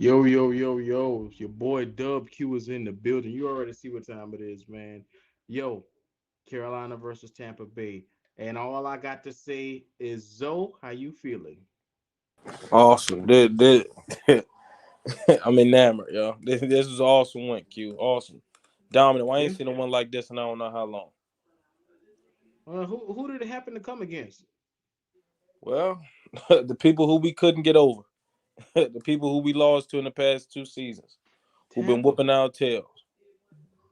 Yo, yo, yo, yo. Your boy Dub Q is in the building. You already see what time it is, man. Yo, Carolina versus Tampa Bay. And all I got to say is, Zoe, how you feeling? Awesome. I'm enamored, yo. This is awesome win, Q. Awesome. Dominant. Why Yeah. ain't seen a one like this in I don't know how long. Who did it happen to come against? Well, the people who we couldn't get over. The people who we lost to in the past 2 seasons. Who've been Tampa. whooping our tails.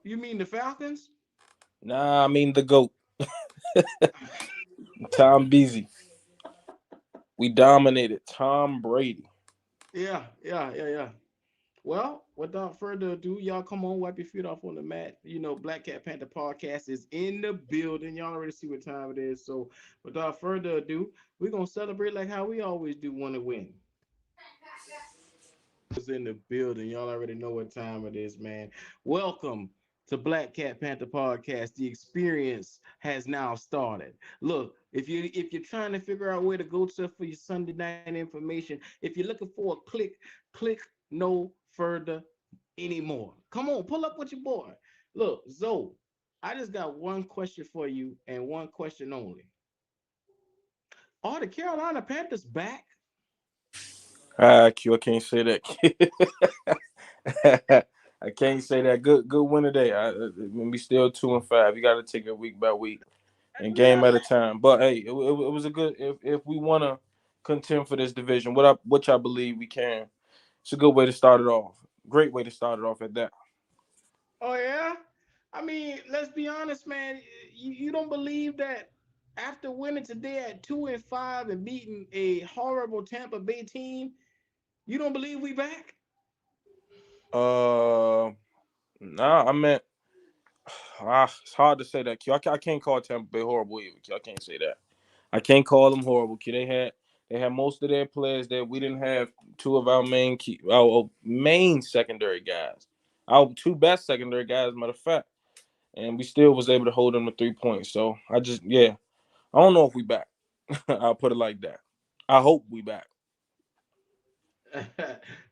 You mean the Falcons? Nah, I mean the GOAT. Tom Beasy. We dominated. Tom Brady. Yeah. Well, without further ado, y'all come on, wipe your feet off on the mat. You know, Black Cat Panther podcast is in the building. Y'all already see what time it is. So, without further ado, we're gonna celebrate like how we always do when to win. It's in the building. Y'all already know what time it is, man. Welcome to Black Cat Panther podcast. The experience has now started. Look, if you're trying to figure out where to go to for your Sunday night information, if you're looking for a click no further anymore. Come on, pull up with your boy. Look, Zoe, I just got one question for you and one question only. Are the Carolina Panthers back? Q, I can't say that. I can't say that. Good win today. We still 2-5. You got to take it week by week and game Yeah. at a time. But hey, it was a good. If we want to contend for this division, which I believe we can, it's a good way to start it off. Great way to start it off at that. Oh yeah. I mean, let's be honest, man. You don't believe that after winning today at 2-5 and beating a horrible Tampa Bay team, you don't believe we back? Uh, nah, I meant it's hard to say that. Q. I can't call Tampa Bay horrible either. Q. I can't say that. I can't call them horrible. Q. They had most of their players that we didn't have. Two of our main secondary guys, our two best secondary guys, matter of fact, and we still was able to hold them to 3 points. So I don't know if we back. I'll put it like that. I hope we back.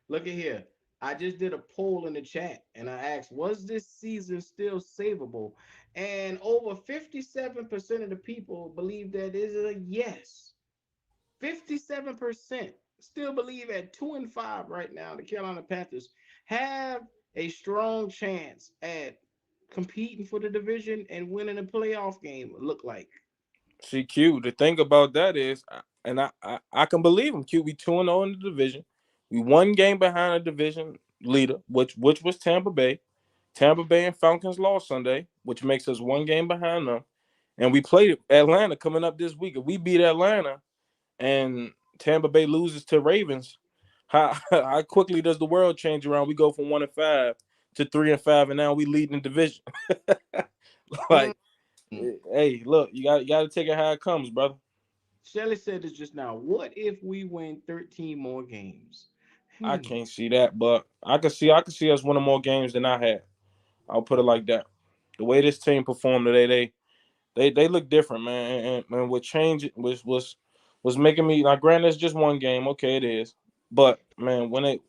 Look at here. I just did a poll in the chat and I asked, was this season still savable? And over 57% of the people believe that is a yes. 57% still believe at 2-5 right now, the Carolina Panthers have a strong chance at competing for the division and winning a playoff game, look like. See, Q. The thing about that is, and I can believe him. Q. We 2-0 in the division. We one game behind the division leader, which was Tampa Bay. Tampa Bay and Falcons lost Sunday, which makes us one game behind them. And we played Atlanta coming up this week. If we beat Atlanta and Tampa Bay loses to Ravens, how quickly does the world change around? We go from 1-5 to 3-5, and now we lead in the division. Mm. Like, hey, look, you got to take it how it comes, brother. Shelly said this just now. What if we win 13 more games? I Hmm. can't see that, but I can see us winning more games than I had. I'll put it like that. The way this team performed today, they look different, man. And what changed was making me like. Granted, it's just one game. Okay, it is. But man, when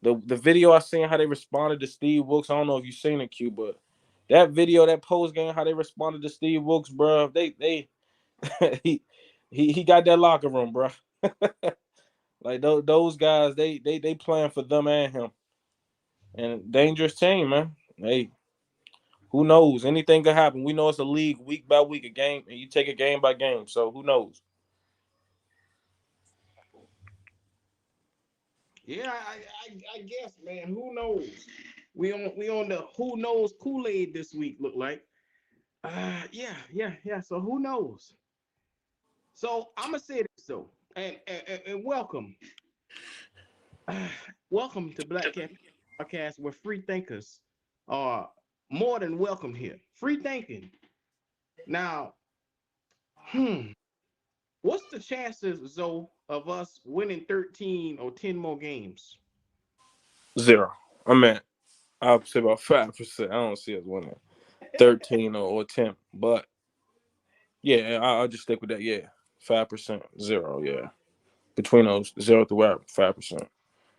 the video I seen how they responded to Steve Wilkes. I don't know if you seen it, Q, but that video, that post game, how they responded to Steve Wilkes, bro. They he he got that locker room, bro. Like those guys, they playing for them and him. And dangerous team, man. Hey, who knows? Anything could happen. We know it's a league week by week, a game, and you take it game by game. So who knows? Yeah, I guess, man. Who knows? We on the who knows Kool-Aid this week, look like. Yeah. So who knows? So I'm gonna say this though, and welcome, welcome to Black Cat Podcast, where free thinkers are more than welcome here. Free thinking. Now, hmm, what's the chances, Zoe, of us winning 13 or 10 more games? Zero. I'm at I'll say about 5%. I don't see us winning 13 or 10. But yeah, I'll just stick with that. Yeah. 5%. Zero, yeah. Between those, zero throughout, 5%.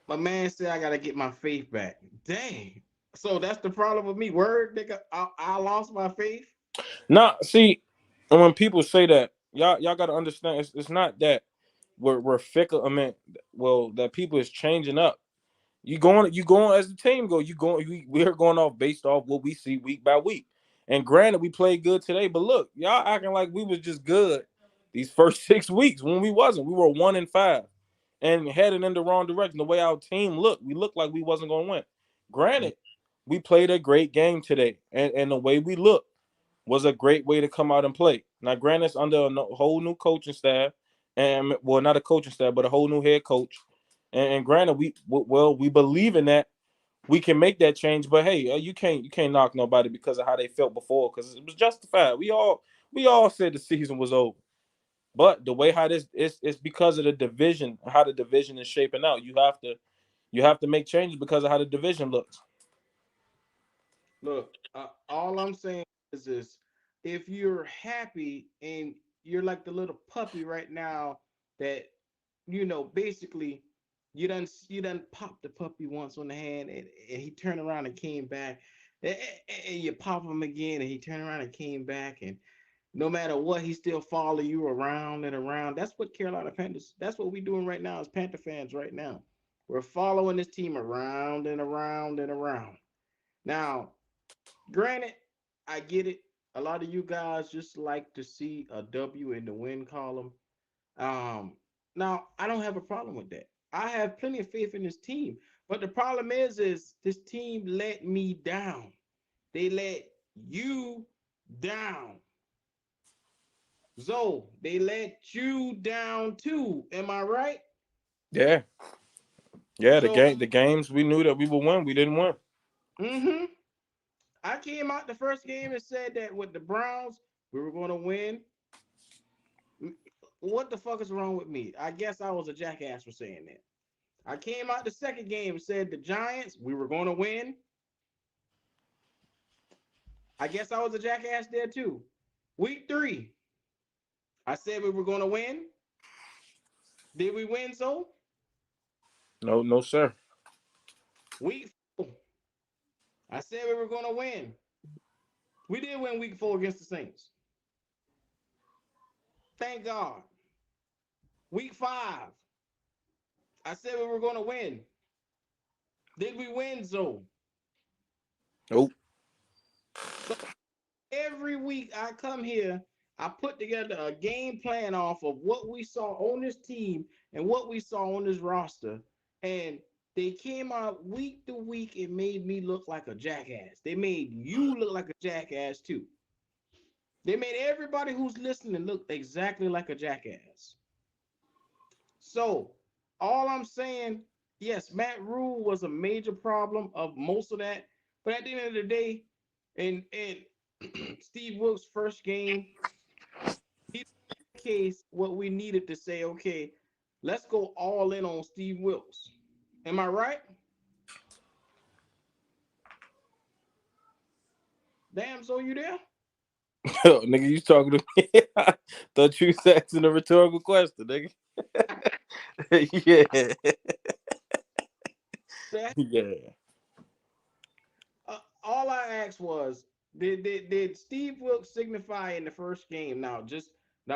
My man said I gotta get my faith back. Dang. So that's the problem with me. Word, nigga. I lost my faith. Nah, see, when people say that, y'all gotta understand. It's not that we're fickle. I mean, well, that people is changing up. You going as the team go. We're going off based off what we see week by week. And granted, we played good today, but look, y'all acting like we was just good these first 6 weeks when we wasn't. We were 1-5 and heading in the wrong direction. The way our team looked, we looked like we wasn't going to win. Granted, we played a great game today, and the way we looked was a great way to come out and play. Now, granted, it's under a whole new coaching staff, and well, not a coaching staff, but a whole new head coach. And granted, we believe in that we can make that change. But hey, you can't knock nobody because of how they felt before, because it was justified. We all said the season was over. But the way how this it's because of the division, how the division is shaping out. You have to make changes because of how the division looks. Look, all I'm saying is if you're happy and you're like the little puppy right now that basically you done popped the puppy once on the hand and he turned around and came back and you pop him again and he turned around and came back and no matter what he still follow you around and around. That's what Carolina Panthers. That's what we're doing right now as Panther fans right now. We're following this team around and around and around. Now, granted, I get it. A lot of you guys just like to see a W in the win column. Um, Now I don't have a problem with that. I have plenty of faith in this team. But the problem is this team let me down. They let you down. Zoe, they let you down too. Am I right? Yeah, yeah. The So, games we knew that we would win, we didn't win. mm-hmm. I came out the first game and said that with the Browns, we were going to win. What the fuck is wrong with me? I guess I was a jackass for saying that. I came out the second game and said the Giants, we were going to win. I guess I was a jackass there too. Week 3, I said we were going to win. Did we win so? No, no, sir. Week 4, I said we were going to win. We did win week 4 against the Saints. Thank God. Week 5, I said we were going to win. Did we win so? Nope. So every week I come here, I put together a game plan off of what we saw on this team and what we saw on this roster. And they came out week to week and made me look like a jackass. They made you look like a jackass too. They made everybody who's listening look exactly like a jackass. So all I'm saying, yes, Matt Rule was a major problem of most of that. But at the end of the day, and Steve Wilkes' first game, he case what we needed to say, okay, let's go all in on Steve Wilkes. Am I right? Damn, so you there? Nigga, you talking to me? Thought you was asking a rhetorical question, nigga. Yeah, yeah. All I asked was, did Steve Wilkes signify in the first game? Now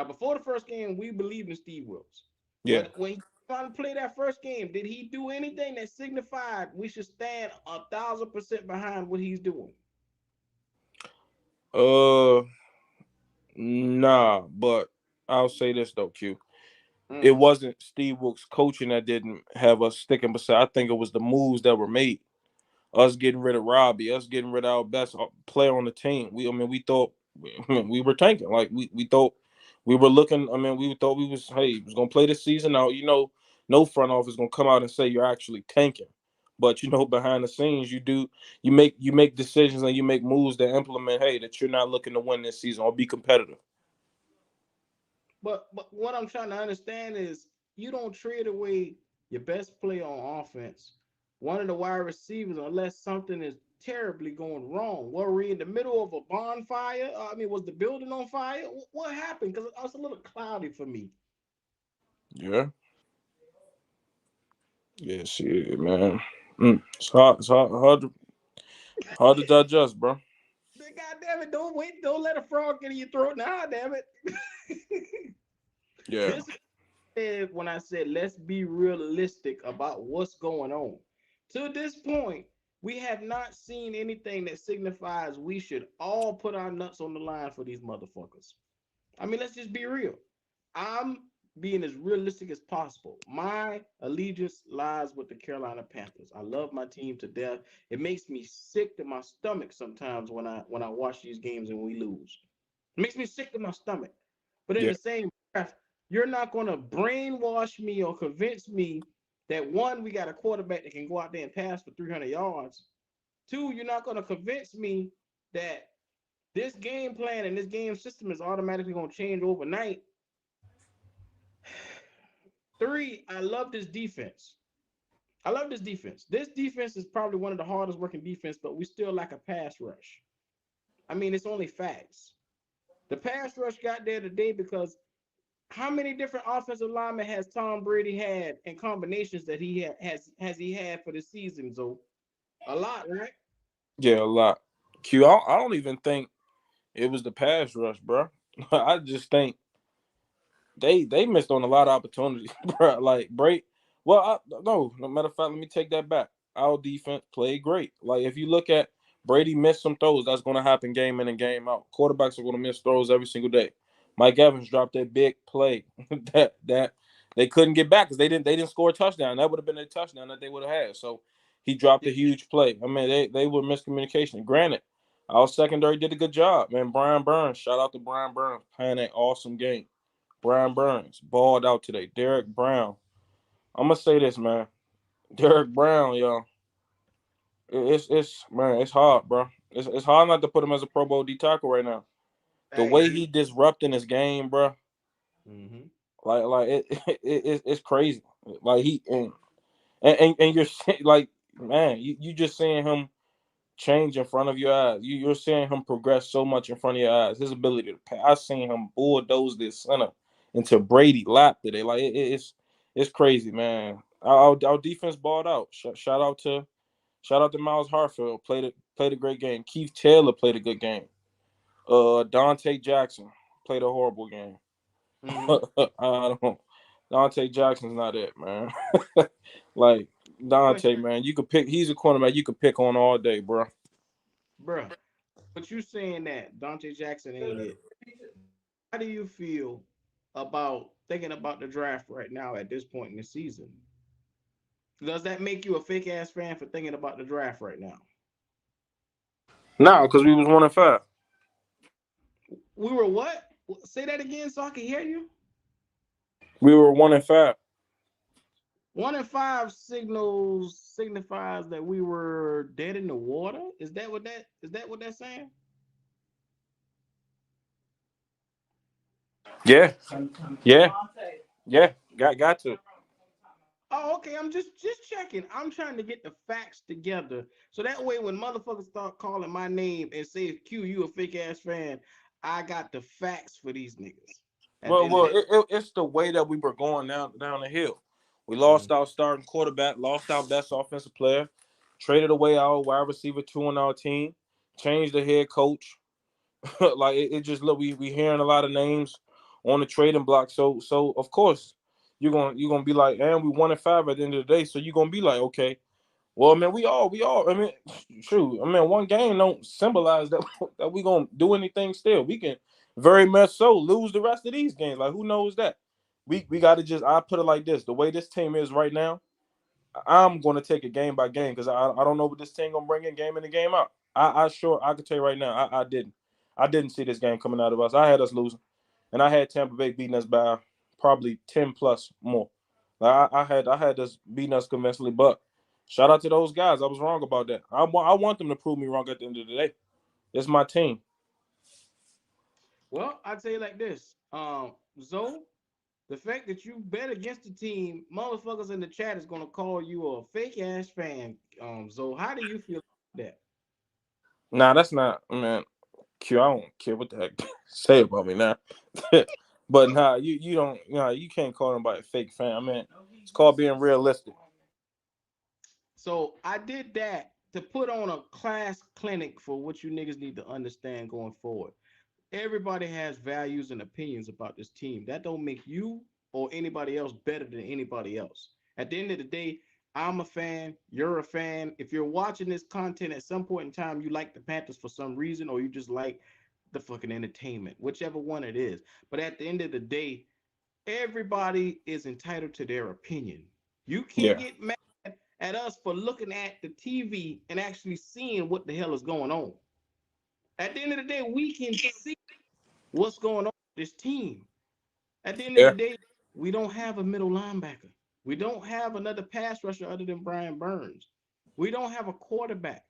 before the first game, we believed in Steve Wilkes, Yeah. but when he started to play that first game, did he do anything that signified we should stand 1,000% behind what he's doing? Uh, nah, but I'll say this though, Q. It Mm. wasn't Steve Wilkes coaching that didn't have us sticking beside. I think it was the moves that were made. Us getting rid of Robbie, us getting rid of our best player on the team. We thought we were tanking. Like we thought we were looking. We thought was gonna play this season out. No front office gonna come out and say you're actually tanking. But behind the scenes, you make decisions and you make moves that implement. Hey, that you're not looking to win this season or be competitive. But what I'm trying to understand is you don't trade away your best player on offense, one of the wide receivers, unless something is terribly going wrong. Were we in the middle of a bonfire? Was the building on fire? What happened? Because it was a little cloudy for me. Yeah. Yeah, shit, man. Hard to digest, bro. God damn it! Don't wait. Don't let a frog get in your throat now. Damn it! Yeah. This is when I said let's be realistic about what's going on. To this point, we have not seen anything that signifies we should all put our nuts on the line for these motherfuckers. I mean, let's just be real. I'm being as realistic as possible. My allegiance lies with the Carolina Panthers. I love my team to death. It makes me sick to my stomach sometimes when I watch these games and we lose. It makes me sick to my stomach. But in Yeah. the same breath, you're not going to brainwash me or convince me that one, we got a quarterback that can go out there and pass for 300 yards. Two, you're not going to convince me that this game plan and this game system is automatically going to change overnight. Three, I love this defense. I love this defense. This defense is probably one of the hardest working defense, but we still lack a pass rush. I mean, it's only facts. The pass rush got there today because how many different offensive linemen has Tom Brady had in combinations that has he had for the season? So a lot, right? Yeah, a lot. I don't even think it was the pass rush, bro. I just think they missed on a lot of opportunities, bro. Like break. Well, no matter of fact, let me take that back. Our defense played great. Like if you look at Brady missed some throws, that's going to happen game in and game out. Quarterbacks are going to miss throws every single day. Mike Evans dropped that big play that they couldn't get back because they didn't score a touchdown. That would have been a touchdown that they would have had. So he dropped a huge play. I mean, they were miscommunication. Granted, our secondary did a good job, man. Brian Burns, shout out to Brian Burns, playing an awesome game. Brian Burns balled out today. Derek Brown. I'm gonna say this, man. Derek Brown, yo, it's man, it's hard, bro. It's hard not to put him as a Pro Bowl D tackle right now. The Hey, way he disrupting his game, bro, mm-hmm. like it's crazy. Like and you're like, man, you just seeing him change in front of your eyes. You're seeing him progress so much in front of your eyes. His ability to pass. I seen him bulldoze this center into Brady lap today. Like it's crazy, man. Our defense balled out. Shout out to Miles Hartfield. Played a great game. Keith Taylor played a good game. Dante Jackson played a horrible game. Mm-hmm. I don't. Dante Jackson's not it, man. Like Dante, man, you could pick. He's a cornerback you could pick on all day, bro. Bruh, but you saying that Dante Jackson ain't it. How do you feel about thinking about the draft right now at this point in the season? Does that make you a fake ass fan for thinking about the draft right now? No, because we was 1-5. We were what? Say that again so I can hear you. We were 1-5. 1 and 5 signifies that we were dead in the water. Is that what that's saying? Yeah, yeah, yeah. Got to. Oh, okay. I'm just checking. I'm trying to get the facts together. So that way when motherfuckers start calling my name and say Q, you a fake ass fan, I got the facts for these niggas. At the Well, end of the it's the way that we were going down the hill. We lost day. our starting quarterback, lost our best offensive player, traded away our wide receiver two on our team, changed the head coach. Like it just look we hearing a lot of names on the trading block. So of course you're gonna be like, and we 1-5 at the end of the day. So you're gonna be like, okay, well, man, we all. I mean, true. I mean, one game don't symbolize that that we gonna do anything. Still, we can very much so lose the rest of these games. Like, who knows that? We got to just. I put it like this: the way this team is right now, I'm gonna take it game by game because I don't know what this team gonna bring in the game out. I could tell you right now, I didn't see this game coming out of us. I had us losing, and I had Tampa Bay beating us by probably 10 plus more. Like, I had us beating us convincingly, but shout out to those guys. I was wrong about that. I want them to prove me wrong at the end of the day. It's my team. Well, I tell you like this. Zoe, the fact that you bet against the team, motherfuckers in the chat is gonna call you a fake ass fan. Zoe, how do you feel about that? Nah, that's not, man. Q, I don't care what the heck say about me now. But nah, you don't, you can't call anybody a fake fan. I mean, it's called being realistic. So I did that to put on a class clinic for what you niggas need to understand going forward. Everybody has values and opinions about this team. That don't make you or anybody else better than anybody else. At the end of the day, I'm a fan. You're a fan. If you're watching this content at some point in time, you like the Panthers for some reason, or you just like the fucking entertainment, whichever one it is. But at the end of the day, everybody is entitled to their opinion. You can't Yeah, get mad at us for looking at the TV and actually seeing what the hell is going on. At the end of the day, we can see what's going on with this team. At the end of the yeah, day, we don't have a middle linebacker. We don't have another pass rusher other than Brian Burns. We don't have a quarterback.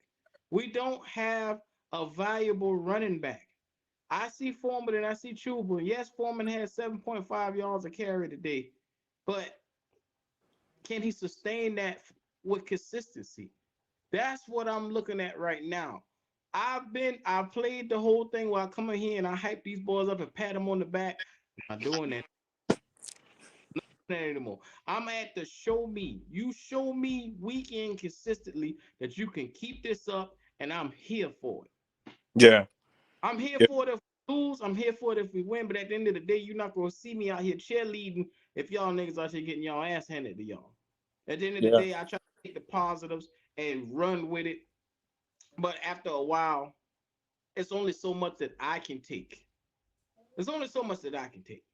We don't have a valuable running back. I see Foreman and I see Chuba. Yes, Foreman had 7.5 yards a carry today, but can he sustain that with consistency? That's what I'm looking at right now. I played the whole thing while I come in here and I hype these boys up and pat them on the back. I'm not doing that anymore. I'm at the show me. You show me week in consistently that you can keep this up, and I'm here for it. yeah, I'm here yeah, for it if we lose. I'm here for it if we win. But at the end of the day, you're not gonna see me out here cheerleading if y'all niggas out here getting y'all ass handed to y'all. At the end of the yeah, day, I try to take the positives and run with it. But after a while, it's only so much that I can take. There's only so much that I can take.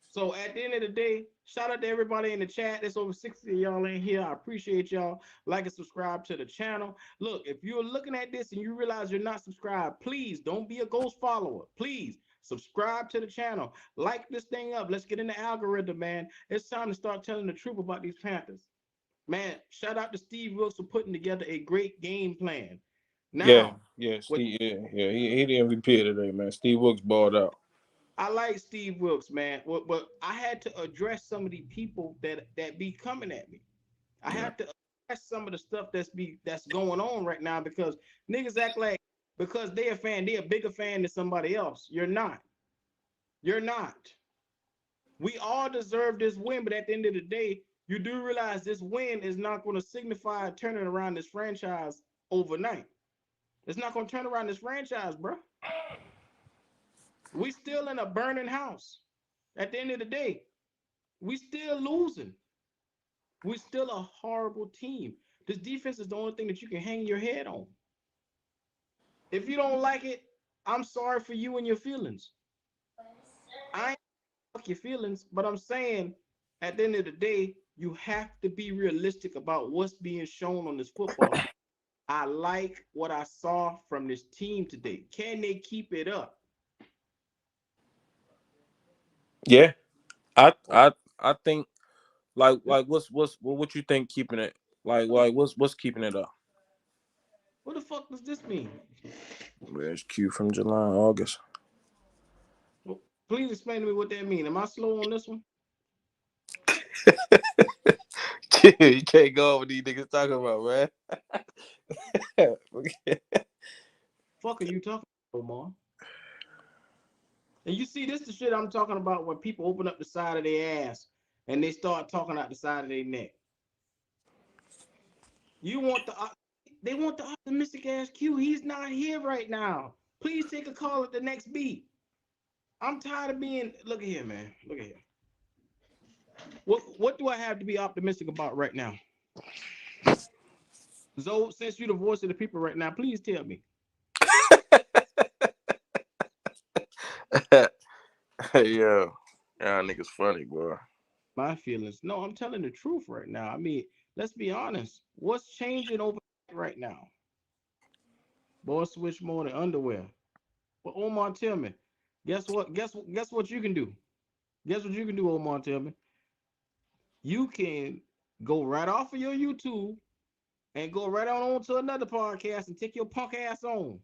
So at the end of the day, shout out to everybody in the chat. There's over 60 of y'all in here. I appreciate y'all. Like and subscribe to the channel. Look, if you're looking at this and you realize you're not subscribed, please don't be a ghost follower. Please subscribe to the channel. Like this thing up. Let's get in the algorithm, man. It's time to start telling the truth about these Panthers. Man, shout out to Steve Wilkes for putting together a great game plan. yeah, Now, yeah. with Steve, yeah, yeah. He the MVP today, man. Steve Wilkes balled out. I like Steve Wilkes, man. But I had to address some of the people that be coming at me. I Yeah, have to address some of the stuff that's going on right now because niggas act like because they're a fan, they're a bigger fan than somebody else. You're not. You're not. We all deserve this win, but at the end of the day, you do realize this win is not going to signify turning around this franchise overnight. It's not going to turn around this franchise, bro. We still in a burning house. At the end of the day, we still losing. We still a horrible team. This defense is the only thing that you can hang your head on. If you don't like it, I'm sorry for you and your feelings. I ain't fuck your feelings, but I'm saying at the end of the day, you have to be realistic about what's being shown on this football field. I like what I saw from this team today. Can they keep it up? yeah. I, Or I, I think what you think keeping it what's keeping it up? what the fuck does this mean? Where's Q from July, August? Well, please explain to me what that means. Am I slow on this one? You can't go over these niggas talking about, man. Fuck are you talking about, Omar? And you see, this is the shit I'm talking about when people open up the side of their ass and they start talking out the side of their neck. You want they want the optimistic ass Q. He's not here right now. Please take a call at the next beat. I'm tired of being. Look at here, man. Look at here. What do I have to be optimistic about right now? Zoe, since you're the voice of the people right now, please tell me. Hey yo, y'all niggas funny, boy. My feelings. No, I'm telling the truth right now. I mean, let's be honest. What's changing over right now? Boys switch more than underwear. But Omar, tell me. Guess what? Guess what you can do? Guess what you can do, Omar? Tell me. You can go right off of your YouTube and go right on to another podcast and take your punk ass on.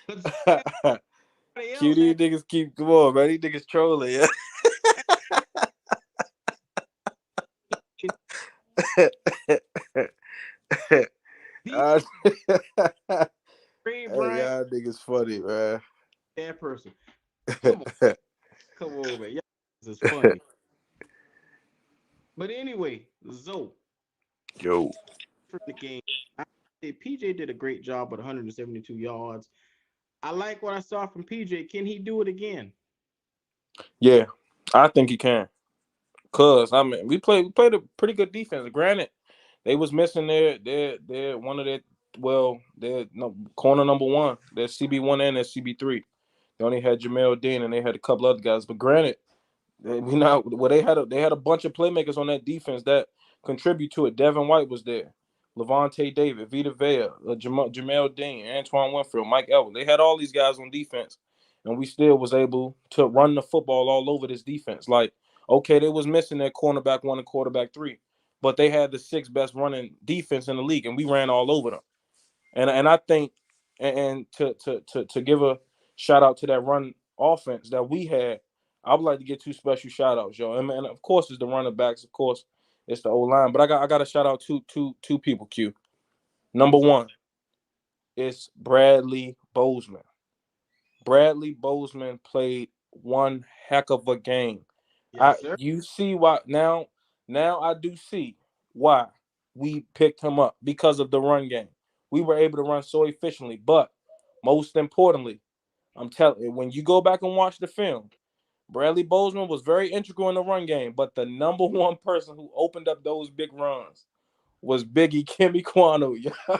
Because everybody else QD niggas keep come on, man. These niggas trolling, yeah. these Uh, Ray hey, Bryant, y'all niggas funny, man. that person. Come on, come on, man. Y'all, this is funny. But anyway, Zoe, Yo. for the game, I say PJ did a great job with 172 yards. I like what I saw from PJ. Can he do it again? Yeah, I think he can. Cause I mean, we played a pretty good defense. Granted, they was missing their one of their their no, corner number one, their CB1 and their CB3. They only had Jamel Dean and they had a couple other guys. But granted, well, they had a bunch of playmakers on that defense that contribute to it. Devin White was there, Levante David, Vita Vea, Jamel Dean, Antoine Winfield, Mike Elwood. They had all these guys on defense, and we still was able to run the football all over this defense. Like, okay, they was missing their cornerback one and quarterback three, but they had the sixth best running defense in the league, and we ran all over them. And I think and to give a shout out to that run offense that we had, I would like to get two special shout outs, yo. And of course it's the running backs, of course it's the O line, but I got to shout out two people. Q. Number What's up? one is Bradley Bozeman. Bradley Bozeman played one heck of a game. Yes, sir. You see why now. Now I do see why we picked him up because of the run game. We were able to run so efficiently, but most importantly, I'm telling you, when you go back and watch the film, Bradley Bozeman was very integral in the run game, but the number one person who opened up those big runs was Biggie Kimmy Quano. Sir.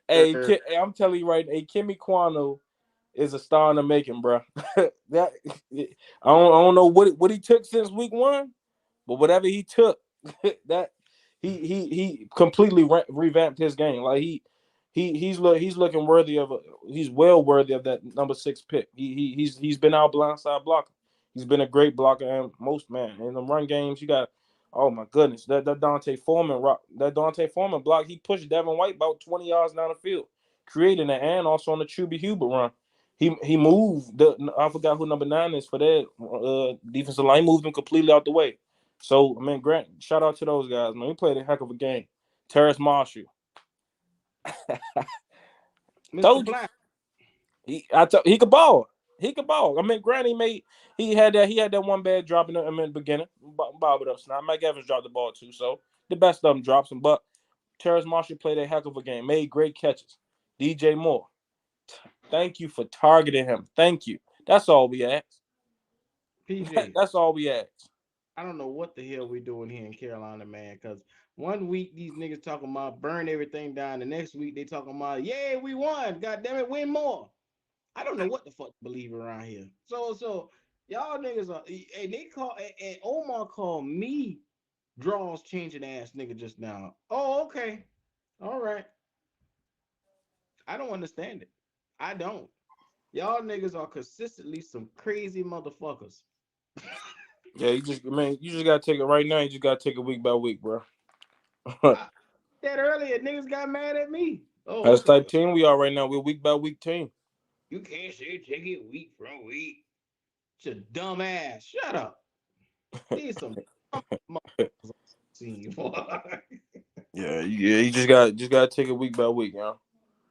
Hey, I'm telling you right, hey, Kimmy Quano is a star in the making, bro. That I don't know what he took since week one, but whatever he took, that he completely revamped his game. Like he's looking worthy of he's well worthy of that number 6 pick. He's been our blindside blocker. He's been a great blocker, and most man in the run games you got. Oh my goodness, that Dante Foreman block, he pushed Devin White about 20 yards down the field, creating it, and also on the Truby Huber run. He moved I forgot who number 9 is for that defensive line. He moved him completely out the way. So I mean, Grant, shout out to those guys, man. We played a heck of a game. Terrace Marshall, Mr. told you Black. he could ball. He could ball. I mean, Grant he had that one bad drop in the beginning. Bob it up. Now Mike Evans dropped the ball too, so the best of them drops him. But Terrace Marshall played a heck of a game. Made great catches. DJ Moore, thank you for targeting him. Thank you. That's all we ask. PJ. That's all we ask. I don't know what the hell we doing here in Carolina, man. Because one week these niggas talking about burn everything down. The next week they talking about, yeah, we won. God damn it, win more. I don't know what the fuck to believe around here. So y'all niggas are, and they call, and Omar called me draws changing ass nigga just now. Oh, okay. All right. I don't understand it. I don't. Y'all niggas are consistently some crazy motherfuckers. Yeah, you just gotta take it right now. You just gotta take it week by week, bro. I said earlier, niggas got mad at me. Oh, That's the okay. type team we are right now. We're week by week team. You can't say take it week from week. It's a dumb ass. Shut up. These some dumb motherfuckers I've seen. Yeah. You just gotta take it week by week, you know.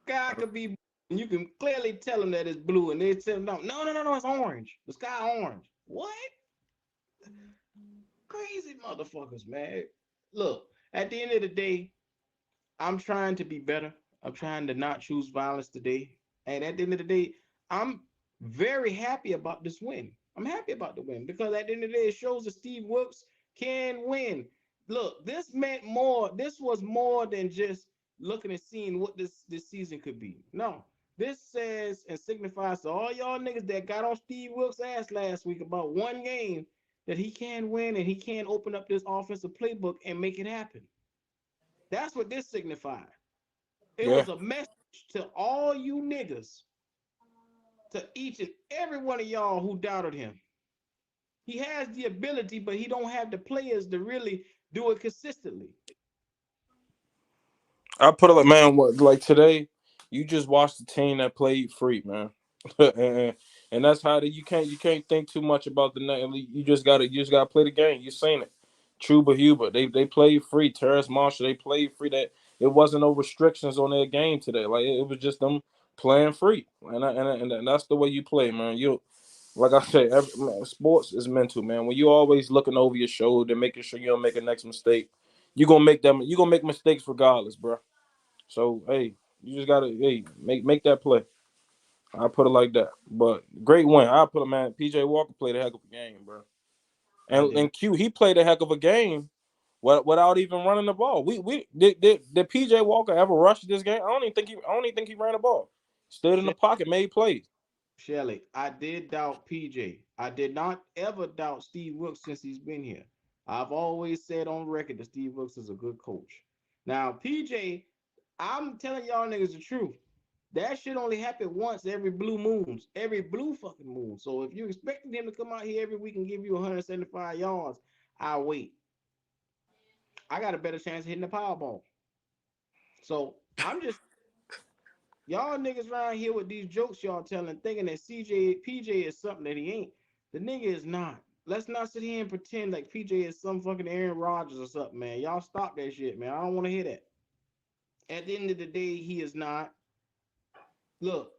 Sky could be, and you can clearly tell them that it's blue, and they tell them no, it's orange. The sky orange. What? Crazy motherfuckers, man. Look, at the end of the day, I'm trying to be better. I'm trying to not choose violence today. And at the end of the day, I'm very happy about this win. I'm happy about the win because at the end of the day, it shows that Steve Wilkes can win. Look, this meant more. This was more than just looking and seeing what this season could be. No, this says and signifies to all y'all niggas that got on Steve Wilkes' ass last week about one game that he can win and he can open up this offensive playbook and make it happen. That's what this signified. It Yeah. was a message to all you niggas, to each and every one of y'all who doubted him. He has the ability, but he don't have the players to really do it consistently. I put it like, man, like today, you just watched the team that played free, man. and, and that's how you can't think too much about the night. You just gotta play the game. You seen it. Truba Huber, they played free. Terrace Marshall, they played free. That it wasn't no restrictions on their game today. Like it was just them playing free, and that's the way you play, man. Like I say, man, sports is mental, man. When you always looking over your shoulder, making sure you don't make a next mistake, you gonna make them. You gonna make mistakes regardless, bro. So hey, you just gotta make that play. I put it like that. But great win. I put a man. PJ Walker played a heck of a game, bro. I And did. Q, he played a heck of a game without even running the ball. We did PJ Walker ever rush this game? I don't even think he ran the ball. Stood in the pocket, made plays. Shelly, I did doubt PJ. I did not ever doubt Steve Wilkes since he's been here. I've always said on record that Steve Wilkes is a good coach. Now, PJ, I'm telling y'all niggas the truth. That shit only happen once every blue moons, every blue fucking moon. So if you expecting him to come out here every week and give you 175 yards, I'll wait. I got a better chance of hitting the Powerball. So I'm just y'all niggas around here with these jokes y'all telling, thinking that PJ is something that he ain't. The nigga is not. Let's not sit here and pretend like PJ is some fucking Aaron Rodgers or something, man. Y'all stop that shit, man. I don't want to hear that. At the end of the day, he is not. Look,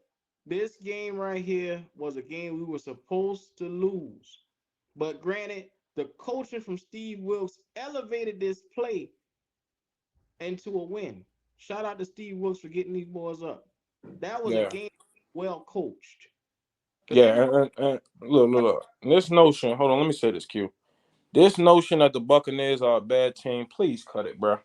this game right here was a game we were supposed to lose. But granted, the coaching from Steve Wilkes elevated this play into a win. Shout out to Steve Wilkes for getting these boys up. That was a Yeah, game well coached. Because yeah. everybody, And look. This notion. Hold on. Let me say this, Q. This notion that the Buccaneers are a bad team, please cut it, bro.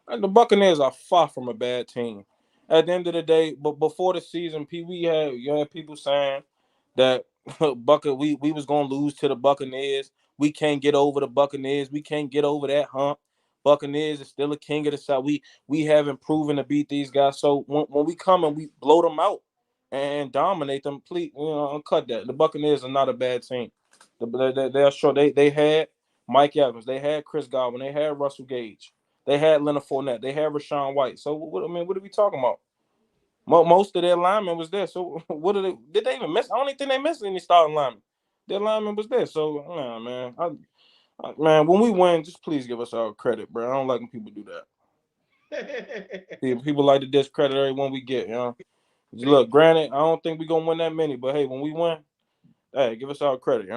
And the Buccaneers are far from a bad team. At the end of the day, but before the season, you had people saying that we was gonna lose to the Buccaneers. We can't get over the Buccaneers. We can't get over that hump. Buccaneers is still a king of the South. We haven't proven to beat these guys. So when we come and we blow them out and dominate them, please, cut that. The Buccaneers are not a bad team. They're sure they had Mike Evans, they had Chris Godwin, they had Russell Gage, they had Leonard Fournette, they had Rashawn White. So what are we talking about? Most of their linemen was there. So what did they even miss? I don't even think they missed any starting linemen. Their lineman was there. So nah, man, man, when we win, just please give us our credit, bro. I don't like when people do that. People like to discredit everyone we get. see, Look, granted, I don't think we're gonna win that many, but hey, when we win, hey, give us our credit.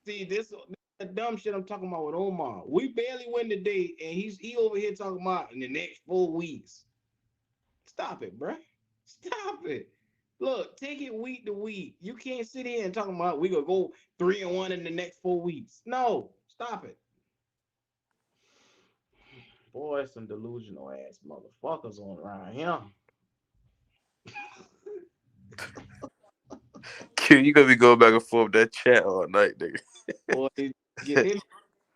this the dumb shit I'm talking about with Omar. We barely win today, and he over here talking about in the next 4 weeks. Stop it, bro. Stop it. Look, take it week to week. You can't sit here and talk about we gonna go 3-1 in the next 4 weeks. No, stop it. Boy, some delusional ass motherfuckers on around here. Q, you gonna be going back and forth that chat all night, nigga. Boy, they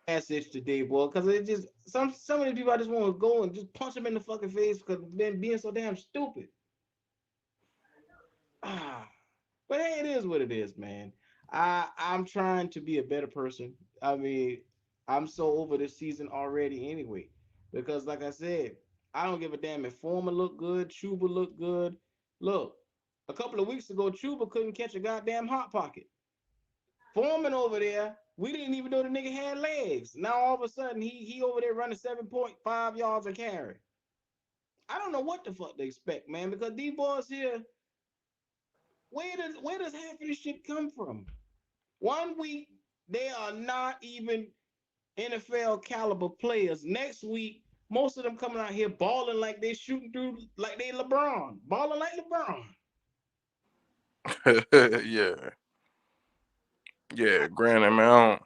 ass itch today, boy. Cause it just some of these people I just want to go and just punch them in the fucking face because they're being so damn stupid. Ah, but hey, it is what it is, man. I'm trying to be a better person. I mean, I'm so over this season already anyway. Because like I said, I don't give a damn if Former look good, Chuba look good. Look, a couple of weeks ago, Chuba couldn't catch a goddamn hot pocket. Foreman over there, we didn't even know the nigga had legs. Now all of a sudden he over there running 7.5 yards a carry. I don't know what the fuck they expect, man, because these boys here, where does half of this shit come from? 1 week they are not even NFL caliber players. Next week, most of them coming out here balling like they shooting through like they LeBron, balling like LeBron. Yeah, yeah. Granted, man,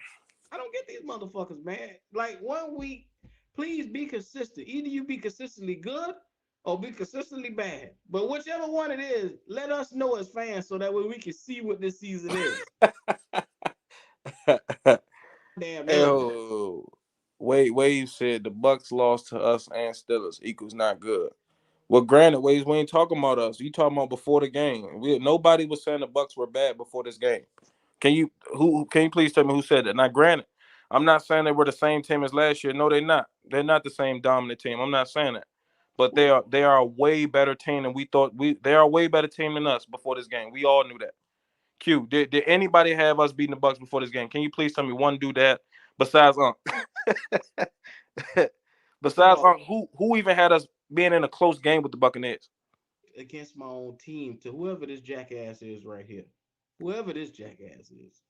I don't get these motherfuckers, man. Like 1 week, please be consistent. Either you be consistently good or be consistently bad. But whichever one it is, let us know as fans so that way we can see what this season is. I don't. Damn ugly. Oh, Wave said the Bucks lost to us and Steelers equals not good. Well, granted, Waves, we ain't talking about us. You talking about before the game. Nobody was saying the Bucks were bad before this game. Can you please tell me who said that? Now, granted, I'm not saying they were the same team as last year. No, they're not. They're not the same dominant team. I'm not saying that. But they are a way better team than we thought. They are a way better team than us before this game. We all knew that. Q, did anybody have us beating the Bucks before this game? Can you please tell me one do that besides First of besides all, who even had us being in a close game with the Buccaneers? against my own team to whoever this jackass is right here. whoever this jackass is.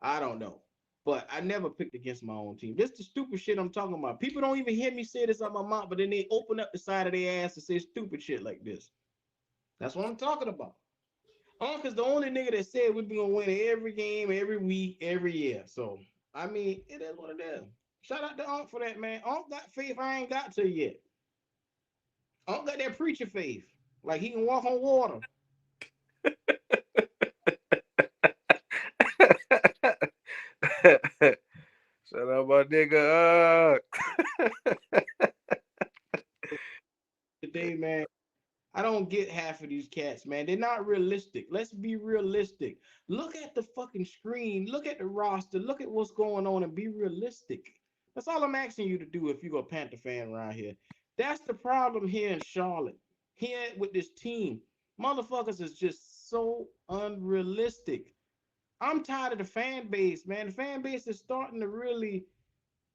I don't know. But I never picked against my own team. This the stupid shit I'm talking about. People don't even hear me say this on my mouth, but then they open up the side of their ass and say stupid shit like this. That's what I'm talking about. Uncle's the only nigga that said we've been gonna win every game, every week, every year. So I mean, it is what it is. Shout out to Unc for that, man. Unc got faith I ain't got to yet. Unc got that preacher faith. Like he can walk on water. Shout out my nigga. Today, man. I don't get half of these cats, man. They're not realistic. Let's be realistic. Look at the fucking screen. Look at the roster. Look at what's going on and be realistic. That's all I'm asking you to do if you're a Panther fan around here. That's the problem here in Charlotte. Here with this team. Motherfuckers is just so unrealistic. I'm tired of the fan base, man. The fan base is starting to really.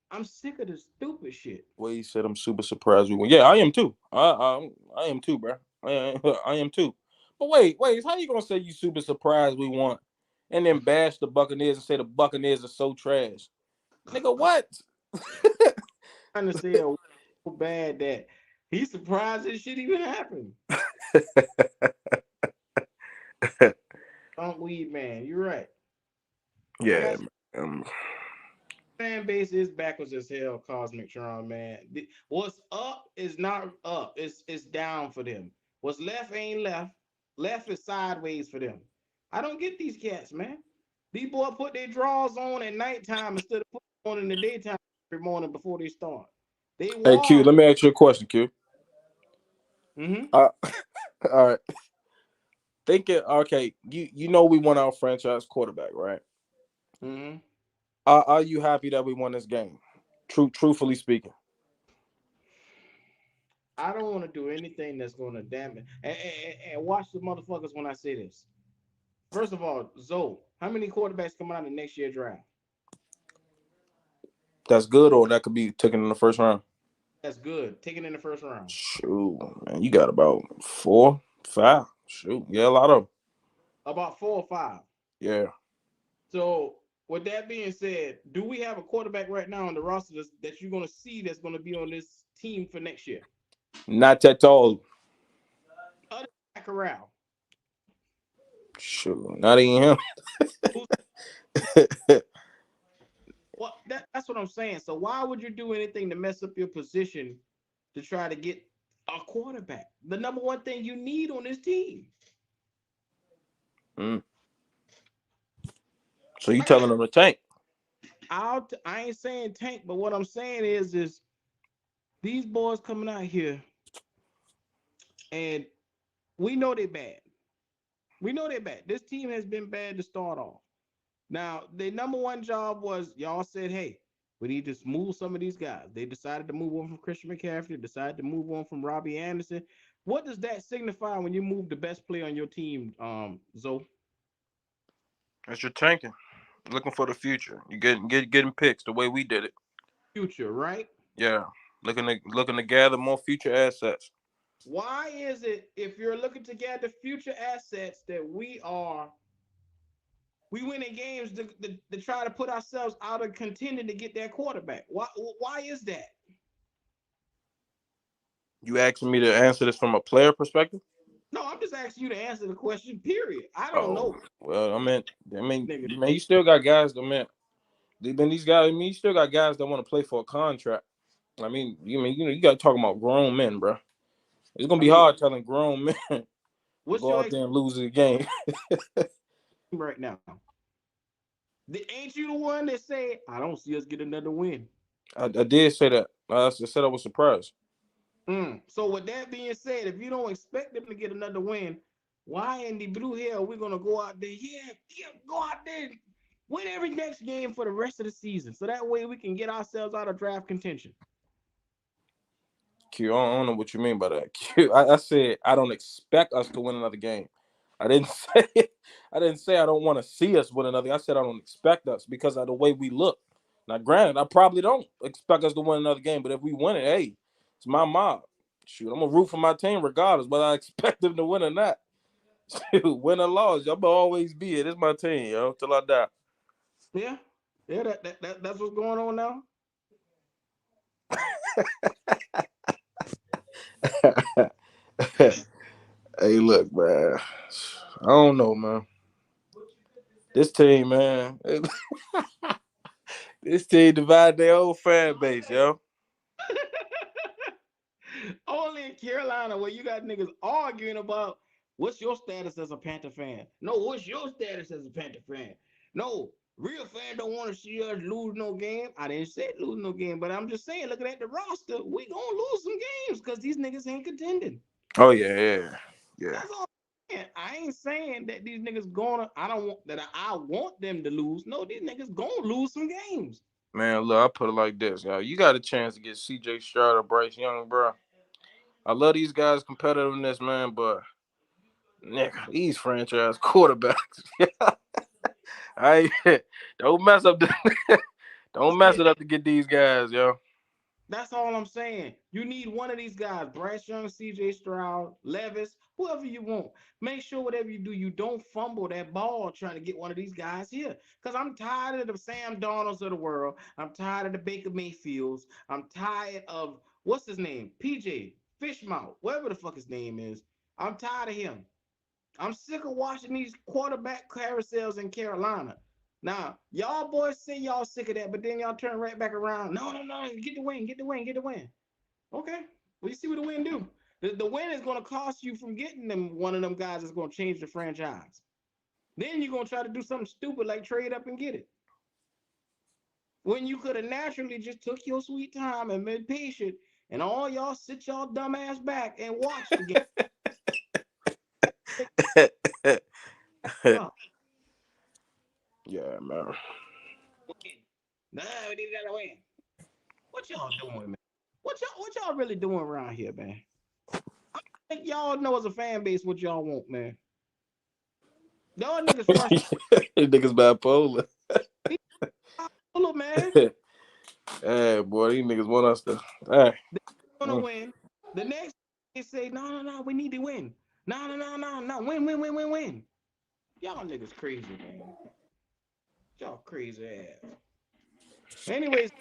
I'm sick of the stupid shit. Well, he said I'm super surprised we won. Yeah, I am too. I am too, bro. I am too. But wait, how you gonna say you super surprised we won, and then bash the Buccaneers and say the Buccaneers are so trash, nigga? What? Trying to say so bad that he's surprised this shit even happened. Don't weed, man. You're right. Yeah. That's fan base is backwards as hell, Cosmic Tron, man. What's up is not up. It's down for them. What's left ain't left. Left is sideways for them. I don't get these cats, man. These boys put their drawers on at nighttime instead of putting on in the daytime every morning before they start. They Hey Q, washed. let me ask you a question, Q. Mm-hmm. Uh, all right. Thinking, okay, you know we won our franchise quarterback, right? Mm-hmm. Are you happy that we won this game? Truthfully speaking. I don't want to do anything that's going to damage. And watch the motherfuckers when I say this. First of all, Zoe, how many quarterbacks come out in next year draft? That's good, or that could be taken in the first round. That's good. Taken in the first round. Shoot, man, you got about 4, 5. Shoot, yeah, a lot of 'em. About 4 or 5. Yeah. So, with that being said, do we have a quarterback right now on the roster that you're going to see that's going to be on this team for next year? Not at all. Other than Corral. Shoot, not even Who's what? That's what I'm saying. So, why would you do anything to mess up your position to try to get a quarterback? The number one thing you need on this team. him. So you Like I telling said, them to tank? I ain't saying tank, but what I'm saying is these boys coming out here and we know they're bad. We know they're bad. This team has been bad to start off. Now, the number one job was y'all said, hey, we need to move some of these guys. They decided to move on from Christian McCaffrey, decided to move on from Robbie Anderson. What does that signify when you move the best player on your team, Zoe? That's your tanking. Looking for the future. You getting picks the way we did it. Future, right? Yeah. Looking to gather more future assets. Why is it if you're looking to get the future assets that we winning games to try to put ourselves out of contending to get that quarterback? Why is that? You asking me to answer this from a player perspective? No, I'm just asking you to answer the question. Period. I don't Oh, know. well, Nigga, man, you still got guys that man. Then these guys, I mean, you still got guys that want to play for a contract. You got to talk about grown men, bro. It's gonna I be mean, hard telling grown men to what's go your out there and lose the game. right now? Ain't you the one that said I don't see us get another win? I did say that. I said I was surprised. So with that being said, if you don't expect them to get another win, why in the blue hell we're gonna go out there? Yeah, go out there and win every next game for the rest of the season, so that way we can get ourselves out of draft contention. Q, I don't know what you mean by that. Q, I said I don't expect us to win another game. I didn't say I didn't say I don't want to see us win another. I said I don't expect us because of the way we look. Now, granted, I probably don't expect us to win another game, but if we win it, hey, it's my mob. Shoot, I'm gonna root for my team regardless, whether I expect them to win or not. Win or loss, y'all will always be it. It's my team, yo, till I die. Yeah, yeah. That's what's going on now. Hey, look, man. I don't know, man. This team, man. This team divide their own fan base, yo. Only in Carolina where you got niggas arguing about what's your status as a Panther fan. No, what's your status as a Panther fan? No, real fan don't want to see us lose no game. I didn't say lose no game, but I'm just saying, looking at the roster, we gonna lose some games because these niggas ain't contending. Oh yeah, yeah, yeah. That's all I'm saying. I ain't saying that these niggas gonna. I don't want that. I want them to lose. No, these niggas gonna lose some games. Man, look, I put it like this, yo. You got a chance to get C.J. Stroud or Bryce Young, bro. I love these guys' competitiveness, man, but nigga, these franchise quarterbacks. I don't mess up the don't mess it up to get these guys, yo. That's all I'm saying. You need one of these guys, Bryce Young, CJ Stroud, Levis, whoever you want. Make sure whatever you do, you don't fumble that ball trying to get one of these guys here. Because I'm tired of the Sam Darnolds of the world. I'm tired of the Baker Mayfields. I'm tired of what's his name? PJ, Fishmouth, whatever the fuck his name is. I'm tired of him. I'm sick of watching these quarterback carousels in Carolina. Now, y'all boys say y'all sick of that, but then y'all turn right back around. No, no, no, get the win, get the win, get the win. Okay, well, you see what the win do. The win is going to cost you from getting them one of them guys that's going to change the franchise. Then you're going to try to do something stupid like trade up and get it. When you could have naturally just took your sweet time and been patient, and all y'all sit y'all dumb ass back and watch the game. Yeah, man. Win. Nah, we gotta win. What y'all doing, man? What y'all really doing around here, man? I think y'all know as a fan base what y'all want, man. Y'all niggas frustrated. Niggas bipolar. Man. Hey, boy, these niggas want us to. Hey. They wanna win. The next they say, no, no, no, we need to win. No, no, no, no, no, win, win, win, win, win. Y'all niggas crazy, man. Y'all crazy ass. Anyways,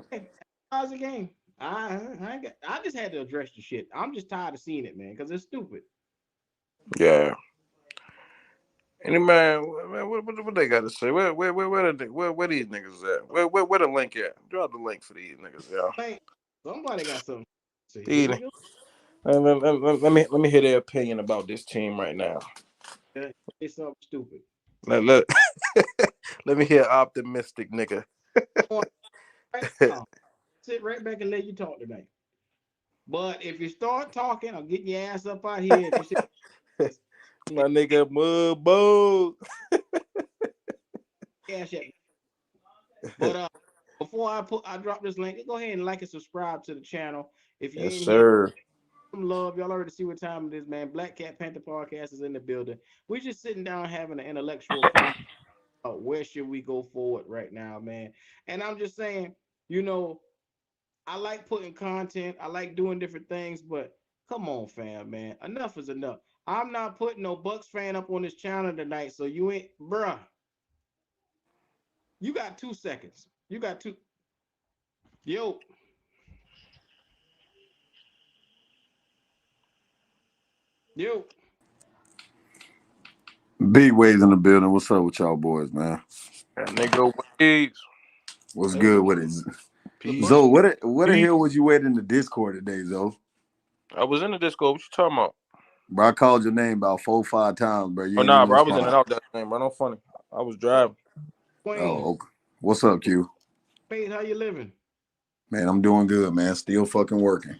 hey, how's the game? I just had to address the shit. I'm just tired of seeing it, man, because it's stupid. Yeah. Any man, what they got to say? Where these niggas at? Where the link at? Drop the link for these niggas, y'all. Hey, somebody got something to say, These, nigga. let me hear their opinion about this team right now. It's something stupid. Let, let me hear optimistic nigga. Right now, sit right back and let you talk tonight. But if you start talking, I'm getting your ass up out here. If you say My nigga Mudbo. cash at me. But before I drop this link, go ahead and like and subscribe to the channel. If you Yes, ain't here, sir. some love. Y'all already see what time it is, man. Black Cat Panther Podcast is in the building. We're just sitting down having an intellectual conversation about where should we go forward right now, man. And I'm just saying, you know, I like putting content. I like doing different things, but come on, fam, man. Enough is enough. I'm not putting no Bucks fan up on this channel tonight, so you ain't, bruh. You got 2 seconds. You got two. Yo, yo. Big waves in the building. What's up with y'all boys, man? That nigga Waves. What's Hey, good with it? the Peace. Bucks. Zoe, what the Peace. hell was you waiting in the Discord today, Zoe? I was in the disco. What you talking about? Bro, I called your name about 4 or 5 times, bro. You Oh ain't nah, even bro. I was in and respond. out that thing, bro. No funny. I was driving. Wayne, Oh, okay. What's up, Q? Wayne, how you living? Man, I'm doing good, man. Still fucking working.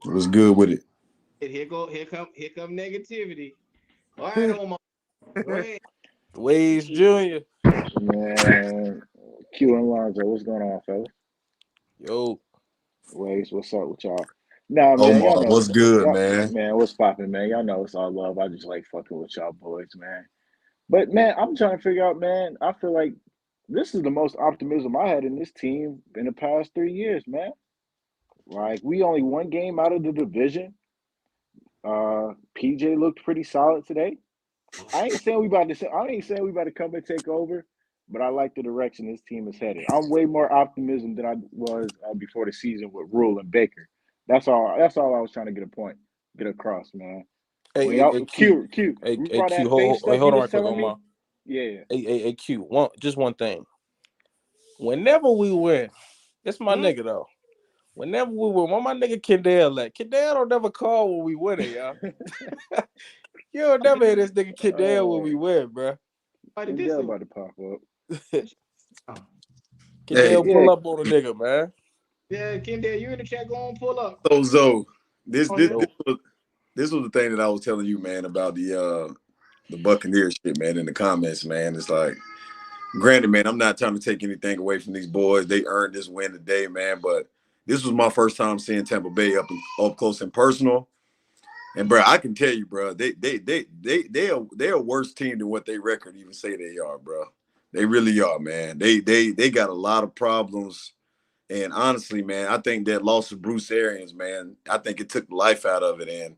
What's good with it? Here come negativity. All right, Omar. Go ahead. Waves Junior. Man, Q and Lonzo, what's going on, fellas? Yo. Waves, what's up with y'all? Nah, man, y'all Omar, know, what's good, y'all, man? man, what's popping, man? Y'all know it's all love. I just like fucking with y'all boys, man. But man, I'm trying to figure out, man. I feel like this is the most optimism I had in this team in the past 3 years, man. Like we only one game out of the division. PJ looked pretty solid today. I ain't saying we about to come and take over, but I like the direction this team is headed. I'm way more optimism than I was before the season with Rule and Baker. That's all. That's all I was trying to get across, man. When Hey, y'all Q, hey, remember Q, that face hey, stuff you hold on was right quick, telling me? Omar. Yeah. Hey, Q, just one thing. Whenever we win, it's my Hmm? nigga though. Whenever we win, when my nigga Kendall at? Kendall don't never call when we win it, y'all. You don't never hear this nigga Kendall when we Oh, win, bro. Why did and this? Dell about to pop up. Oh. Hey, Kendall Yeah, pull up on a nigga, man. Yeah, Kendall, you in the chat? Go on, pull up. so Zoe, this Oh this yeah. this was this was the thing that I was telling you, man, about the Buccaneers shit, man, in the comments, man. It's like, granted, man, I'm not trying to take anything away from these boys. They earned this win today, man. But this was my first time seeing Tampa Bay up close and personal. And bro, I can tell you, bro, they're a worse team than what they record even say they are, bro. They really are, man. They got a lot of problems. And honestly, man, I think that loss of Bruce Arians, man, I think it took the life out of it. And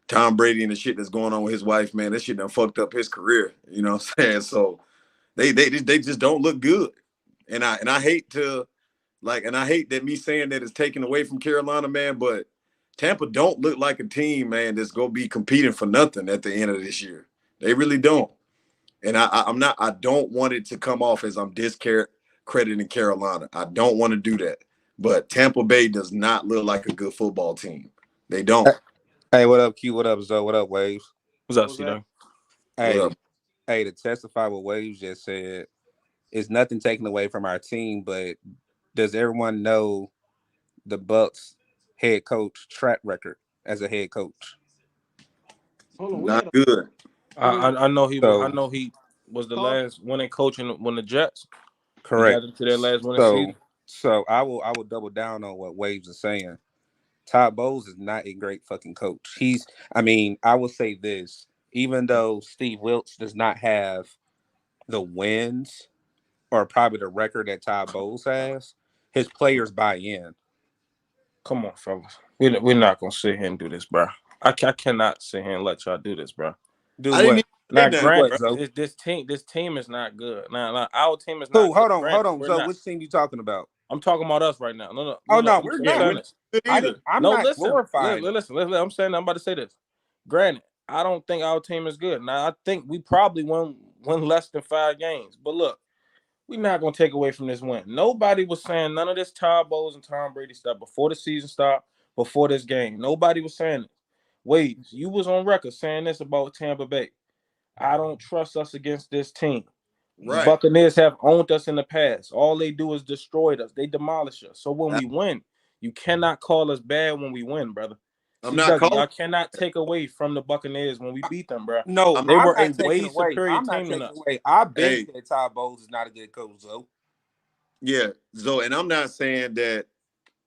Tom Brady and the shit that's going on with his wife, man, that shit done fucked up his career. You know what I'm saying? So they just don't look good. And I hate to and I hate that me saying that it's taken away from Carolina, man, but Tampa don't look like a team, man, that's gonna be competing for nothing at the end of this year. They really don't. And I'm not. I don't want it to come off as I'm discrediting Carolina. I don't want to do that. But Tampa Bay does not look like a good football team. They don't. Hey, what up, Q? What up, Zoe? What up, Waves? What's up, What's that? C-Dog? What up? Hey, to testify what Waves just said, it's nothing taken away from our team, but does everyone know the Bucks head coach track record as a head coach? Hold on, we Not had a good. whole I know he was. I So, know he was the call. last winning coach when the Jets. He got correct. into their last winning So, season. I will double down on what Waves is saying. Todd Bowles is not a great fucking coach. I will say this, even though Steve Wilkes does not have the wins or probably the record that Todd Bowles has, his players buy in. Come on, fellas. We're not gonna sit here and do this, bro. I cannot sit here and let y'all do this, bro. Do I didn't what? even say Now, nothing, Do granted, what, bro. Zoe? this team is not good. Now, our team is Who? not good. Hold Granted, on, we're Zoe. not. Which team you talking about? I'm talking about us right now. No, Oh no, we're not. Yeah, we're understand not this. good either. I'm No, not listen, glorifying them. I'm saying I'm about to say this. Granted, I don't think our team is good. Now, I think we probably won less than 5 games. But look, we're not gonna take away from this win. Nobody was saying none of this Todd Bowles and Tom Brady stuff before the season started, before this game. Nobody was saying it. Waves, you was on record saying this about Tampa Bay. I don't trust us against this team. Right. Buccaneers have owned us in the past. All they do is destroy us. They demolish us. So when I, we win, you cannot call us bad when we win, brother. I'm See, not Dougie, calling. y'all cannot take away from the Buccaneers when we beat them, bro. No, I'm They I'm were a not taking way away. superior I'm not team than taking us. away. I've been hey, said Todd Bowles is not a good coach, Zoe. yeah. So, and I'm not saying that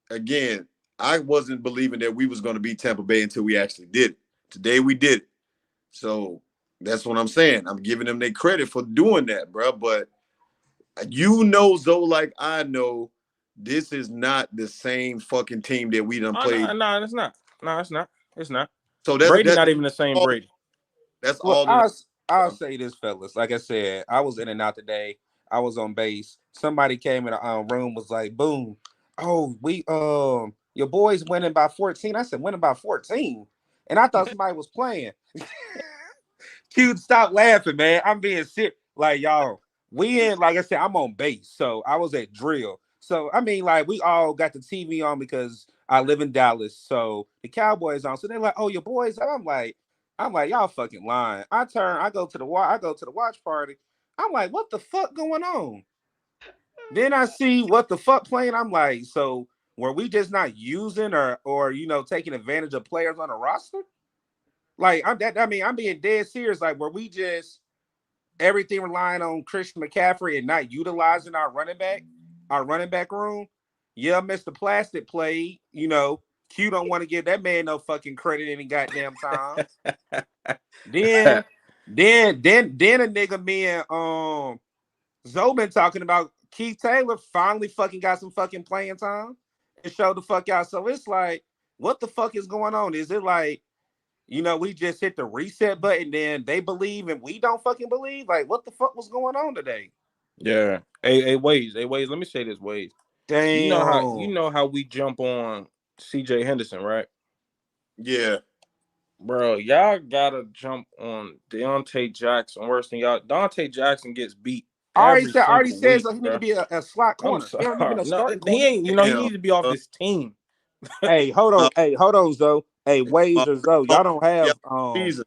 again. I wasn't believing that we was going to beat Tampa Bay until we actually did it. Today we did it. So that's what I'm saying. I'm giving them their credit for doing that, bro. But you know, Zoe, like I know, this is not the same fucking team that we done Oh, played. no, it's not. No, it's not. It's not. So Brady not even the same all, Brady. that's Well, all that. I'll say this, fellas. Like I said, I was in and out today. I was on base. Somebody came in the room, was like, "Boom, oh, we your boys winning by 14." I said, "Winning by 14," and I thought somebody was playing. Cute, stop laughing, man. I'm being sick. Like y'all, we in. Like I said, I'm on base, so I was at drill. So I mean, like we all got the TV on because I live in Dallas. So the Cowboys on. So they're like, "Oh, your boys." I'm like, y'all fucking lying. I go to the watch party. I'm like, what the fuck going on? Then I see what the fuck playing. I'm like, so were we just not using or taking advantage of players on the roster? Like I'm being dead serious. Like, were we just everything relying on Christian McCaffrey and not utilizing our running back room? Yeah, Mr. Plastic played. Q don't want to give that man no fucking credit any goddamn time. Then, then a nigga me and Zoe been talking about Keith Taylor finally fucking got some fucking playing time and showed the fuck out. So it's like, what the fuck is going on? Is it like we just hit the reset button, then they believe and we don't fucking believe. Like, what the fuck was going on today? Yeah. Hey, Waze. Let me say this, Waze. Damn. You know how we jump on CJ Henderson, right? Yeah. Bro, y'all gotta jump on Deontay Jackson worse than y'all. Deontay Jackson gets beat I every already single said week, so he need to bro. be a slot I'm corner. He don't need to be sorry. no No, starting he corner. ain't. You know, he Damn. needs to be off this team. Hey, hold on. Hey, hold on, Zoe. Hey, Waze or Zoe. Y'all don't Yeah, have Jesus.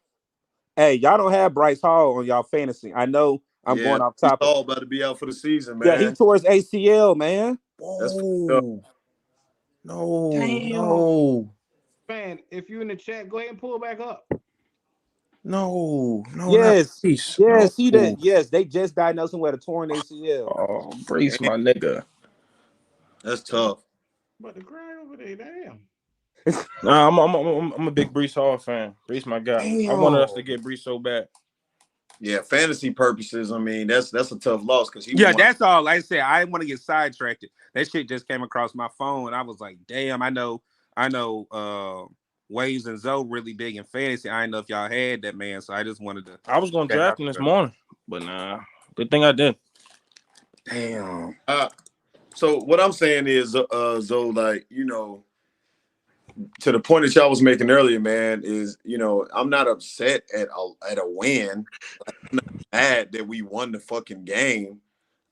Hey, y'all don't have Bryce Hall on y'all fantasy. I know I'm Yeah, going off he's topic. all about to be out for the season, Yeah, he man. tore his ACL, man. That's fucked up. Whoa. No, Damn. no, Man, if you're in the chat, go ahead and pull back up. no, not Yes. Brees. No. Yes, he did. Yes, they just diagnosed him with a torn ACL. Oh, Brees, Damn, my nigga. that's tough. But the cry over there, damn. Nah, I'm a big Brees Hall fan. Brees, my guy. I wanted us to Damn. get Brees so bad. Yeah, fantasy purposes. I mean, that's a tough loss because he was Yeah, one. that's all. Like I said, I didn't want to get sidetracked. That shit just came across my phone. I was like, damn, I know Waves and Zoe really big in fantasy. I didn't know if y'all had that, man. So I just wanted to I was gonna get it out draft him this there. morning, but nah. Good thing I did. Damn. So what I'm saying is, Zoe, like, to the point that y'all was making earlier, man, is I'm not upset at a win. Like, I'm not mad that we won the fucking game.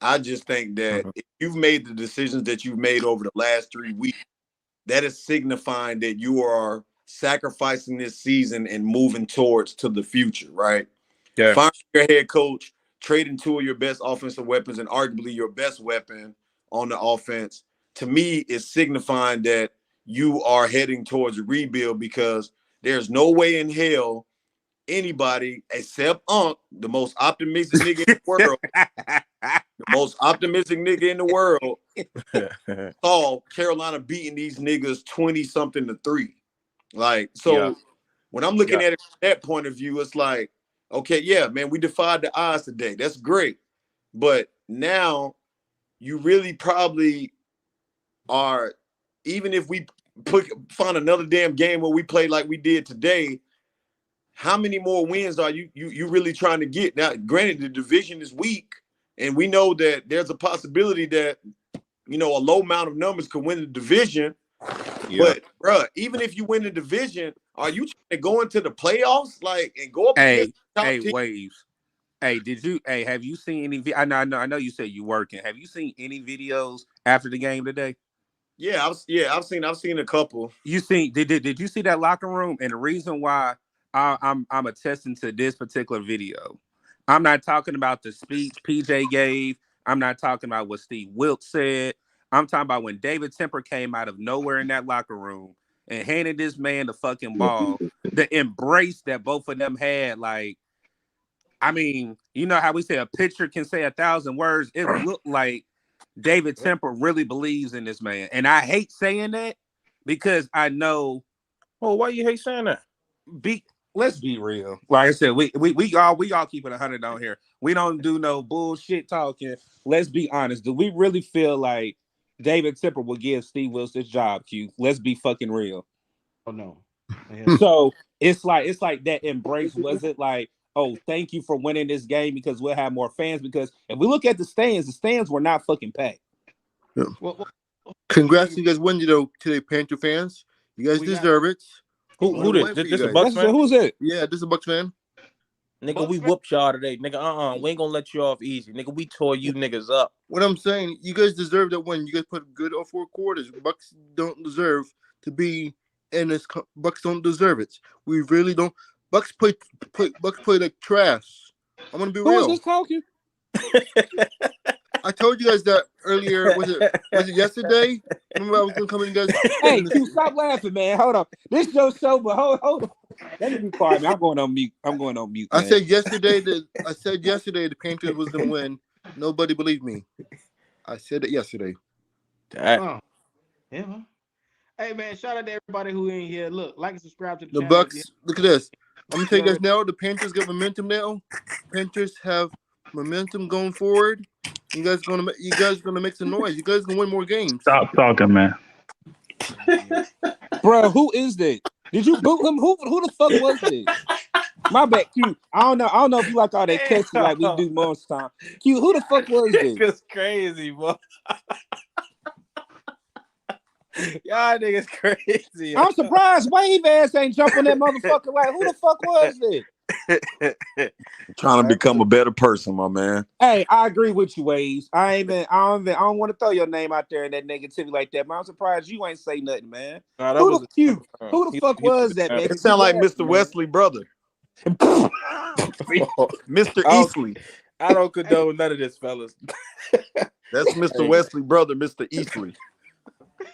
I just think that if you've made the decisions that you've made over the last 3 weeks, that is signifying that you are sacrificing this season and moving towards to the future, right? Yeah. Find your head coach, trading 2 of your best offensive weapons and arguably your best weapon on the offense. To me, is signifying that you are heading towards a rebuild because there's no way in hell anybody except Unc, the most optimistic nigga in the world, saw Carolina beating these niggas 20-something to 3. Like, so Yeah. when I'm looking Yeah. at it from that point of view, it's like, okay, yeah, man, we defied the odds today. That's great. But now you really probably are, even if we find another damn game where we play like we did today, how many more wins are you really trying to get? Now, granted, the division is weak, and we know that there's a possibility that a low amount of numbers could win the division. Yeah. But bruh, even if you win the division, are you trying to go into the playoffs and go up against the top team? Waves. Have you seen any I know you said you working. Have you seen any videos after the game today? Yeah, I've seen a couple. Did you see that locker room? And the reason why I'm attesting to this particular video, I'm not talking about the speech PJ gave. I'm not talking about what Steve Wilkes said. I'm talking about when David Temper came out of nowhere in that locker room and handed this man the fucking ball. The embrace that both of them had, like, I mean, you know how we say a picture can say 1,000 words. It looked like David Temper really believes in this man. And I hate saying that because I know. Oh, why you hate saying that? Let's be real. Like I said, we all keep it 100 on here. We don't do no bullshit talking. Let's be honest. Do we really feel like David Temper will give Steve Wilkes this job, Q? Let's be fucking real. Oh no. So it's like that embrace. Was it like, oh, thank you for winning this game because we'll have more fans? Because if we look at the stands were not fucking packed. Yeah. Congrats, you guys won today, Panther fans. You guys deserve it. Who this? This a Bucks fan? Who's it? Yeah, this is a Bucks fan. Nigga, we whooped y'all today. Nigga, we ain't gonna let you off easy. Nigga, we tore you niggas up. What I'm saying, you guys deserve that win. You guys put good all 4 quarters. Bucks don't deserve to be in this. Bucks don't deserve it. We really don't. Bucks play like trash. I'm gonna be real. Who is this talking? I told you guys that earlier. Was it yesterday? Remember I was gonna come in, guys. Hey, Q, stop laughing, man. Hold on. This your show, but hold on. Let me be quiet, man. I'm going on mute. Man. I said yesterday the Panthers was gonna win. Nobody believed me. I said it yesterday. Yeah. Hey man, shout out to everybody who in here. Look, like and subscribe to the channel. Bucks. Look at this. I'm gonna tell you guys now. The Panthers got momentum now. Panthers have momentum going forward. You guys gonna make some noise. You guys gonna win more games. Stop talking, man. Bro, who is that? Did you boot him? Who the fuck was this? My bad, Q. I don't know. I don't know if you like all that cussing like we do most time. Q, who the fuck was this? Niggas crazy, boy. Y'all niggas crazy. I'm surprised Wave ass ain't jumping that motherfucker. Like, who the fuck was this? Trying to become a better person, my man. Hey, I agree with you, Waves. I don't want to throw your name out there in that negativity like that, but I'm surprised you ain't say nothing, man. Nah, that Who was the a Q? Tampa Who the fan. fuck was that, man? It sound like Mr. Wesley brother, Mr. I don't, Easley. I don't condone none of this, fellas. That's Mr. Wesley brother, Mr. Easley.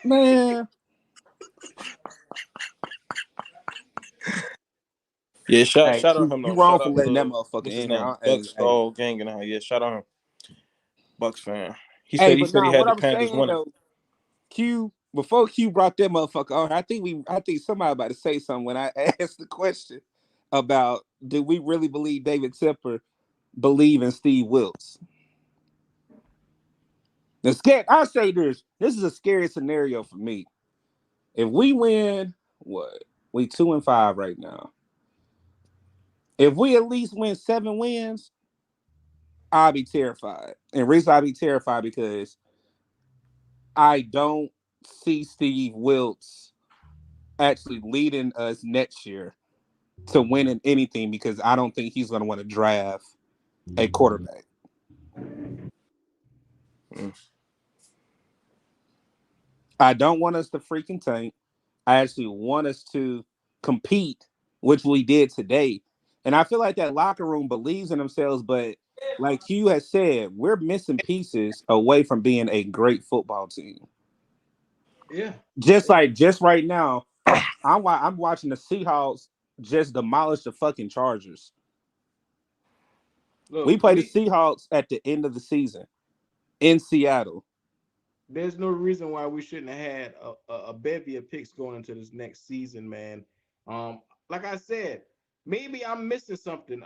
Man. Yeah, shout Hey, out you him though. wrong Shout for out letting that to motherfucker what's his in name? there. Bucks all gang and yeah, shout out him. Bucks fan. He Hey, said but he now had what the I'm Panthers saying winning. though, Q, before Q brought that motherfucker on, I think somebody about to say something when I asked the question about do we really believe David Tepper believe in Steve Wilkes? I'll say this. This is a scary scenario for me. If we win, what? We 2-5 right now. If we at least win 7 wins, I'll be terrified. And reason I'll be terrified because I don't see Steve Wilkes actually leading us next year to winning anything because I don't think he's going to want to draft a quarterback. I don't want us to freaking tank. I actually want us to compete, which we did today. And I feel like that locker room believes in themselves, but like you has said, we're missing pieces away from being a great football team. Yeah. Just right now, I'm watching the Seahawks just demolish the fucking Chargers. We Look, play the Seahawks at the end of the season in Seattle. there's no reason why we shouldn't have had a bevy of picks going into this next season, man. Like I said, maybe I'm missing something.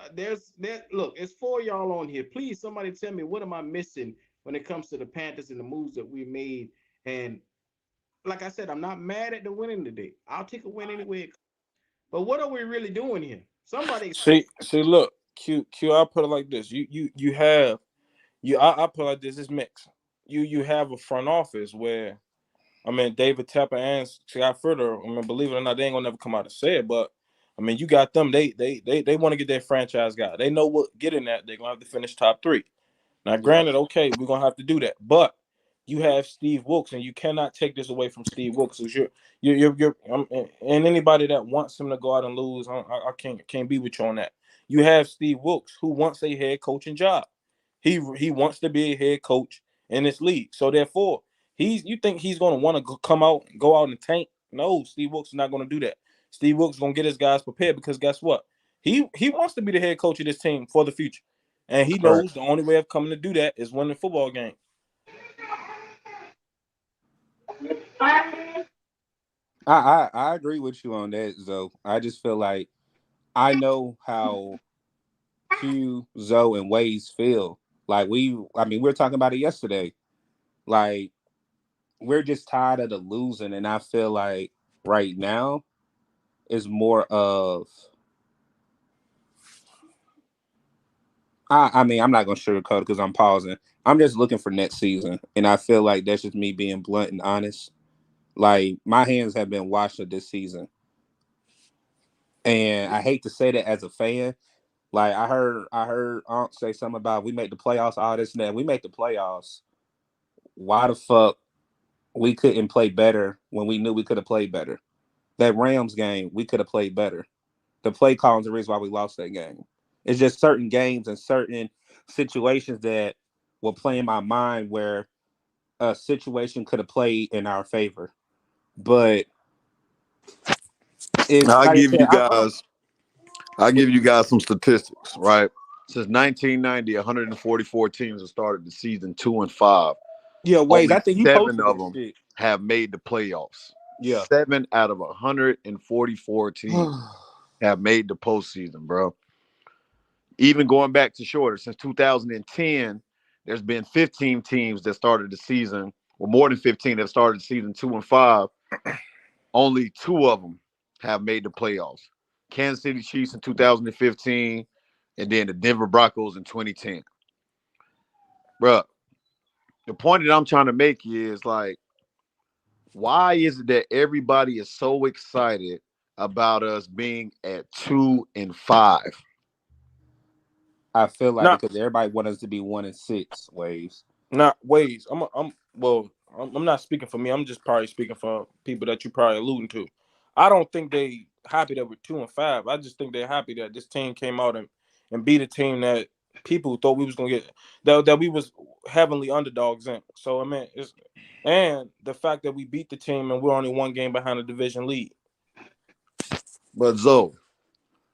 Look, it's 4 y'all on here. Please, somebody tell me what am I missing when it comes to the Panthers and the moves that we made. And like I said, I'm not mad at the winning today. I'll take a win anyway. But what are we really doing here? Somebody explain. See, look, I'll put it like this. You have I put it like this, it's mixed. You have a front office where I mean David Tepper and Scott Fritter, I mean, believe it or not, they ain't gonna never come out and say it, but I mean you got them, they want to get their franchise guy. They know what getting that, they're gonna have to finish top 3. Now, Yeah. granted, okay, we're gonna have to do that, but you have Steve Wilkes, and you cannot take this away from Steve Wilkes. And anybody that wants him to go out and lose, I can't be with you on that. You have Steve Wilkes, who wants a head coaching job. He wants to be a head coach in this league. So therefore, you think he's gonna want to come out, go out and tank? No, Steve Wilkes is not gonna do that. Steve Wilkes is gonna get his guys prepared because guess what? He wants to be the head coach of this team for the future. And he knows the only way of coming to do that is winning football games. I agree with you on that, Zoe. I just feel like I know how Q, Zoe, and Waze feel. Like we were talking about it yesterday. Like we're just tired of the losing, and I feel like right now is more of I'm not gonna sugarcoat it because I'm pausing. I'm just looking for next season, and I feel like that's just me being blunt and honest. Like my hands have been washed this season, and I hate to say that as a fan. Like I heard Aunt say something about we make the playoffs, all this and that. We make the playoffs. Why the fuck we couldn't play better when we knew we could have played better? That Rams game, we could have played better. The play calling is the reason why we lost that game. It's just certain games and certain situations that will play in my mind where a situation could have played in our favor. But it's I'll like I give said, you guys I'll give you guys some statistics, right? Since 1990, 144 teams have started the season 2-5. yeah, Waze. Only I think you 7 posted of that them shit. have made the playoffs. Yeah. 7 out of 144 teams have made the postseason, bro. Even going back to shorter, since 2010, there's been 15 teams that started the season, or more than 15 that started the season 2-5. Only 2 of them have made the playoffs. Kansas City Chiefs in 2015, and then the Denver Broncos in 2010. Bruh, the point that I'm trying to make is like, why is it that everybody is so excited about us being at 2-5? I feel like Not because everybody want us to be 1-6 waves. not ways. I'm not speaking for me. I'm just probably speaking for people that you probably alluding to. I don't think they happy that we're 2-5. I just think they're happy that this team came out and beat a team that people thought we was gonna get that we was heavenly underdogs in. So I mean, and the fact that we beat the team and we're only one game behind the division lead. But Zoe,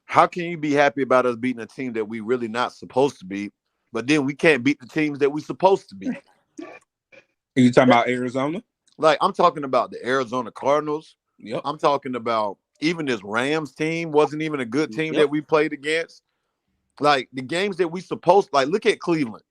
how can you be happy about us beating a team that we really not supposed to beat, but then we can't beat the teams that we supposed to beat? Are you talking about Arizona? Like, I'm talking about the Arizona Cardinals. Yep. I'm talking about even this Rams team wasn't even a good team that we played against. Like, the games that we supposed, like, look at Cleveland.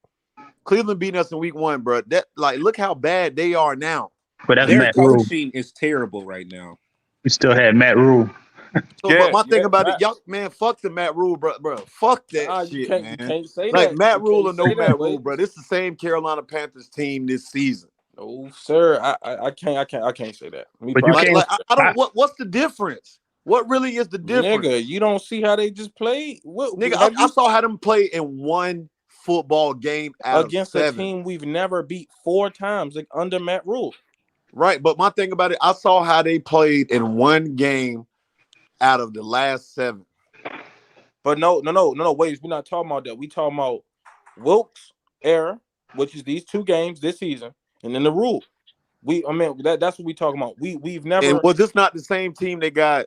Cleveland beating us in week 1, bro. That, like, look how bad they are now. But that's Their Matt Rule. coaching is terrible right now. We still had Matt Rule. So, but my thing about it, y'all, man, fuck the Matt Rule, bro. Fuck that shit, man. You can't say like, that. Matt Rule or no Matt Rule, bro. This is the same Carolina Panthers team this season. No, sir. I can't say that. But you can't. I don't. What's the difference? What really is the difference? Nigga, you don't see how they just played? Nigga, I saw how them play in one football game out against of 7. a team we've never beat 4 times like, under Matt Rule. Right, but my thing about it, I saw how they played in one game out of the last 7. But no, wait, we're not talking about that. We talking about Wilkes era, which is these 2 games this season, and then the Rule. That's what we talking about. We've never. And was this not the same team that got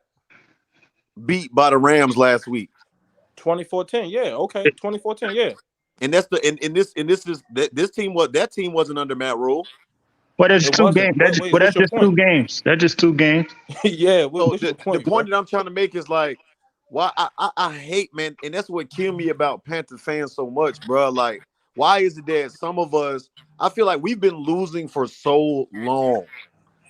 beat by the Rams last week? 2014, yeah, okay, 2014, yeah. And that's this team wasn't under Matt Rule. But it's 2 games. That's just 2 games. That's just 2 games. Yeah. The point that I'm trying to make is like, why I hate, man, and that's what killed me about Panther fans so much, bro. Like, why is it that some of us, I feel like we've been losing for so long,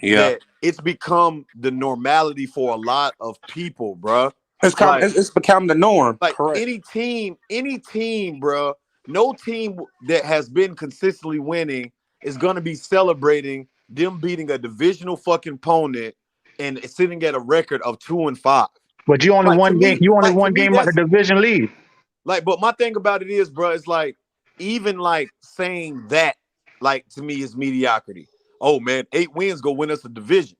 that it's become the normality for a lot of people, bro. It's become the norm. Like, correct. any team, bro. No team that has been consistently winning is going to be celebrating them beating a divisional fucking opponent and sitting at a record of 2-5. But you only one game. You only one game out the division lead. Like, but my thing about it is, bro, it's like, even like saying that, like, to me is mediocrity. Oh man, 8 wins go win us a division.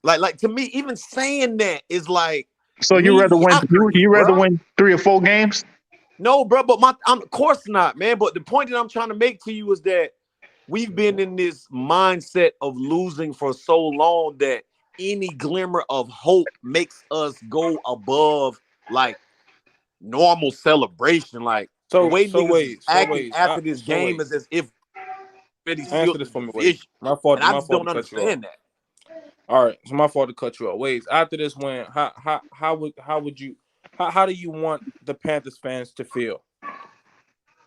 Like to me, even saying that is like. So you rather win? You rather win 3 or 4 games? No, bro. But of course not, man. But the point that I'm trying to make to you is that we've been in this mindset of losing for so long that any glimmer of hope makes us go above like normal celebration. Like, so the way niggas acting after this game is as if already answer this for me. Wait. My fault. And I my just fault don't understand that. All right, it's my fault to cut you off. Wait, after this win, how do you want the Panthers fans to feel?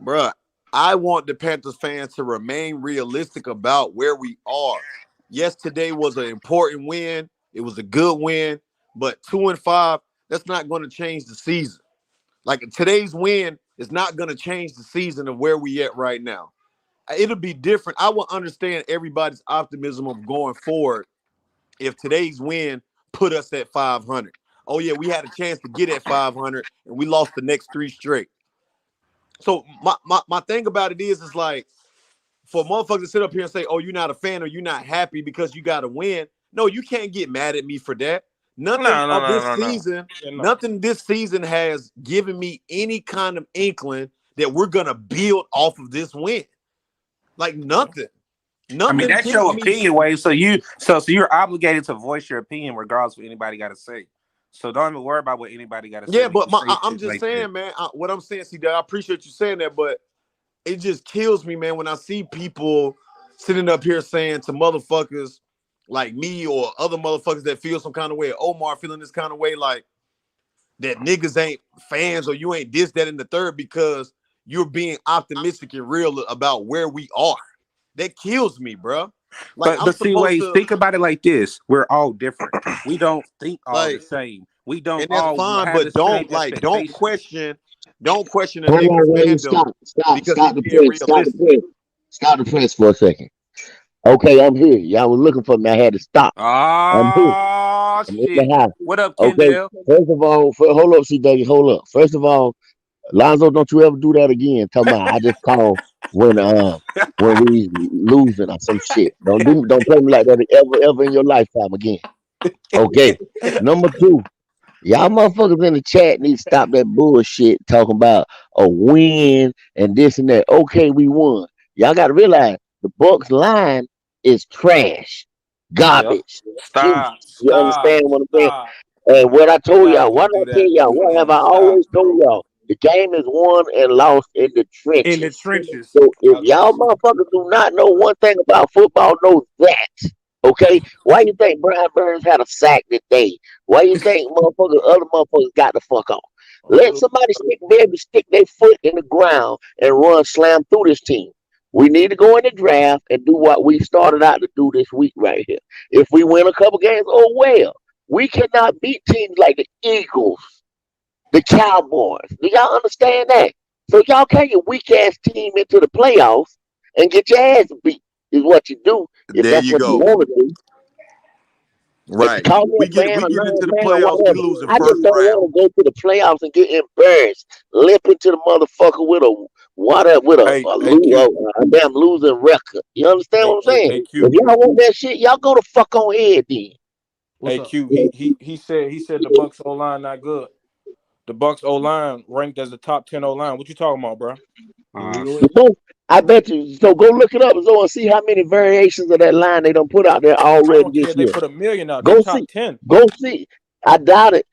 Bruh, I want the Panthers fans to remain realistic about where we are. Yes, today was an important win. It was a good win, but 2-5, that's not going to change the season. Like, today's win is not going to change the season of where we at right now. It'll be different. I will understand everybody's optimism of going forward if today's win put us at 500. Oh, yeah, we had a chance to get at 500, and we lost the next 3 straight. So my thing about it is like, for motherfuckers to sit up here and say, oh, you're not a fan or you're not happy because you got to win. No, you can't get mad at me for that. Nothing this season has given me any kind of inkling that we're going to build off of this win. Like, nothing. I mean, that's your opinion, Wade. So you're obligated to voice your opinion regardless of what anybody got to say. So don't even worry about what anybody got to say. Yeah, but I'm just saying, man, what I'm saying, see, I appreciate you saying that, but it just kills me, man, when I see people sitting up here saying to motherfuckers like me or other motherfuckers that feel some kind of way, Omar feeling this kind of way, like that niggas ain't fans or you ain't this, that, and the third because you're being optimistic and real about where we are. That kills me, bro. Like But I'm see, supposed Waze, to think about it like this: we're all different. We don't think all the like, same. We don't and that's all fine, have the but same don't expectations. question a Hold nigga on, Wayne. fandom because he Stop the being press. Stop the realistic. press. Stop the press for a second. Okay, I'm here. Y'all was looking for me. I had to stop. I'm here. Oh I'm in shit! the house. What up, Okay. Kendall? First of all, hold up, C-Baby. Hold up. First of all, Lonzo, don't you ever do that again. Tell me I just call when we losing or some shit. Don't play me like that ever in your lifetime again. Okay. Number two, y'all motherfuckers in the chat need to stop that bullshit talking about a win and this and that. Okay, we won. Y'all got to realize the Bucks line is trash, Yep. garbage, juice. Stop. You Stop. understand what I'm saying? Stop. And what I You're told not y'all, gonna what do I tell that, y'all, what have man. I Stop, always told bro. y'all? The game is won and lost in the In the trenches. trenches. So if y'all Yes. motherfuckers do not know one thing about football, know that. Okay? Why you think Brian Burns had a sack today? Why you think other motherfuckers got the fuck off? Let somebody be able to stick their foot in the ground and run slam through this team. We need to go in the draft and do what we started out to do this week right here. If we win a couple games, oh well. We cannot beat teams like the Eagles, the Cowboys. Do y'all understand that? So y'all carry your weak ass team into the playoffs and get your ass beat is what you do if There that's you what you go. want to do. Right. Call me a fan We or get not into the a fan or playoffs, we whatever. losing I just first don't round. want to go to the playoffs and get embarrassed, limp into the motherfucker with a damn losing record. You understand what I'm saying? Hey, If Q. y'all want that shit, y'all go the fuck on ahead then. What's Hey, up? Q. He said the Bucks O line not good. The Bucks O line ranked as the top 10 O line. What you talking about, bro? Here we go. The most, I bet you. So go look it up and see how many variations of that line they don't put out there I already don't care this if they year. put 1,000,000 out. They Go top see. 10. Go see. I doubt it.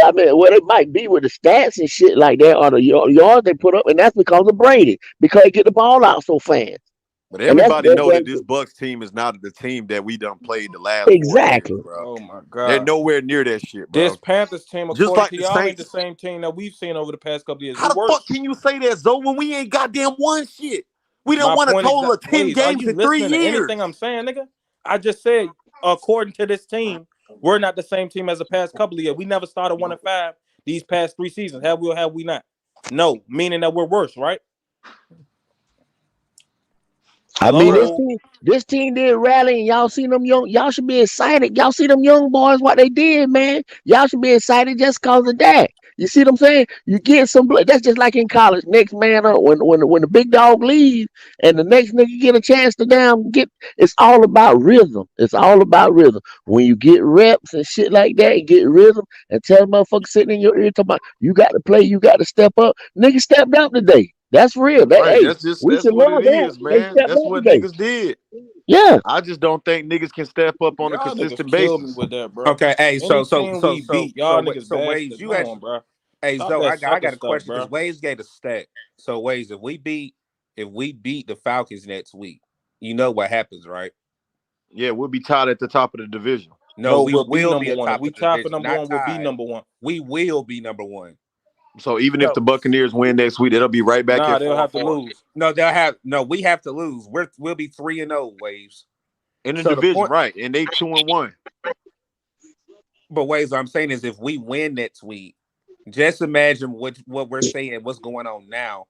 I mean, well, it might be with the stats and shit like that, or the yards they put up, and that's because of Brady, because he get the ball out so fast. But And everybody know that this Bucks team is not the team that we done played the last 4 years, exactly. bro. Oh my They're God. nowhere near that shit, bro. This Panthers team, Just according like to the y'all, ain't the Saints. same team that we've seen over the past couple of years. How We the fuck worse. can you say that, Zoe, when we ain't goddamn won shit? We done My won a point total exact of 10 ways. Are games you in 3 listening to anything years. I'm saying, nigga? I just said, according to this team, we're not the same team as the past couple of years. We never started 1-5 these past 3 seasons. Have we or have we not? No, meaning that we're worse, right? I mean, Hello? this team did rally, and y'all see them young. Y'all should be excited. Y'all see them young boys what they did, man. Y'all should be excited just cause of that. You see what I'm saying? You get some. That's just like in college. Next man up when the big dog leaves, and the next nigga get a chance to damn get. It's all about rhythm. It's all about rhythm. When you get reps and shit like that, and get rhythm, and tell motherfucker sitting in your ear talking about you got to play, you got to step up. Nigga stepped up today. That's real. Right. Hey, we That's should what love it that. is, They man. stepped That's up what today. niggas did. Yeah. I just don't think niggas can step up on a Y'all niggas consistent killed me basis. with that, bro. Okay, hey, Any team we beat, y'all niggas Ways, bastard. you Come on, actually, bro. hey, Stop Zoe, that I sucker got a stuff, question because bro. Ways gave a stat. So Ways, if we beat the Falcons next week, you know what happens, right? Yeah, we'll be tied at the top of the division. No, No, we we'll be will be number one. If atop we the tie for division, number not one, we'll be tied. number one. We will be number one. So even if So the Buccaneers win next week, it'll be right back Nah, at they'll have to 4-4 lose. no, we have to lose. We'll be 3-0, Waves. in the So the division, point, right? And they 2-1. but Waves, what I'm saying is if we win next week, just imagine what we're saying, what's going on now.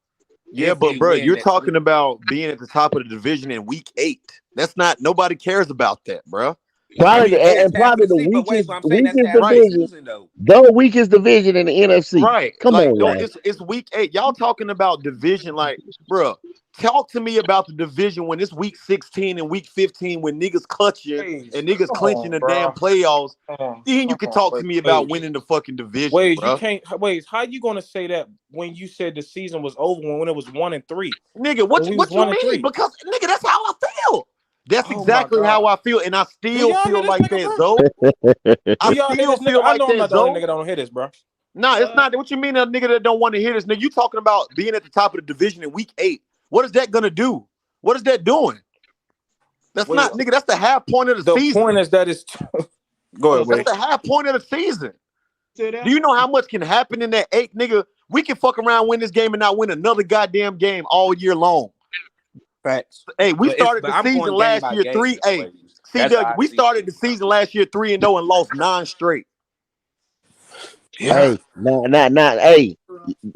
Yeah, If but we bro, win you're next talking week. about being at the top of the division in week 8. That's not nobody cares about that, bro. I Probably mean, that's half of probably the the season, but Waves, weakest what I'm saying, that's weakest half of the Right. division. season though. The weakest division in the NFC. Right. Come Like, on, no, man. it's week 8. Y'all talking about division, like, bro, talk to me about the division when it's week 16 and week 15 when niggas clutching Waves, and niggas come clinching on, the damn bro. playoffs. Then you Come can on, talk to me about winning the fucking division, Waves, you bro. can't. Waves, how you gonna say that when you said the season was over when it was 1-3? Nigga, When we was what you one and mean? three. Because nigga, that's how I feel. That's Oh my exactly how God. I feel, and I Do still y'all hear feel this like nigga, that, bro? Zoe. I Do y'all hear still this nigga? feel I like know I'm that, not the only Zoe. nigga that don't hear this, bro. Nah, it's not. What you mean, a nigga that don't want to hear this? Nigga, you talking about being at the top of the division in week 8. What is that gonna do? What is that doing? That's Wait, not, nigga, that's the half point of the the season. point is that it's go ahead, That's Wade. the half point of the season. Say Do that? you know how much can happen in that 8, nigga? We can fuck around, win this game, and not win another goddamn game all year long. Facts. Hey, we But started the I'm season going game last by year game. 3. Hey, That's how CW, I we see started it. the season last year 3-0 and lost 9 straight. Yeah. Hey, nah. Hey,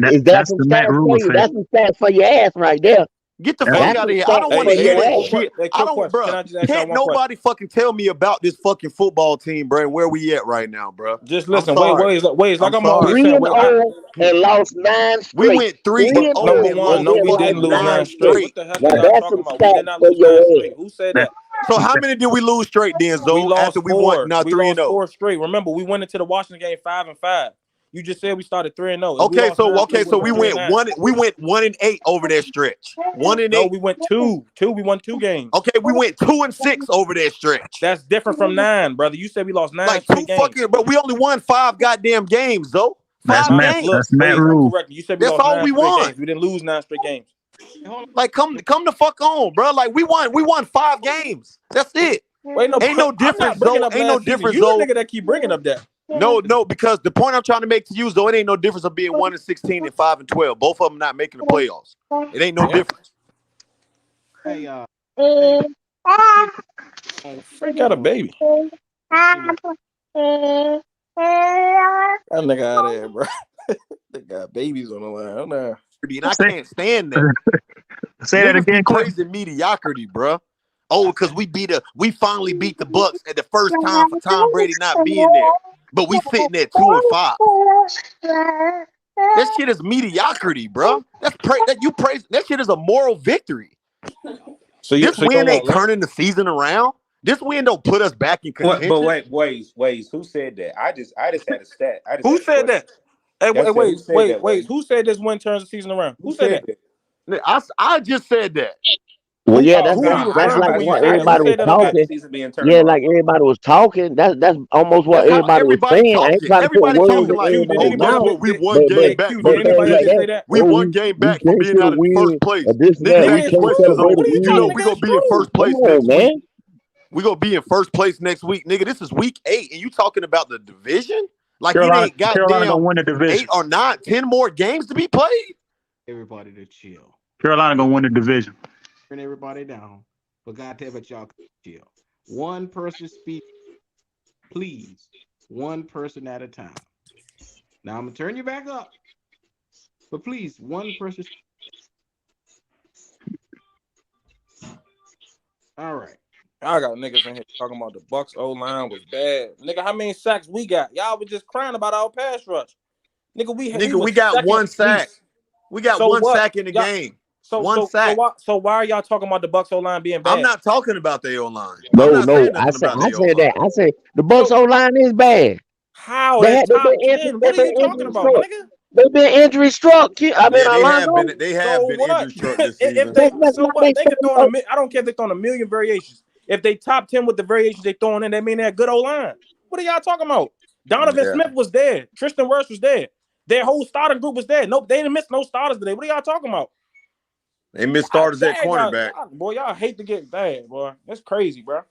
is that That's some the Matt stats Rule for you? effect. That's some stats for your ass right there. Get the That's fuck That's out some of here. I stats don't for want to your hear that ass. shit. Hey, I quick don't, question. bro. Can I just ask y'all Can't one question? nobody fucking tell me about this fucking football team, bro, and where we at right now, bro. Just I'm listen. sorry. Wait. Like I'm I'm always sorry. 3 saying. and Wait. 0 and lost 9 We straight. went 3 3 and and 0 Number oh and one, and lost no, then we lost didn't fucking lose 9 9 9 straight. straight. What straight. the heck Now are y'all that's talking some about? We did stats not for lose 9 your ass. straight. Who said that, that? So how many did we lose straight, We Denzo, after lost we won 4. now We 3 and lost 0? 4 straight. Remember, we went into the Washington game 5-5. You just said we started 3-0. If we Okay, lost 9 so straight, we we went went 3-9. 1-8 over that stretch. 1 and No, 8. we went 2. We won 2 games. Okay, we went 2 and 6 over that stretch. That's different from 9, brother. You said we lost 9 Like straight games. but we only won 5 goddamn games, though. that's 5 Nah, Matt. look, games. That's Matt wait, I'm Rule. correcting. You said we That's lost all 9 we straight won. games. We didn't lose 9 straight games. Hold Like come the fuck on, bro. Like we won 5 games. That's it. Wait, no, Ain't no I'm not difference, bringing though. up Ain't no last season. difference, You the though. nigga that keep bringing up that. No, because the point I'm trying to make to you is though it ain't no difference of being 1 and 16 and 5 and 12. Both of them not making the playoffs. It ain't no Yeah. difference. Hey, hey, Frank got a baby. That nigga out of here, bro. They got babies on the line. Oh, no. And I Say, can't stand that. say that Niggas be again, Cliff. praising mediocrity, bro. Oh, because we finally beat the Bucks at the first time for Tom Brady not being there. But we sitting at 2 and 5. That shit is mediocrity, bro. That shit is a moral victory. So This hold win on. ain't turning the season around. This win don't put us back in What? But contention. wait. Who said that? I just had a stat. I just Who had a said question. that? Hey, Y'all said, who said that, wait. Wayne? Who said this win turns the season around? Who Who said said that? that? I just said that. Well, yeah, Who are you that's referring to like when you what said that? Who everybody was said that on About here? the talking. season being turned Yeah, around. like everybody was talking. That's almost what That's how everybody was everybody saying. I ain't talking. trying to put Everybody words talking in like, Q, did oh, everybody's guess anybody mouth. what? We did, one But game hey back Q, from did but being things anybody in like just that. say that. that? We Oh, one game we back from came being to the out of first win. place. Or this and that. Niggas We Nigga, ask it's came to questions true. on, celebrate What the are you you win. know, talking, we nigga? gonna It's be in true. first Come place on, next week. man. We gonna be in first place next week. Nigga, this is week 8, and you talking about the division? Like it ain't Carolina goddamn gonna win the 8 division. or 9, 10 more games to be played. everybody to chill. Carolina gonna win the division. Turn everybody down. But goddamn it, y'all chill. One person speak, please. One person at a time. Now I'm gonna turn you back up. But please, one person. All right. I got niggas in here talking about the Bucks O line was bad. Nigga, how many sacks we got? Y'all was just crying about our pass rush. Nigga, we Nigga, we was got second 1 sack. least. We got So 1 what? sack in the Y'all, game. so 1 so so sack. why are y'all talking about the Bucks O line being I'm bad? not talking about the O-line. I'm No, not saying I nothing said about I the said O-line. that. I said the Bucks So O line is bad. how They that had they top been injury 10? they What are been you talking injury about, my struck. nigga? They've been injury struck. I mean Yeah, Alonzo. they have So been what? injury struck this If season. they That's so not what? they They could throw fault. in I don't care if they throwing a million variations. If they top 10 with the variations they throwing in, that mean they're good O line. What are y'all talking about? Donovan Yeah. Smith was there. Tristan Wirfs was there. Their whole starting group was there. Nope, they didn't miss no starters today. What are y'all talking about? They missed starters at cornerback. Y'all hate to get bad, boy. That's crazy, bro.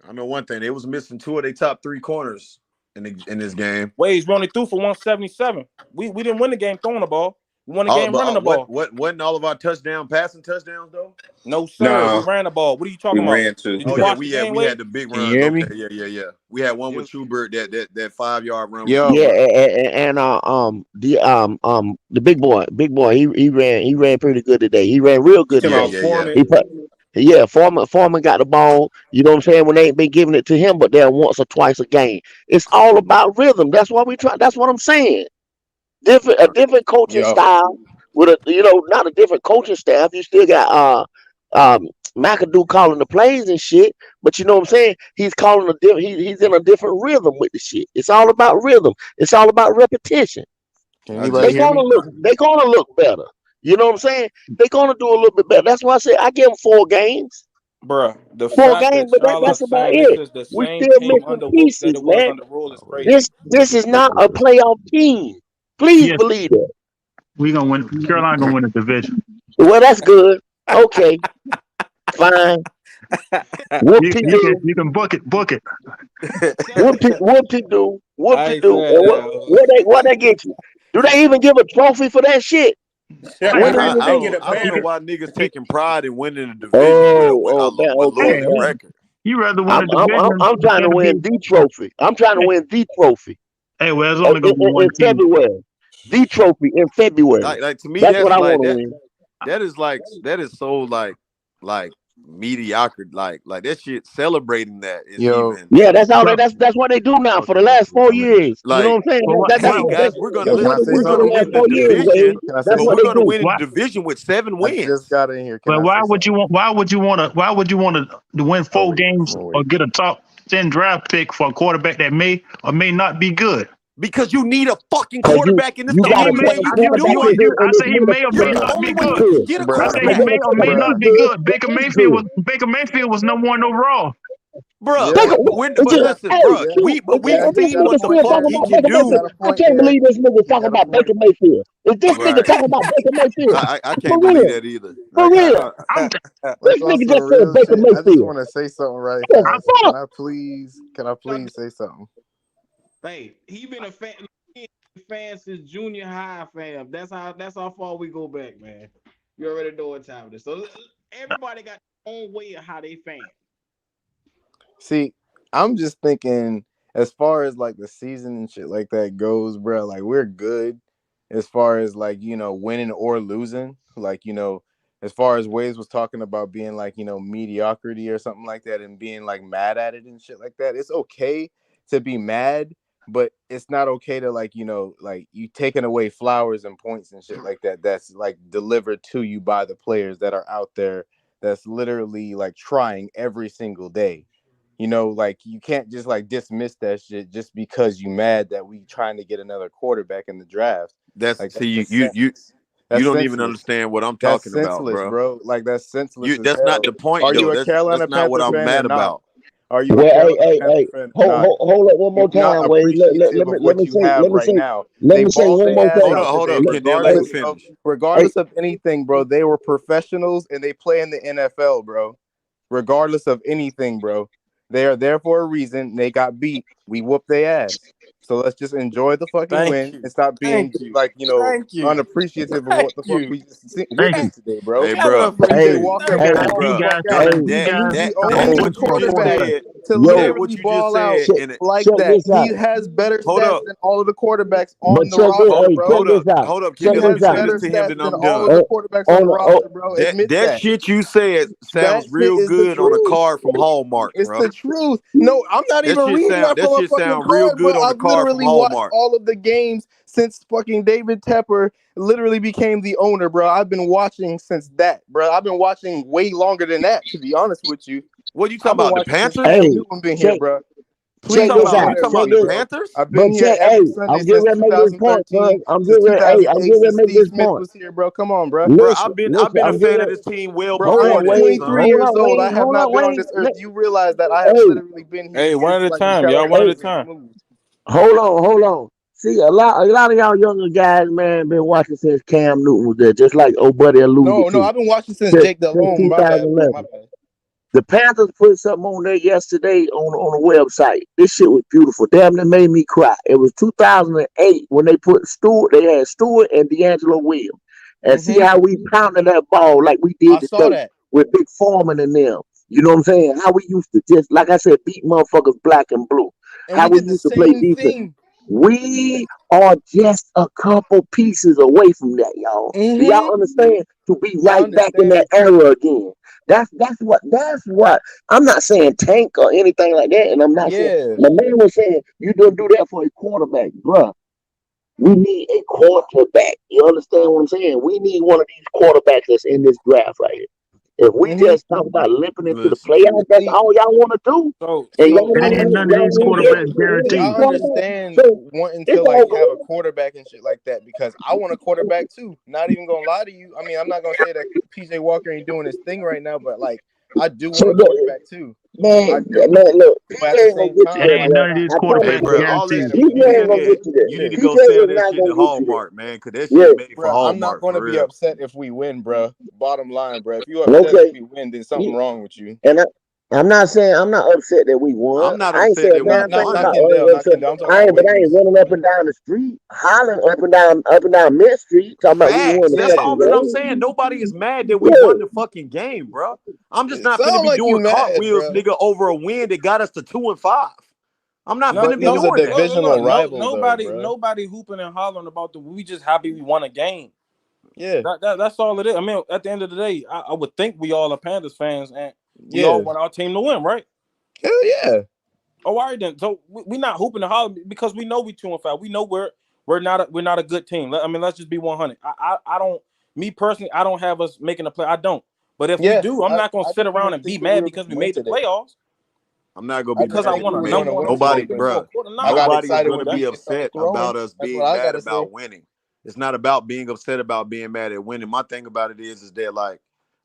I know one thing. They was missing 2 of their top 3 corners in this game. Waves only threw for 177. We didn't win the game throwing the ball. We won the game running the ball. Wasn't all of our passing touchdowns though? No, sir. We No, ran the ball. What are you we talking about? ran to. Did you Oh yeah, watch the game, we Wade? had the big Can you runs. hear Okay, me? yeah. We had one with Yep. Schubert that 5-yard run with Yo, Yeah, Schubert. the big boy, he ran pretty good today. He ran real You good talking Yeah, about today. yeah, yeah. Foreman? He put, yeah, Foreman got the ball. You know what I'm saying? When they ain't been giving it to him, but they're once or twice a game. It's all about rhythm. That's why we try. That's what I'm saying. A different coaching yo, style with not a different coaching staff. You still got McAdoo calling the plays and shit, but you know what I'm saying? He's calling he's in a different rhythm with the shit. It's all about rhythm. It's all about repetition. can I anybody They just hear gonna me? look better. You know what I'm saying? They're gonna do a little bit better. That's why I say I give them 4 games. Bruh, the 4 fact games, that but y'all are that's about saying this it. is the We same still team missing under Wilkes that pieces, it was man. under Rule is Oh, wait. crazy. This is not a playoff team. Please Yes, believe that. we gonna win. Carolina gonna win the division. Well, that's good. Okay, fine. Whoop-de do. You can book it. Book it. Whoop-de do. I Whoop-de ain't do. saying And that. what they get you? Do they even give a trophy for that shit? When I, is I it? don't I don't know why niggas taking pride in winning the division Oh, with okay. losing record. You rather win I'm a I'm I'm, division I'm trying to instead of win being. the trophy. I'm trying to win the trophy Hey, well, it's only gonna be in one team. February. The trophy in February. Like to me, That's what that's I like want to that. win. That is so like mediocre. Like that shit. Celebrating that is Yo, even Yeah, that's all. Well, That's what they do now for the okay, last cool. 4 years. You know like, what I'm saying? well, That's hey what guys, we're gonna Yo, can that's I what listen. they say We're do for the gonna something? last win the 4 years, division, Wade. Can I say That's but what we're they something? gonna do. win the why? division with 7 I just wins. got in here. Can But I say something? why would you want? Why would you want to win I'll 4 games wait. or get a top 10 draft pick for a quarterback that may or may not be good? Because you need a fucking Cause quarterback, and it's you the And got he a only may. way better you can quarterback do You it. than you. I and say he may or You're may the bruh. not only be way you good. can Good. get a I Cause say he quarterback, may or may Baker not is be good. good. Baker He's Mayfield good. was number 1 overall. bruh. Yeah, Baker, But it's but just, yeah, listen, hey, bruh. yeah. We've Yeah, is he this seen got a nigga what the point still fuck there. talking he about can Baker He do. Mayfield? got a I point can't there. believe this nigga He talking got a about Baker point. Mayfield. Is this nigga Right. talking about Baker Mayfield? I For can't believe real. that either. For real. I'm This Let's on nigga some just said real Baker shit. I just Mayfield. want to say something right What I'm the fast. fuck? Can I please say something? Hey, he been a fan since junior high, fam. That's how far we go back, man. You already know what time it is. So everybody got their own way of how they fan. See, I'm just thinking as far as like the season and shit like that goes, bro. Like we're good as far as like winning or losing. Like as far as Waves was talking about being like mediocrity or something like that and being like mad at it and shit like that. It's okay to be mad, but it's not okay to like like you taking away flowers and points and shit like that. That's like delivered to you by the players that are out there. That's literally like trying every single day. Like you can't just like dismiss that shit just because you mad that we trying to get another quarterback in the draft. That's Like see that's just you that's don't even senseless. understand what I'm That's talking about, senseless, bro. bro. Like that's senseless You as that's not hell. the point Are though. you a That's Carolina not what Panther I'm fan or mad not? about. Are you a Well, Carolina Panther hey, fan or not? hold up one You're more not time, Wade. appreciative of what you have right now. Let They me say balled one their more ass thing. out Hold today, up, Kendall, let him Hey, finish. hey, regardless of anything, bro. They were professionals and they play in the NFL, bro. Regardless of anything, bro. They are there for a reason. They got beat. We whooped their ass. So let's just enjoy the fucking Thank win you. and stop being Thank you. like, Thank you. unappreciative of Thank what the fuck you. we just thank you. witnessed today, bro. Hey, Shut bro. up, PJ hey, Walker Hey, hey, hey, balled the You bro. fuck guys out. got hey, you That guys He's the that got that only what you just quarterback said. to yo, That what literally you just ball out said. check, And like check that. this He out. has better hold stats up, than all of the quarterbacks on But the check this, roster, hey, check bro. this out. hold up, Check Kendall. He Let has me this say out. this better to him, stats then than I'm all done. of the On, quarterbacks on the on, roster, bro. That Admit that that. shit you said That sounds shit real is the good on a truth. card from Hallmark, It's bro. the truth. No, I'm not even reading that That from a shit fucking sound real card, bro. good on a I've card from literally watched Hallmark. all of the games since fucking David Tepper literally became the owner, bro. I've been watching since that, bro. I've been watching way longer than that, to be honest with you. What you talking I've been about? The watching since Panthers? Cam hey, Newton been here, check, bro. You Please check talking this don't about do you out. that talking with Check about me, the this. bro. Panthers? I've been But here check, hey, every Sunday I'm getting since ready to make this point, 2013, cuz. I'm since getting ready, hey, I'm 2008, getting ready to since make Steve this Smith point. was here, bro. Come on, bro. Bro, Listen, I've listen, been a I'm getting fan of ready. this team well Bro, Hold I before on, am that, Wade. 23 son. Hold years on, old. I Wade. have Hold not on, been on Wade. this earth. You realize that I have Hey, literally been here Hey, one since at a like the time, y'all. Carolina One at hey, a Panthers time. moved. hold on. See, a lot of y'all younger guys, man, been watching since Cam Newton was there, just like old buddy alluded No, to, I've been watching since since, Jake since Delhomme. My bad, bro. My 2011. bad. The Panthers put something on there yesterday on the website. This shit was beautiful. Damn, it made me cry. It was 2008 when they put Stewart. They had Stewart and D'Angelo Williams, and see Mm-hmm. how we pounded that ball like we I did saw today that. with Big Foreman and them. You know what I'm saying? How we used to just, like I said, beat motherfuckers black and blue. And How we we did the used to play same defense. thing. We are just a couple pieces away from that, y'all. Do Mm-hmm. y'all understand? To be I right back in that understand. era again. That's what I'm not saying tank or anything like that. And I'm not saying Yeah. my man was saying you don't do that for a quarterback, bruh. We need a quarterback. You understand what I'm saying? We need one of these quarterbacks that's in this draft right here. If we Mm-hmm. just talk about limping into the Listen, playoffs, that's See, all y'all want to do. So And so y'all It want so ain't to, none of y'all these want see, quarterbacks to see, these I guaranteed. quarterbacks. understand So wanting it's to all like have a good. quarterback and shit like that because I want a quarterback too. Not even gonna lie to you. I mean, I'm not gonna say that PJ Walker ain't doing his thing right now, but like I do So want a quarterback too. I man, do. look, But PJ at the ain't gonna same get you It time, there, ain't I'm bro. none of not. these I promise hey, quarterbacks you bro, that. all that guaranteed. shit PJ you just ain't gonna said, get you there. you need to go PJ sell is that not shit to gonna get you Hallmark, man, because that there. shit Yeah. made for Bro, I'm not Hallmark going to for be real. upset if we win, bro. Bottom line, bro. If you're upset if Okay. we win, then something You, wrong with you. and I'm not saying I'm not upset that we won. I'm not I ain't upset saying that we damn Not thing won. about Kendall, not upset. Kendall. I'm talking I about ain't, but I ain't Wiggins. running up and down the street, hollering up and down Mid Street, talking about we won Facts. the That's Yeah, fucking all that I'm game. saying. Nobody is mad that we won Yeah, the fucking game, bro. I'm just it not finna sound be like you doing mad, cartwheels, bro. nigga, over a win that got us to 2-5. I'm not No, finna But be it was a no, doing that. divisional no, rival, though, nobody, bro. nobody hooping and hollering about the. We just happy we won a game. Yeah, That's all it is. I mean, at the end of the day, I would think we all are Panthers fans and we all yeah. want our team to win, right? Hell yeah. Oh, all right then. So we not hooping and hollering because we know we 2-5. We know we're not a good team. I mean, let's just be 100. I don't. Me personally, I don't have us making a play. I don't. But if we Yeah, do, I'm not gonna I sit didn't around even and be think that we mad were because going we to win made the today. playoffs I'm not gonna I be didn't because I mad think won that we we a were made going number to it. one win overall today, Nobody, pick but for a bruh. quarter. I No, got Nobody is excited gonna when be BJ started upset throwing. about us That's what being I mad got to say. about winning. It's not about being upset about being mad at winning. My thing about it is that like,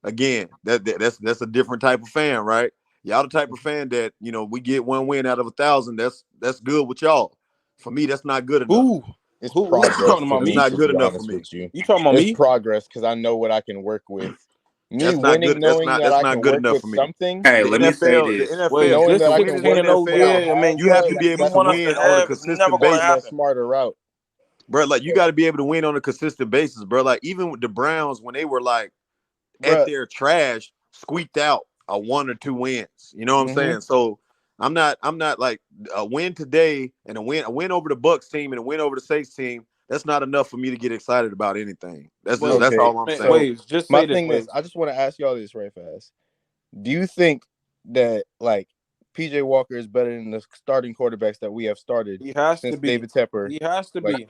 again, that's a different type of fan, right? Y'all the type of fan that we get one win out of 1,000. That's good with y'all. For me, that's not good enough. who It's who you progress talking for about It's me, me? not to good be enough for honest me. with you. You talking about It's me? progress because I know what I can work with. Me That's not winning, good. That's knowing not that that's I not can good work enough with for me. something, Hey, The let me say NFL, the this. NFL, Wait, knowing this that I the can work 16 and with 0 what I NFL, year. I have, mean, you have bro, to be able you that's to want us win to on a have? It's never consistent gonna taking a basis, happen. smarter route. bro. Like you got to be able to win on a consistent basis, bro. Like even with the Browns when they were like at Bro, their trash, squeaked out a 1 or 2 wins. You know what I'm mm-hmm. saying? So I'm not like a win today and a win over the Bucks team and a win over the Saints team. That's not enough for me to get excited about anything. That's Okay, all I'm Man, saying. so Waves, just my say this, thing is, Waves. I just want to ask y'all this right fast. Do you think that like PJ Walker is better than the starting quarterbacks that we have started He has to since be. David Tepper? He has to Like be.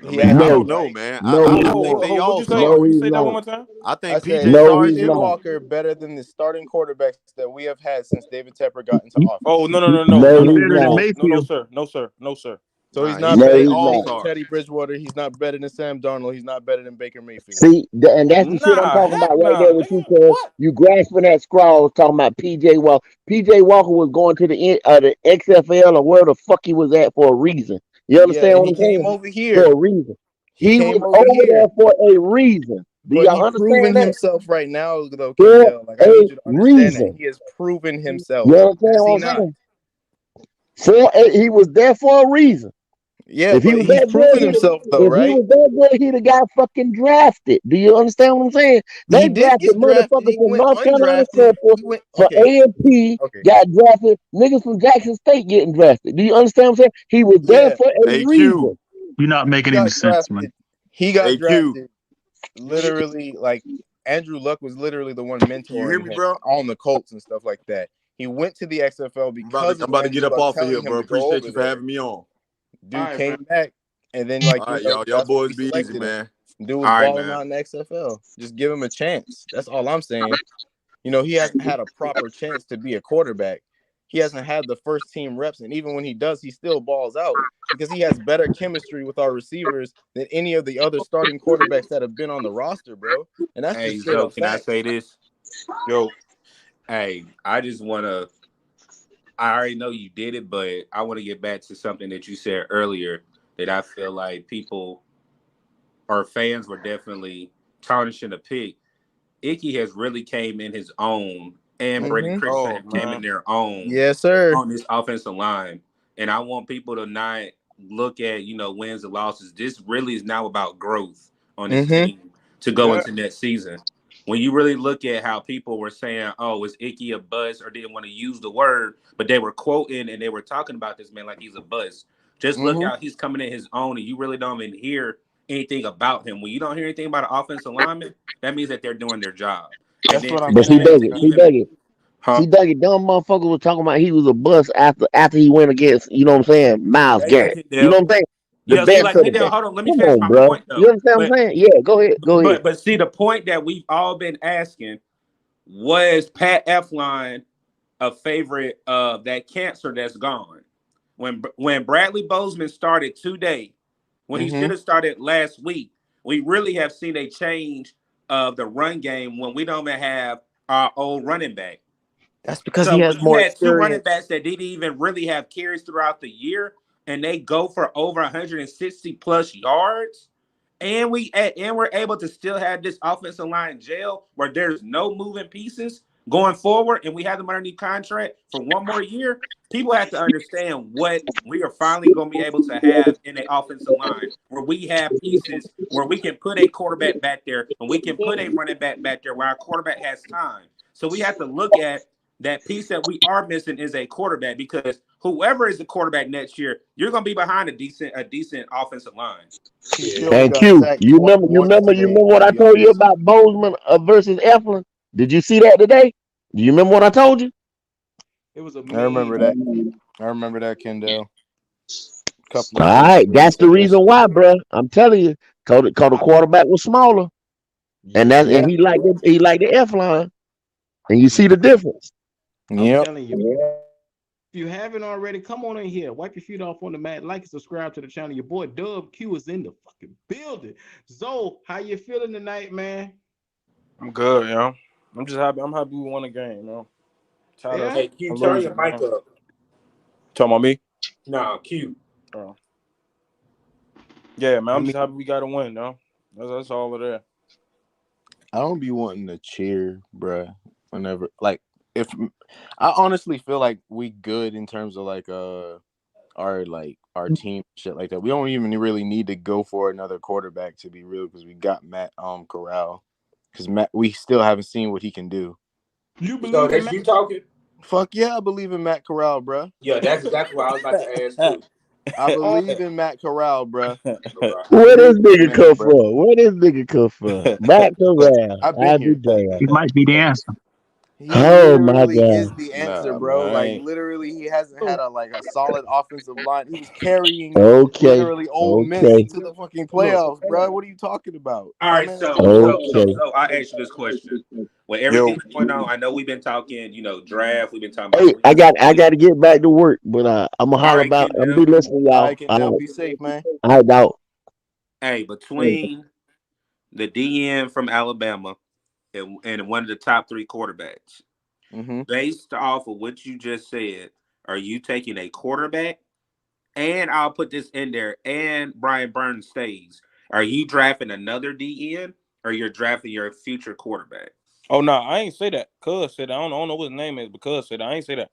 I he mean, has I to don't be, no, know, right? man. no, I he's Who? think not. they What'd all you say? No, suck. You he's say that one not. more time? I I think said, PJ is No, sorry he's PJ not. anyway. Walker better than the starting quarterbacks that we have had since David Tepper got into Oh, office? no, no, no, no, No, no, He's no, he's better no, than not. no, no, no, Mayfield. sir, no, sir, no, sir. So he's Nah, not No, better they he's all than not. sorry. Teddy Bridgewater. He's not better than Sam Darnold. He's not better than Baker Mayfield. See, and that's the shit I'm Nah, talking heck about right nah, there with you, nigga. cuz What? you grasping at straws talking about PJ Walker. PJ Walker was going to the XFL or where the fuck he was at for a reason. You Yeah, understand and what he I'm came saying? over For here. a reason. He He came was over over here, there for a reason. Do but y'all he proven understand that? himself right now, though, For Kendall. Like I a need you to understand that reason. he has proven You himself. understand Has what he I'm not? saying? He was there for a reason. Yeah, If he but was he's that good, proven himself, though, if he right? was that good, he'd have got fucking drafted. Do you understand what I'm saying? He They did drafted get drafted. motherfuckers He from went North Carolina undrafted. Central He went for okay. A&P, Okay. got drafted. Niggas from Jackson State getting drafted. Do you understand what I'm saying? He was there Yeah, for a AQ, reason. You're not he making any got sense, man. drafted. He got AQ. drafted literally like Andrew Luck was literally the one Can you hear mentoring me, him bro? on the Colts and stuff like that. He went to the XFL I'm about to because I'm of about to get Andrew up Luck off of here, telling him bro. to go Appreciate over you for there. having me on. All Dude right, man. came back, and then like All right, y'all. Y'all that's when we boys be easy, selected him. man. Dude was All right, balling man. out in the XFL. Just give him a chance. That's all I'm saying. He hasn't had a proper chance to be a quarterback. He hasn't had the first team reps, and even when he does, he still balls out because he has better chemistry with our receivers than any of the other starting quarterbacks that have been on the roster, bro. And that's Hey, just straight Joe, up can I say facts. this? Yo, Hey, I just want to. I already know you did it, but I want to get back to something that you said earlier that I feel like people or fans were definitely tarnishing the pick. Icky has really came in his own, and Brady Mm-hmm. Christensen oh have came in man, their own Yes, sir. on this offensive line. And I want people to not look at, wins and losses. This really is now about growth on this Mm-hmm. team to go yeah. into next season. When you really look at how people were saying, oh, is Icky a bust, or didn't want to use the word, but they were quoting and they were talking about this man like he's a bust. Just look Mm-hmm. how he's coming in his own, and you really don't even hear anything about him. When you don't hear anything about an offensive lineman, that means that they're doing their job. And That's then what for I'm But you see, saying. guys dug to it. See, even, dug it. huh? See, Dougie, dumb motherfucker was talking about he was a bust after he went against, you know what I'm saying, Miles Yeah, Garrett. You know Kendall. what I'm saying? The Yeah, see, best like of the Kendall, best. hold on, let me Come finish on, my bro. point You though. understand what I'm But saying? Yeah, go ahead. Go ahead. but see, the point that we've all been asking was Pat Elflein a favorite of that cancer that's gone? When Bradley Bozeman started today, when he Mm-hmm. should have started last week, we really have seen a change of the run game when we don't even have our old running back. That's because he So has when you more had two running experience. backs that didn't even really have carries throughout the year, and they go for over 160 plus yards, and we're able to still have this offensive line jail where there's no moving pieces. going forward, and we have them underneath contract for one more year, people have to understand what we are finally going to be able to have in the offensive line, where we have pieces where we can put a quarterback back there and we can put a running back there where our quarterback has time. So we have to look at that piece that we are missing is a quarterback, because whoever is the quarterback next year, you're going to be behind a decent offensive line. He still only And got Q, sacked you remember, you once remember, you today, remember what to I be told you honest. about Bozeman versus Eflin? Did you see that today? Do you remember what I told you? It was a I remember meme. that. I remember that, Kendall. Couple All of days right, ago, he that's the said that reason shit. why, bro. I'm telling you, cause the quarterback was smaller, and Yeah. he liked the F line, and you see the difference. I'm Yep. telling you. If you haven't already, come on in here. Wipe your feet off on the mat. Like and subscribe to the channel. Your boy Dub Q is in the fucking building. Zoe, how you feeling tonight, man? I'm good, yo. I'm just happy. I'm happy we won a game, yo. Tired of Yeah? Hey, Q, turn your losing, mic man. up. Talking about me? Nah, Q. Oh. Yeah, man. I I'm mean, just happy we got a win, yo. That's all of that. I don't be wanting to cheer, bruh. Whenever, like, if I honestly feel like we good in terms of like our team shit like that. We don't even really need to go for another quarterback, to be real, because we got Matt Corral. Because Matt, we still haven't seen what he can do. you So believe in that's Matt? you talking? Fuck yeah, I believe in Matt Corral, bruh. Yeah, that's exactly what I was about to ask too. I Oh, believe in Matt Corral, bruh. Corral. I Where believe this in the nigga man, come bruh. from? Where this nigga come from? Back around. I've been I'll be here. damned. He might be the answer. He Oh my literally god. is the answer, Nah, bro. Like man. literally, he hasn't had so a solid offensive line. He was carrying Okay. literally Ole Miss Okay. to the fucking look, playoffs, bro. What are you talking about? All right, Dumbass. Okay. I asked you this question. With Yo, everything going on, I know we've been talking, draft. We've been talking about Hey, free I got agency. to get back to work, but I'm gonna All holler right, about. I'm gonna Kendall. be listening, I y'all. can All now right, be safe, man. all right, dog. Hey, between the DN from Alabama and one of the top three quarterbacks, Mm-hmm. based off of what you just said, are you taking a quarterback? And I'll put this in there. And Brian Burns stays. Are you drafting another DN, or you're drafting your future quarterback? Oh no, I ain't say that. Cuz said that. I don't know what his name is, but Cuz said that. I ain't say that.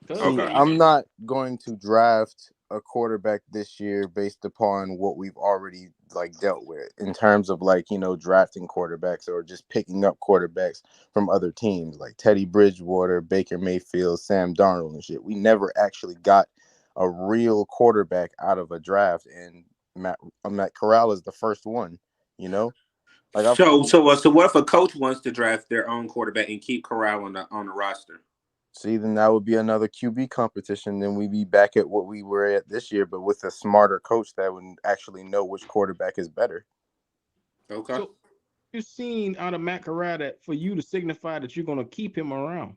cuz See, Okay. say I'm not going to draft a quarterback this year based upon what we've already like dealt with in terms of like, drafting quarterbacks or just picking up quarterbacks from other teams like Teddy Bridgewater, Baker Mayfield, Sam Darnold and shit. We never actually got a real quarterback out of a draft, and Matt Corral is the first one, you know? Like I've So what if a coach wants to draft their own quarterback and keep Corral on the roster? See, then that would be another QB competition. Then we'd be back at what we were at this year, but with a smarter coach that would actually know which quarterback is better. Okay. so. You've seen out of Matt Corral that for you to signify that you're gonna keep him around.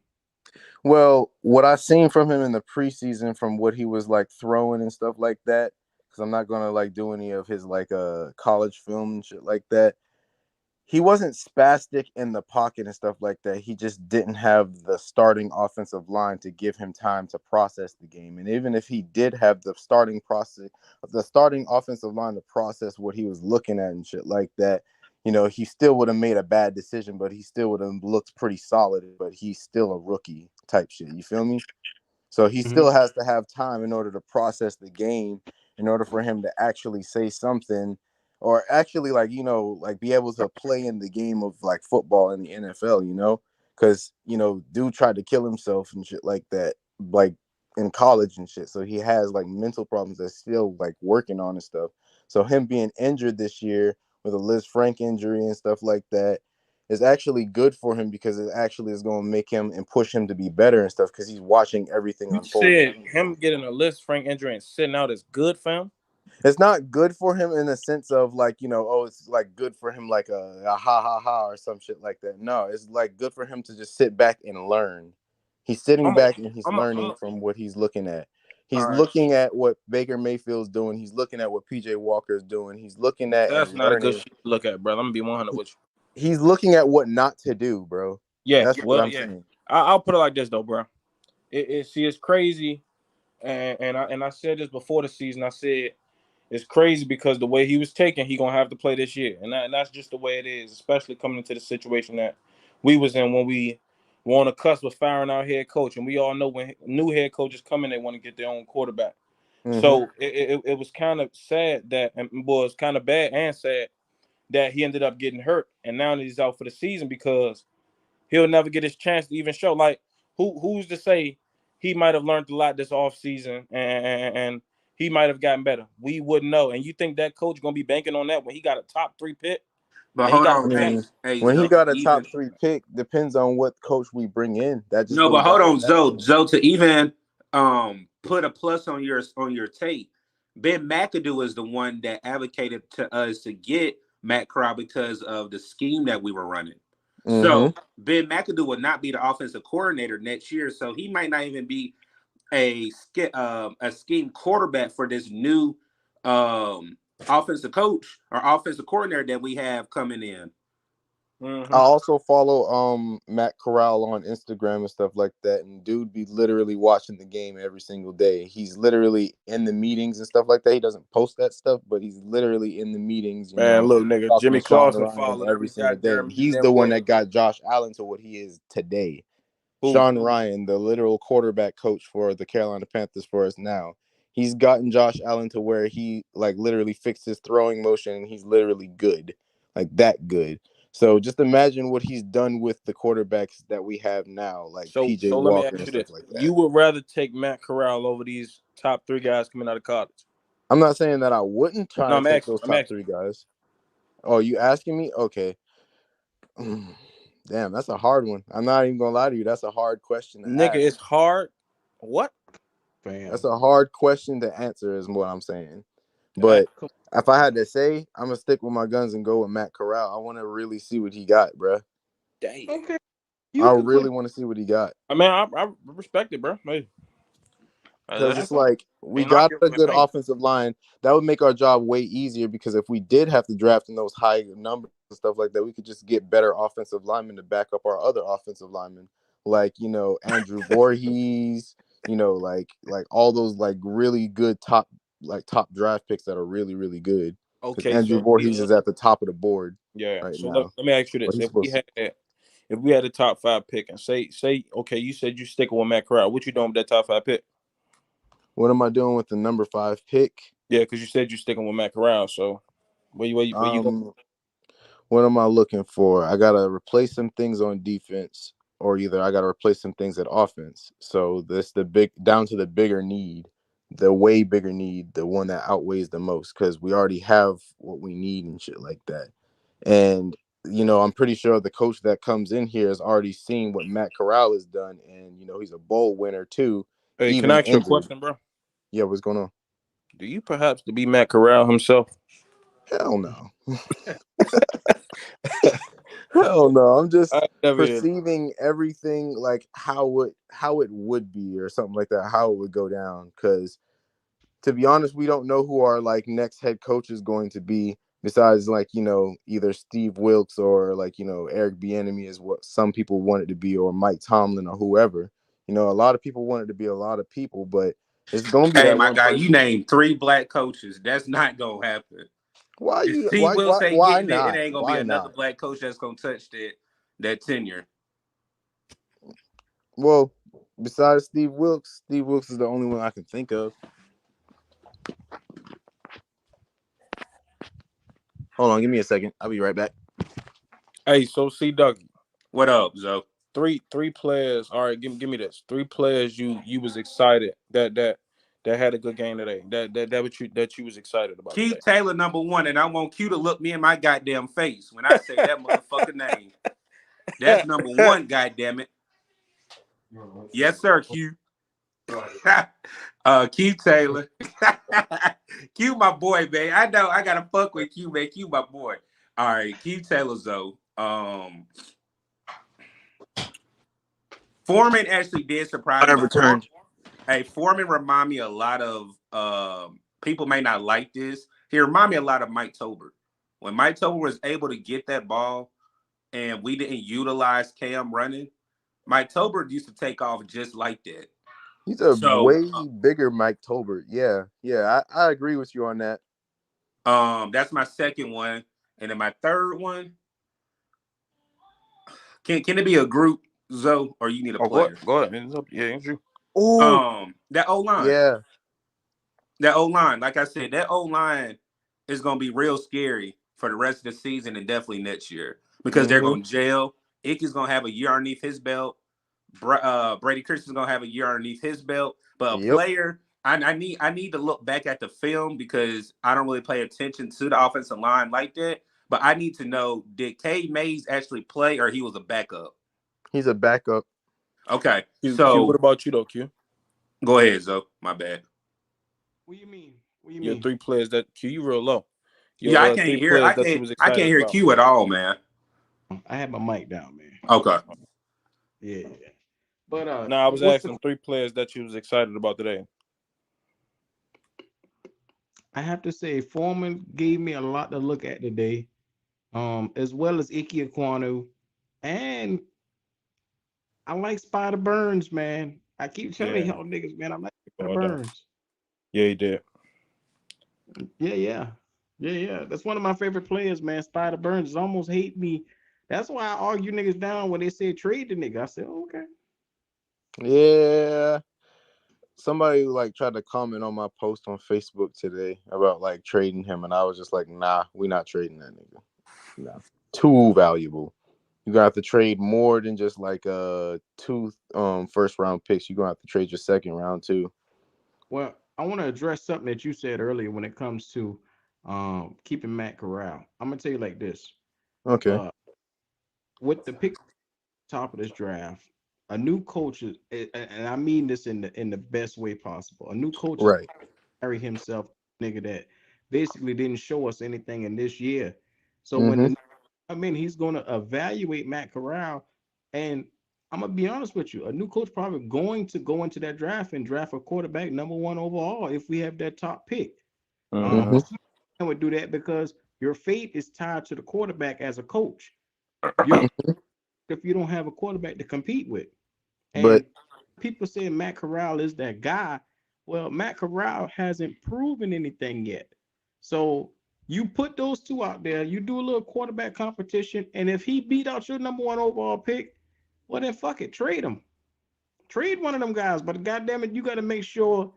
Well, what I seen from him in the preseason, from what he was like throwing and stuff like that, because I'm not gonna like do any of his like college film and shit like that. He wasn't spastic in the pocket and stuff like that. He just didn't have the starting offensive line to give him time to process the game. And even if he did have the starting offensive line to process what he was looking at and shit like that, he still would have made a bad decision, but he still would have looked pretty solid. But he's still a rookie type shit. You feel me? So he Mhm. still has to have time in order to process the game, in order for him to actually say something, or actually like be able to play in the game of like football in the NFL, because dude tried to kill himself and shit like that, like in college and shit. So he has like mental problems that's still like working on and stuff. So him being injured this year with a Liz Frank injury and stuff like that is actually good for him, because it actually is going to make him and push him to be better and stuff, because he's watching everything You unfold. said him getting a list, Frank injury, and sitting out is good, fam. It's not good for him in the sense of like, oh, it's like good for him like a ha ha ha or some shit like that. No, it's like good for him to just sit back and learn. He's sitting I'm a, back and he's I'm learning a, from what he's looking at. He's all right. looking at what Baker Mayfield's doing. He's looking at what PJ Walker's doing. He's looking at That's and not a good learning. shit to look at, bro. I'm gonna be 100 with you. He's looking at what not to do, bro. Yeah, That's what well, I'm yeah. saying. I'll put it like this though, bro. It's crazy, and I said this before the season. I said it's crazy because the way he was taken, he gonna have to play this year, and that's just the way it is. Especially coming into the situation that we was in when we we're on the cusp of firing our head coach, and we all know when new head coaches come in, they want to get their own quarterback. So it was kind of sad that, and was kind of bad and sad that he ended up getting hurt, and now he's out for the season because he'll never get his chance to even show. Like, who's to say he might have learned a lot this offseason and he might have gotten better? We wouldn't know. And you think that coach gonna be banking on that when he got a top 3 pick But and he hold got on, a chance? When he Zoe, got a even top 3 pick, depends on what coach we bring in. That just no, goes but hold down to on, that. Zoe, to even put a plus on your tape. Ben McAdoo is the one that advocated to us to get Matt Corral because of the scheme that we were running. So Ben McAdoo will not be the offensive coordinator next year, so he might not even be a scheme quarterback for this new offensive coach or offensive coordinator that we have coming in. I also follow Matt Corral on Instagram and stuff like that, and dude be literally watching the game every single day. He's literally in the meetings and stuff like that. He doesn't post that stuff, but he's literally in the meetings, Man, look, nigga, talking Jimmy to Sean Clausen Ryan followed every every single day. goddamn He's the damn one word. that got Josh Allen to what he is today. Who? Sean Ryan, the literal quarterback coach for the Carolina Panthers for us now. He's gotten Josh Allen to where he like literally fixed his throwing motion and he's literally good. Like that good. So just imagine what he's done with the quarterbacks that we have now, like So PJ let me Walker ask and you stuff this. like that. You would rather take Matt Corral over these top 3 guys coming out of college? I'm not saying that I wouldn't try No, to take those top 3 guys. Oh, you asking me? Okay. Damn, that's a hard one. I'm not even gonna lie to you. That's a hard question to Nigga, ask. it's hard. What? Fam. That's a hard question to answer, is what I'm saying. But if I had to say, I'm gonna stick with my guns and go with Matt Corral. I want to really see what he got, bro. Dang. Okay. I really want to see what he got. I mean, I respect it, bro. Hey. Because it's like we got a good offensive line. That would make our job way easier because if we did have to draft in those high numbers and stuff like that, we could just get better offensive linemen to back up our other offensive linemen. Like, Andrew Voorhees, like all those like really good top draft picks that are really, really good. Because Andrew Voorhees is at the top of the board right now. Let me ask you this. If we had a top 5 pick and say, okay, you said you sticking with Matt Corral, what you doing with that top 5 pick? What am I doing with the number 5 pick? Yeah, because you said you're sticking with Matt Corral. So where you going? What am I looking for? I gotta replace some things on defense, or either I gotta replace some things at offense. So this down to the bigger need, the way bigger need, the one that outweighs the most, because we already have what we need and shit like that. And I'm pretty sure the coach that comes in here has already seen what Matt Corral has done, and he's a bowl winner too. Hey, even can I ask you a injured. question, bro? Yeah, what's going on? Do you perhaps to be Matt Corral himself? Hell no. Hell no. I'm just perceiving everything like how it would be or something like that, how it would go down. Because to be honest, we don't know who our like next head coach is going to be, besides like either Steve Wilkes or like Eric Bieniemy is what some people want it to be, or Mike Tomlin or whoever. A lot of people want it to be a lot of people, but it's gonna be that my one guy, person. you named 3 black coaches. That's not gonna happen. Why you? Steve Wilkes ain't why getting not? it ain't gonna Why be another not? black coach that's gonna touch that tenure. Well, besides Steve Wilkes is the only one I can think of. Hold on, give me a second. I'll be right back. Hey, so C Dougie. What up, Zoe? Three players. All right, give me this. 3 players you was excited that had a good game today. That you was excited about. Keith today. Taylor, number 1, and I want Q to look me in my goddamn face when I say that motherfucking name. That's number 1, goddammit. Yes, sir, Q. Keith Taylor. Q, my boy, man. I know I gotta fuck with Q, man. Q, my boy. All right, Keith Taylor, though. Foreman actually did surprise me. Hey, Foreman remind me a lot of people may not like this. He remind me a lot of Mike Tolbert. When Mike Tolbert was able to get that ball and we didn't utilize Cam running, Mike Tolbert used to take off just like that. He's a way bigger Mike Tolbert. Yeah, I agree with you on that. That's my second one. And then my third one, can it be a group? Zoe, or you need a Oh, player? go ahead. It's up. Yeah, it's you. Oh, That O line. yeah. That O line, like I said, that O line is gonna be real scary for the rest of the season and definitely next year because they're Mm-hmm. gonna jail. Icky's gonna have a year underneath his belt. Brady Christian's gonna have a year underneath his belt. But a Yep. player, I need to look back at the film because I don't really pay attention to the offensive line like that. But I need to know, did K Mays actually play or he was a backup? He's a backup. Okay, Q, what so about you though, Q? go ahead, Zoe. My bad. What you mean? What you Your mean? 3 players that Q, you real low. Yeah, I Your can't 3 hear. players that you was I can't excited hear about. Q at all, man. I had my mic down, man. Okay. Yeah. But No, I was what's the? asking 3 players that you was excited about today. I have to say, Foreman gave me a lot to look at today, as well as Ike Ekwonu, and I like Spider Burns, man. I keep telling Yeah, y'all niggas, man, I like Spider ball down. Burns. Yeah, he did. Yeah. That's one of my favorite players, man. Spider Burns is almost hate me. That's why I argue niggas down when they say trade the nigga. I said, oh, okay. Yeah. Somebody like tried to comment on my post on Facebook today about like trading him, and I was just like, nah, we not trading that nigga. Nah. Too valuable. You're gonna have to trade more than just like 2 first round picks. You're gonna have to trade your second round too. Well, I want to address something that you said earlier when it comes to keeping Matt Corral. I'm gonna tell you like this. Okay. With the pick top of this draft, a new coach is, and I mean this in the best way possible. A new coach is Right. carry himself, nigga, that basically didn't show us anything in this year. So when Mm-hmm. the he's going to evaluate Matt Corral, and I'm gonna be honest with you, a new coach probably going to go into that draft and draft a quarterback #1 overall if we have that top pick. Mm-hmm. I would do that because your fate is tied to the quarterback as a coach. You don't if you don't have a quarterback to compete with. But And people say Matt Corral is that guy. Well, Matt Corral hasn't proven anything yet. So you put those two out there, you do a little quarterback competition, and if he beat out your #1 overall pick, well then fuck it, trade him. Trade one of them guys. But goddamn it, you got to make sure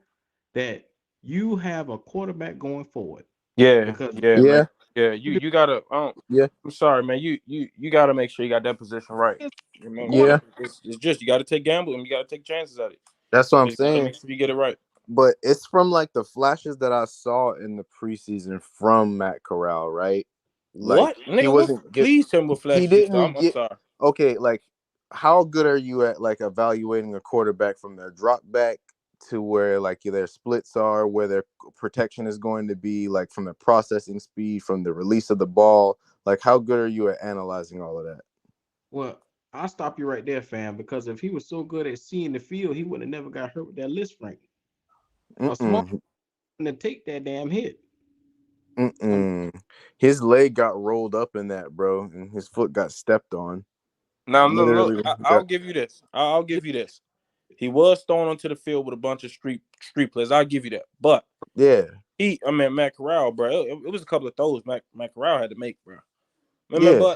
that you have a quarterback going forward. Yeah, Because man. yeah, Yeah, you gotta. yeah, I'm sorry, man. You gotta make sure you got that position right. You know, yeah. it's just you gotta take gambles and you gotta take chances at it. That's what I'm You gotta saying. make sure you get it right. But it's from like the flashes that I saw in the preseason from Matt Corral, right? Like What, he nigga? What? wasn't get Please tell me what he flashes you saw. didn't I'm get sorry. okay, like how good are you at like evaluating a quarterback from their drop back to where like their splits are, where their protection is going to be, like from the processing speed, from the release of the ball? Like how good are you at analyzing all of that? well, I'll stop you right there, fam, because if he was so good at seeing the field, he would have never got hurt with that list rank. A small Mm-mm. to take that damn hit. Mm-mm. His leg got rolled up in that, bro, and his foot got stepped on. Now, look, Literally I'll give you this. I'll give you this. He was thrown onto the field with a bunch of street players. I'll give you that. But yeah. Matt Corral, bro, it was a couple of throws Matt Corral had to make, bro. Yeah.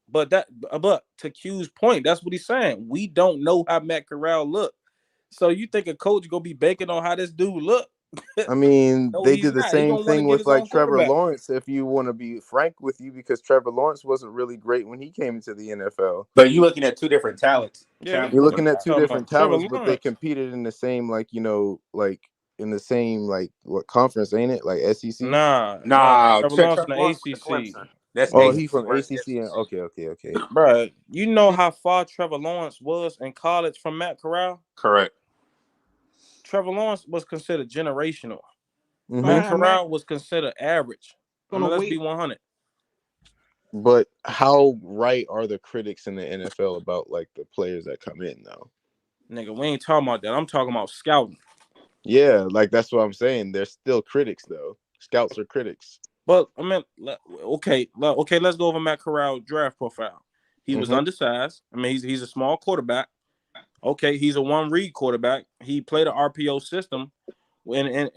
But to Q's point, that's what he's saying. We don't know how Matt Corral look. So you think a coach gonna be banking on how this dude look? I mean, No, they he's did the not. He same gonna want to thing get with his like own Trevor quarterback. Lawrence, if you want to be frank with you, because Trevor Lawrence wasn't really great when he came into the NFL. But you're looking at two different talents. Yeah, You're what looking you at two talking different about? Trevor talents, but they Lawrence. competed in the same, like, like in the same, like, what conference, ain't it? Like SEC? Nah. Trevor Lawrence Trevor in the Lawrence from ACC. Clemson. That's Oh, he ACC from versus ACC. And SEC. okay. Bro, you know how far Trevor Lawrence was in college from Matt Corral? Correct. Trevor Lawrence was considered generational. Matt Mm-hmm. Corral was considered average. I Gonna mean, let's be wait. 100. But how right are the critics in the NFL about like the players that come in though? Nigga, we ain't talking about that. I'm talking about scouting. Yeah, like that's what I'm saying. They're still critics though. Scouts are critics. But I mean, okay, let's go over Matt Corral draft profile. He was Mm-hmm. undersized. I mean, he's a small quarterback. Okay, he's a one read quarterback. He played an RPO system. It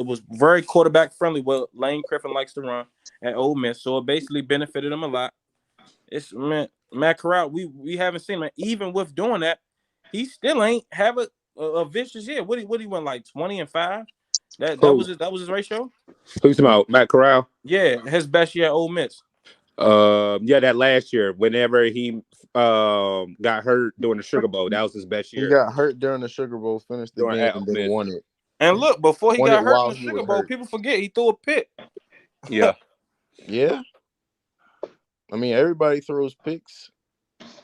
was very quarterback friendly. What Lane Kiffin likes to run at Ole Miss, so it basically benefited him a lot. Matt Corral, we haven't seen him. Even with doing that, he still ain't have a vicious year. What he went like 20-5? That Who? was his ratio. Who's talking about? Matt Corral? Yeah, his best year at Ole Miss. Yeah, that last year, whenever he got hurt during the Sugar Bowl, that was his best He year got hurt during the Sugar Bowl, finished the during game, at Ole and then Miss. won it. And look, before he Won it got hurt in while the he Sugar was Bowl, hurt. people forget he threw a pick. Yeah. Yeah. I mean, everybody throws picks.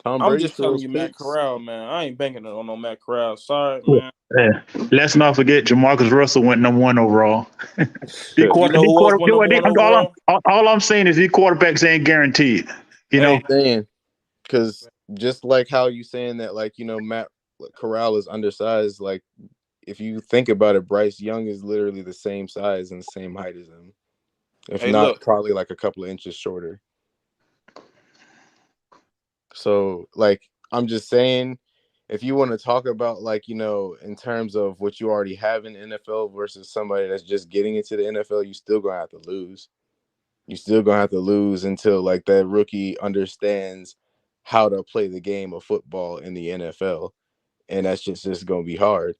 Tom I'm Brady just telling throws you, Matt picks. Corral, man. I ain't banking on no Matt Corral. Sorry, man. Yeah. Let's not forget Jamarcus Russell went #1 overall. Shit. You know who else went #1 overall? All I'm saying is these quarterbacks ain't guaranteed. You know, Hey, Saying, because just like how you saying that, like, you know, Matt Corral is undersized. Like, if you think about it, Bryce Young is literally the same size and the same height as him, if hey, not look. probably like a couple of inches shorter. So, like, I'm just saying, if you want to talk about, like, you know, in terms of what you already have in the NFL versus somebody that's just getting into the NFL, you still gonna have to lose. You still gonna have to lose until like that rookie understands how to play the game of football in the NFL, and that's just gonna be hard.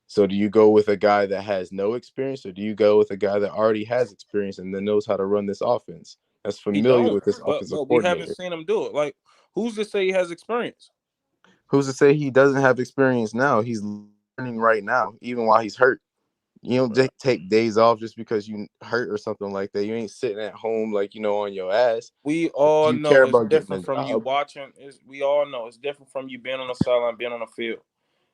So, do you go with a guy that has no experience, or do you go with a guy that already has experience and then knows how to run this offense? That's He familiar don't. with this But offensive we haven't coordinator. seen him do it. Like, who's to say he has experience? Who's to say he doesn't have experience now? He's learning right now, even while he's hurt. You don't take days off just because you hurt or something like that. You ain't sitting at home like, you know, on your ass. We all You care know it's about getting a different from you job. watching. We all know it's different from you being on the sideline, being on the field.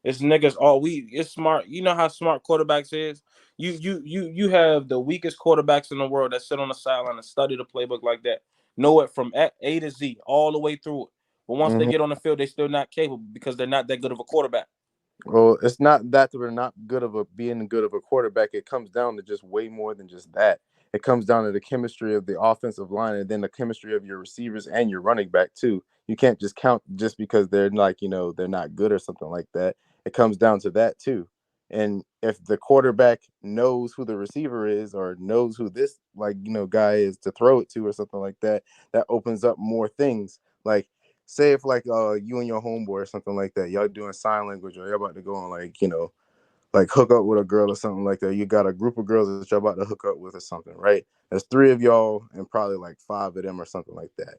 It's niggas all it's smart. You know how smart quarterbacks is. You have the weakest quarterbacks in the world that sit on the sideline and study the playbook like that. Know it from A to Z, all the way through it. But once they Mhm. get on the field, they're still not capable because they're not that good of a quarterback. Well, it's not that we're not being good of a quarterback. It comes down to just way more than just that. It comes down to the chemistry of the offensive line and then the chemistry of your receivers and your running back too. You can't just count just because they're like, you know, they're not good or something like that. It comes down to that too. And if the quarterback knows who the receiver is or knows who this like, you know, guy is to throw it to or something like that, that opens up more things. Like say if like you and your homeboy or something like that, y'all doing sign language or y'all about to go on like, you know, like hook up with a girl or something like that. You got a group of girls that y'all about to hook up with or something, right? There's 3 of y'all and probably like 5 of them or something like that.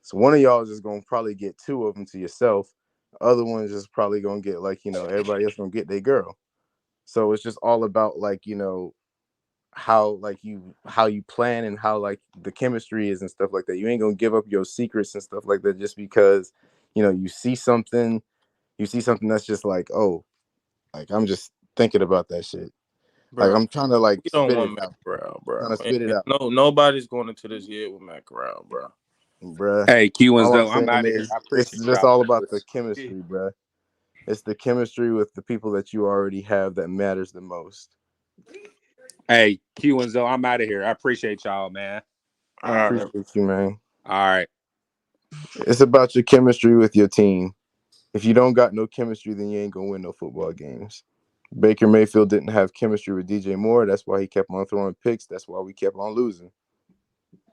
So one of y'all is just gonna probably get 2 of them to yourself. The other one is just probably gonna get like, you know, everybody else gonna get their girl. So it's just all about like, you know, how you plan and how like the chemistry is and stuff like that. You ain't gonna give up your secrets and stuff like that just because, you know, you see something that's just like, oh, like I'm just thinking about that shit. Like Bro, I'm trying to like we don't spit want it Matt out. Corral, Trying bro. to spit it out, No, nobody's going into this year with Matt Corral, bro. bruh. Hey, Q and All I'm Zo, I'm saying out of here. is I it's appreciate just y'all all about the fellas. chemistry, bruh. It's the chemistry with the people that you already have that matters the most. Hey, Q and Zo, I'm out of here. I appreciate y'all, man. All I right. appreciate you, man. All right. It's about your chemistry with your team. If you don't got no chemistry, then you ain't gonna win no football games. Baker Mayfield didn't have chemistry with DJ Moore. That's why he kept on throwing picks. That's why we kept on losing.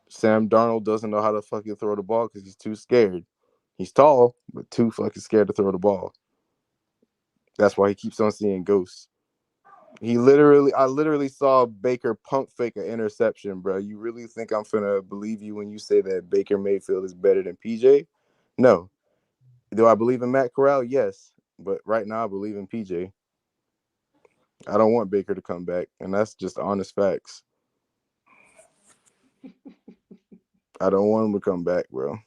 Sam Darnold doesn't know how to fucking throw the ball because he's too scared. He's tall, but too fucking scared to throw the ball. That's why he keeps on seeing ghosts. I literally saw Baker pump fake an interception, bro. You really think I'm finna believe you when you say that Baker Mayfield is better than PJ? No. Do I believe in Matt Corral? Yes. But right now I believe in PJ. I don't want Baker to come back, and that's just honest facts. I don't want him to come back, bro.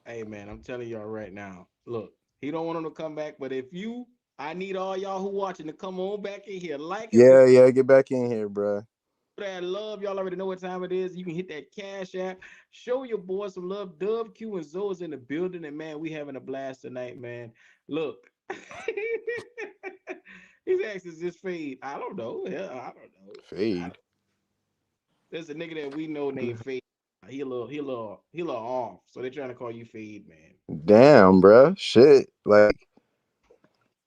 Hey man, I'm telling y'all right now. Look, he don't want him to come back, but I need all y'all who watching to come on back in here, like and subscribe. Yeah, get back in here, bro. That love. Y'all already know what time it is. You can hit that cash app. Show your boys some love. Dub Q and Zoe's in the building, and man, we having a blast tonight, man. Look, he's asking, is this fade? I don't know. Yeah, I don't know. Fade. There's a nigga that we know named Fade. He a little off. So they're trying to call you Fade, man. Damn, bro. Shit. Like,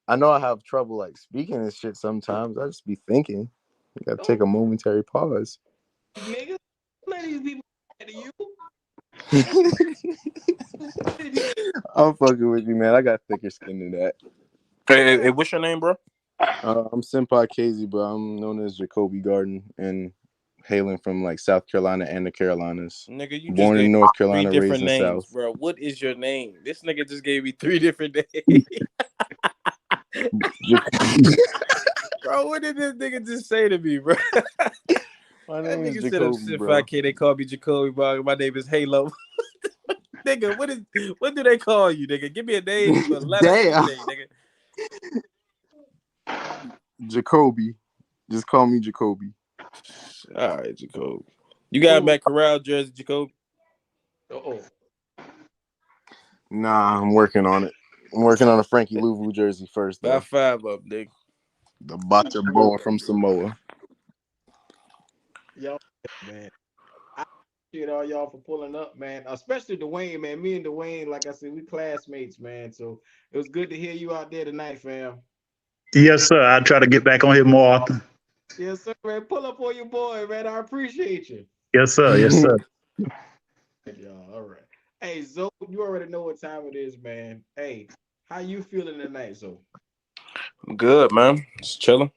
I know I have trouble like speaking and shit sometimes. I just be thinking. You gotta take Don't a momentary pause. these niggas let these people to you. I'm fucking with you, man. I got thicker skin than that. Hey, what's your name, bro? I'm Senpai Casey, but I'm known as Jacoby Garden and hailing from like South Carolina and the Carolinas. Nigga, you just Born gave in me North 3 Carolina, raised different in the names, South. bro. What is your name? This nigga just gave me 3 different names. Bro, what did this nigga just say to me, bro? My That name is nigga said I'm Jacoby, bro. 5K. They call me Jacoby, bro. My name is Halo. Nigga, what do they call you, nigga? Give me a name, a letter, Damn. anything, nigga. Jacoby. Just call me Jacoby. All right, Jacoby. You got Matt Corral jersey, Jacoby? Oh, Nah, I'm working on it. I'm working on a Frankie Louvu jersey first, About though. 5 up, nigga. The Bata Boa from Samoa. y'all, man. I appreciate all y'all for pulling up, man. Especially Dwayne, man. Me and Dwayne, like I said, we classmates, man. So it was good to hear you out there tonight, fam. Yes, sir. I try to get back on here more often. Yes, sir, man. Pull up on your boy, man. I appreciate you. Yes, sir. Yes, sir. Y'all, all right. Hey, Zoe, you already know what time it is, man. Hey, how you feeling tonight, Zoe? Good, man. Just chilling.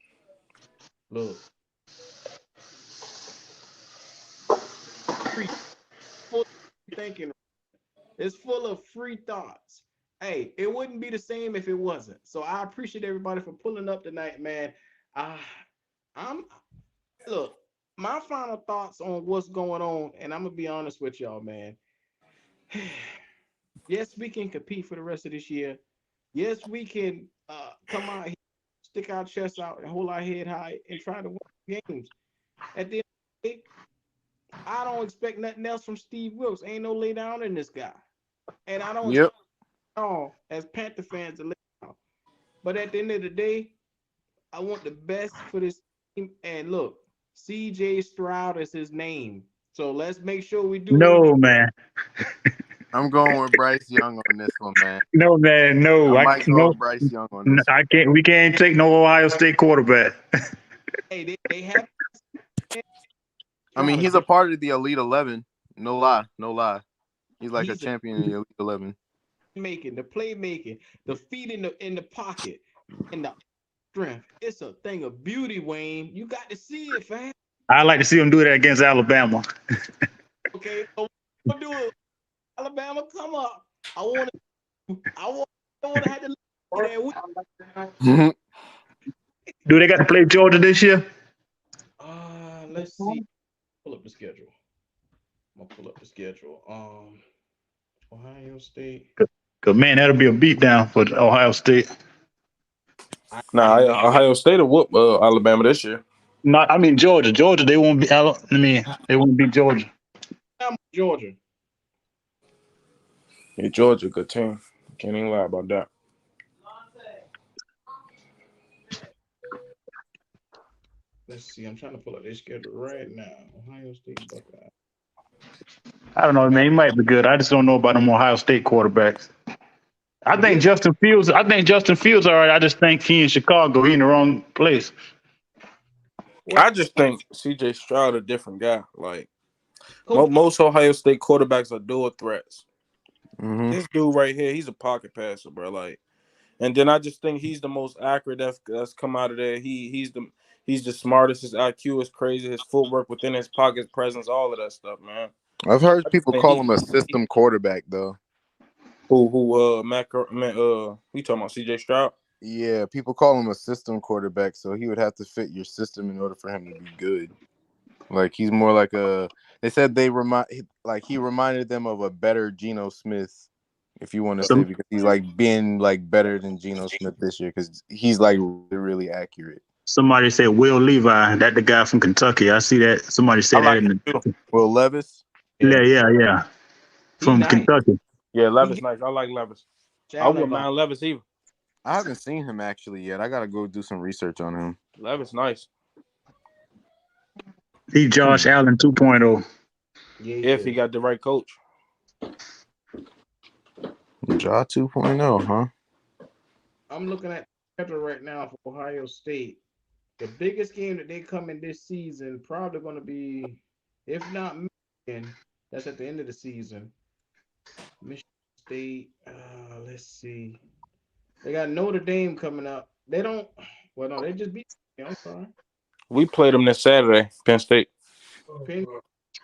Look. Full of thinking. It's full of free thoughts. Hey, it wouldn't be the same if it wasn't. So I appreciate everybody for pulling up tonight, man. I'm look, my final thoughts on what's going on, and I'm gonna be honest with y'all, man. Yes, we can compete for the rest of this year. Yes, we can come out here, stick our chests out, and hold our head high and try to win games. At the end of the day, I don't expect nothing else from Steve Wilkes. Ain't no lay down in this guy. And I don't Yep. expect all as Panther fans to lay down. But at the end of the day, I want the best for this team. And look, CJ Stroud is his name. So let's make sure we do what we do. No, man. I'm going with Bryce Young on this one, man. No, man. I No. might go with Bryce Young on this one. I can't. We can't take no Ohio State quarterback. Hey, they have. I mean, he's a part of the Elite 11. No lie. No lie. He's like a He's champion in the Elite 11. making the playmaking, the feet in the pocket, and the strength. It's a thing of beauty, Wayne. You got to see it, fam. I like to see him do that against Alabama. Okay, so we'll do it. Alabama, come up. I want to have to look at that. Do they got to play Georgia this year? Let's see. Pull up the schedule. I'm gonna pull up the schedule. Ohio State. Cause man, that'll be a beatdown for Ohio State. Nah, Ohio State will whoop Alabama this year. Not, I mean Georgia. Georgia, they won't be. They won't beat Georgia. Georgia. Yeah, Georgia, good team. Can't even lie about that. Let's see. I'm trying to pull up their schedule right now. Ohio State Buckeyes. I don't know, man. He might be good. I just don't know about them Ohio State quarterbacks. I think Justin Fields. All right. I just think he in Chicago. He in the wrong place. I just think CJ Stroud a different guy. Like most Ohio State quarterbacks are dual threats. Mm-hmm. This dude right here, he's a pocket passer, bro. Like, and then I just think he's the most accurate that's come out of there. He's the smartest. His IQ is crazy. His footwork within his pocket presence, all of that stuff, man. I've heard I just people think call him a system quarterback, though. We talking about CJ Stroud? Yeah, people call him a system quarterback, so he would have to fit your system in order for him to be good. Like he's more like a. They said he reminded them of a better Geno Smith, if you want to say, because he's like being like better than Geno Smith this year because he's like really, really accurate. Somebody said Will Levi, that the guy from Kentucky. I see that. Somebody said that in the Will Levis. Yeah. From Kentucky. Yeah, Levis nice. I like Levis. I wouldn't mind Levis either. I haven't seen him actually yet. I gotta go do some research on him. Levis nice. He Josh Allen 2.0. If he got the right coach. Ja 2.0, huh? I'm looking at the schedule right now for Ohio State. The biggest game that they come in this season probably going to be, if not Michigan, That's at the end of the season. Michigan State. Let's see. They got Notre Dame coming up. They don't. Well, no, they just beat. I'm sorry. We played them this Saturday, Penn State. Penn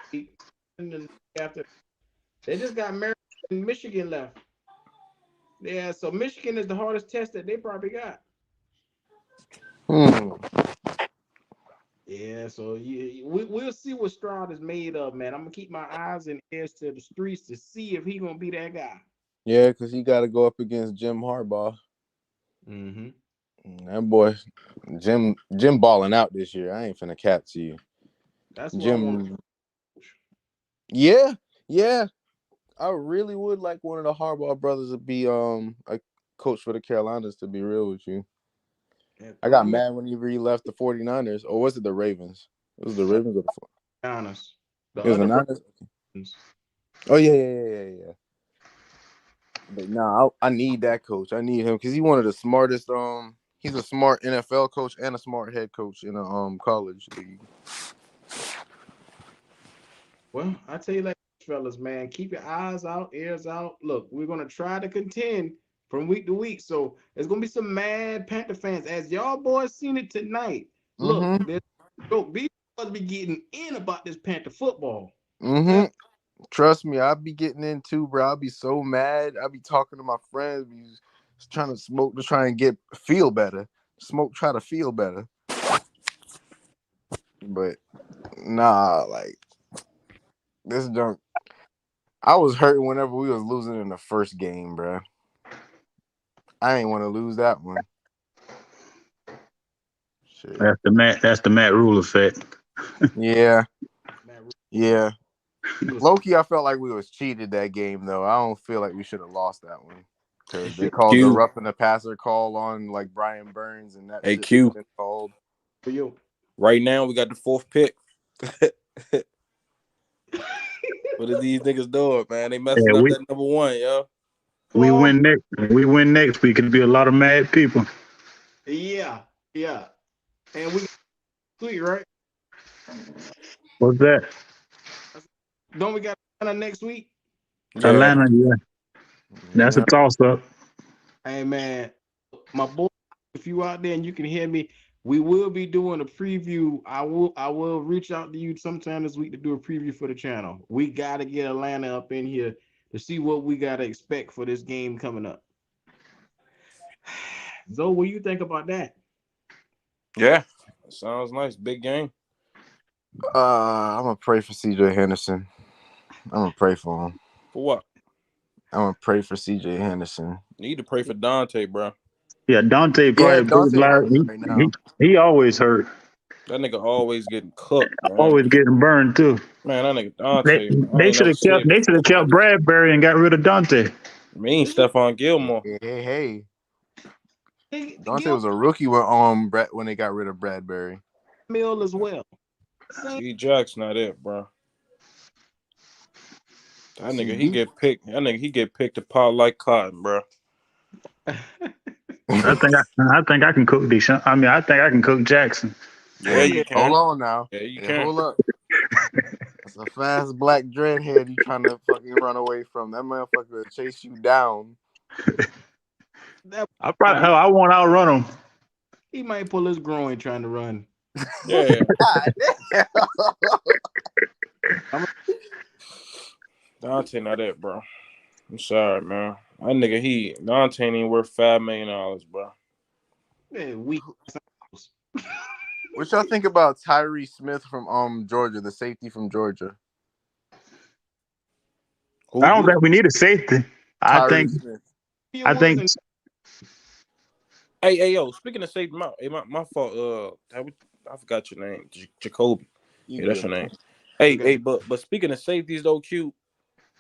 State. And then after they just got Maryland and Michigan left. Yeah, so Michigan is the hardest test that they probably got. Hmm. Yeah, so we'll see what Stroud is made of, man. I'm gonna keep my eyes and ears to the streets to see if he gonna be that guy. Yeah, because he got to go up against Jim Harbaugh. Mm-hmm. That boy, Jim balling out this year. I ain't finna cap to you. That's what I want. Jim. Yeah. I really would like one of the Harbaugh brothers to be a coach for the Carolinas, to be real with you. Yeah, I got mad whenever he left the 49ers. Or was it the Ravens? It was the Ravens or the 49ers? Niners. The It was the other Niners? Oh, yeah. But nah, I need that coach. I need him because he's one of the smartest. He's a smart NFL coach and a smart head coach in a college league. Well, I tell you like fellas, man, keep your eyes out, ears out. Look, we're gonna try to contend from week to week. So there's gonna be some mad Panther fans. As y'all boys seen it tonight. Look, these boys be getting in about this Panther football. Mm-hmm. Trust me, I'll be getting in too, bro. I'll be so mad. I'll be talking to my friends, be trying to smoke to try and feel better. Smoke, try to feel better. But nah, like this junk. I was hurting whenever we was losing in the first game, bro. I ain't want to lose that one. Shit. That's the Matt Rule effect. Yeah. Low-key, I felt like we was cheated that game, though. I don't feel like we should have lost that one. Because they called the roughing the passer call on like Brian Burns and that shit Q. been called. For you. Right now, we got the 4th pick. What are these niggas doing, man? They messing up that number 1, yo. We win next week. It'll be a lot of mad people. Yeah. And we sweet, right? What's that? Don't we got Atlanta next week? Yeah. Atlanta, yeah. That's a toss-up. Hey, man, my boy, if you out there and you can hear me, we will be doing a preview. I will reach out to you sometime this week to do a preview for the channel. We got to get Atlanta up in here to see what we got to expect for this game coming up. Zoe, what do you think about that? Yeah, sounds nice. Big game. I'm gonna pray for CJ Henderson. I'm gonna pray for him. For what? I'm gonna pray for CJ Henderson. You need to pray for Dante, bro. Yeah, Dante probably he always hurt. That nigga always getting cooked, man. Always getting burned too. Man, that nigga Dante. They should have kept Bradbury and got rid of Dante. Me and Stephon Gilmore. Hey. Dante was a rookie when they got rid of Bradbury. Mill as well. G Jack's not it, bro. That nigga he get picked. That nigga he get picked apart like cotton, bro. I think I can cook Deshaun. I mean, I think I can cook Jackson. Yeah, you can. Hold on now. Yeah, you can. Hold up. That's a fast black dreadhead you trying to fucking run away from. That motherfucker will chase you down. I won't outrun him. He might pull his groin trying to run. Yeah. Dante not it, bro. I'm sorry, man. That nigga Dante ain't worth $5 million, bro. Man, weak. What y'all think about Tyree Smith from Georgia, the safety from Georgia? I don't think we need a safety. I think. Hey, yo! Speaking of safety, my fault. I forgot your name, Jacoby. Yeah, that's your name. Hey, but speaking of safeties though, Q,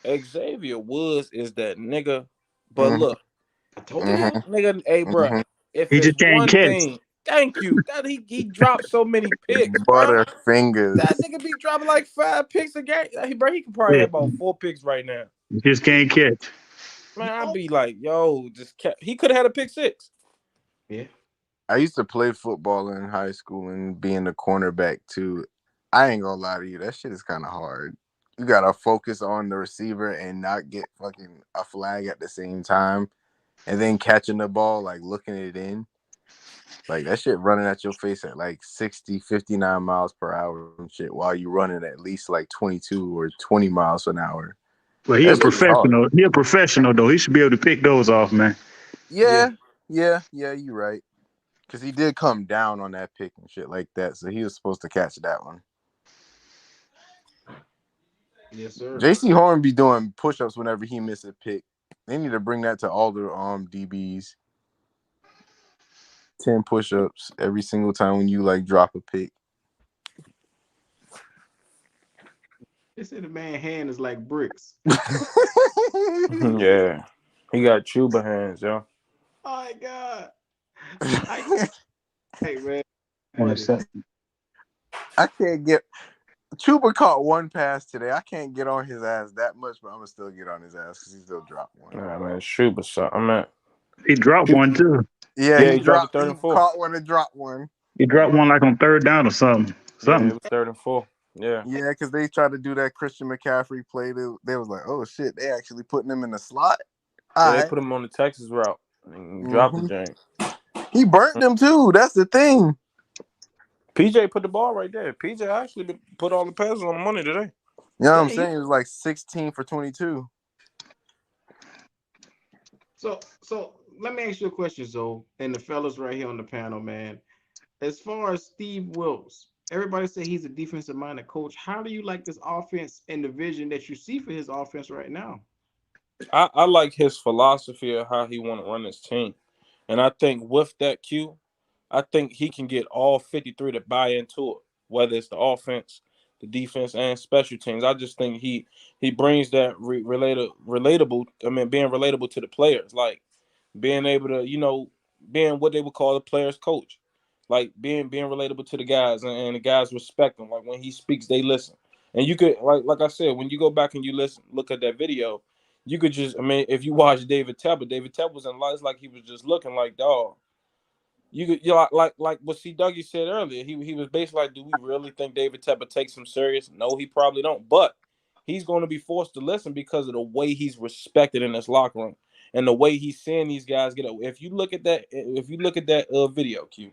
Xavier Woods is that nigga. But look, I told you, nigga. Hey, bro, if he just can't catch. Thing, thank you. That he dropped so many picks, Butterfingers. That nigga be dropping like 5 picks a game. Bro, he can probably have about 4 picks right now. He just can't catch. Man, I'd be like, yo, he could have had a pick 6. Yeah. I used to play football in high school and being a cornerback too. I ain't gonna lie to you, that shit is kind of hard. you gotta focus on the receiver and not get fucking a flag at the same time, and then catching the ball, like looking it in. Like that shit running at your face at like 60, 59 miles per hour and shit while you running at least like 22 or 20 miles an hour. Well, he a That shit is hard. professional. He a professional though. He should be able to pick those off, man. Yeah, you're right. Because he did come down on that pick and shit like that, so he was supposed to catch that one. Yes, sir. JC Horn be doing push-ups whenever he misses a pick. They need to bring that to all the DBs. 10 push-ups every single time when you like drop a pick. They said the man's hand is like bricks. Yeah, he got Chuba hands, yo. Oh my God. Hey man. I can't get Chuba caught one pass today. I can't get on his ass that much, but I'm gonna still get on his ass because he still dropped one. Nah, man, Chuba, so I'm at. He dropped one too. Yeah, Yeah, he dropped. third He and 4. caught one and dropped one. He dropped one like on third down or something. Yeah, it was 3rd and 4. Yeah. Yeah, because they tried to do that Christian McCaffrey play. They was like, oh shit, they actually putting him in the slot. Yeah, they put him on the Texas route and dropped the jank. He burnt them too. That's the thing. PJ put the ball right there. PJ actually put all the passes on the money today. You know what I'm saying? It was like 16 for 22. So let me ask you a question, Zoe, and the fellas right here on the panel, man. As far as Steve Wilkes, everybody say he's a defensive-minded coach. How do you like this offense and the vision that you see for his offense right now? I like his philosophy of how he want to run his team. And I think with that Q, I think he can get all 53 to buy into it, whether it's the offense, the defense, and special teams. I just think he brings that relatable. I mean, being relatable to the players, like being able to, being what they would call a player's coach, like being relatable to the guys, and the guys respect him. Like when he speaks, they listen. And you could, like I said, when you go back and you look at that video, you could just, I mean, if you watch David Tepper was in lights like he was just looking like, dog. You could, like what C. Dougie said earlier. He was basically like, do we really think David Tepper takes him serious? No, he probably don't. But he's going to be forced to listen because of the way he's respected in this locker room and the way he's seeing these guys get up. If you look at that video, Q,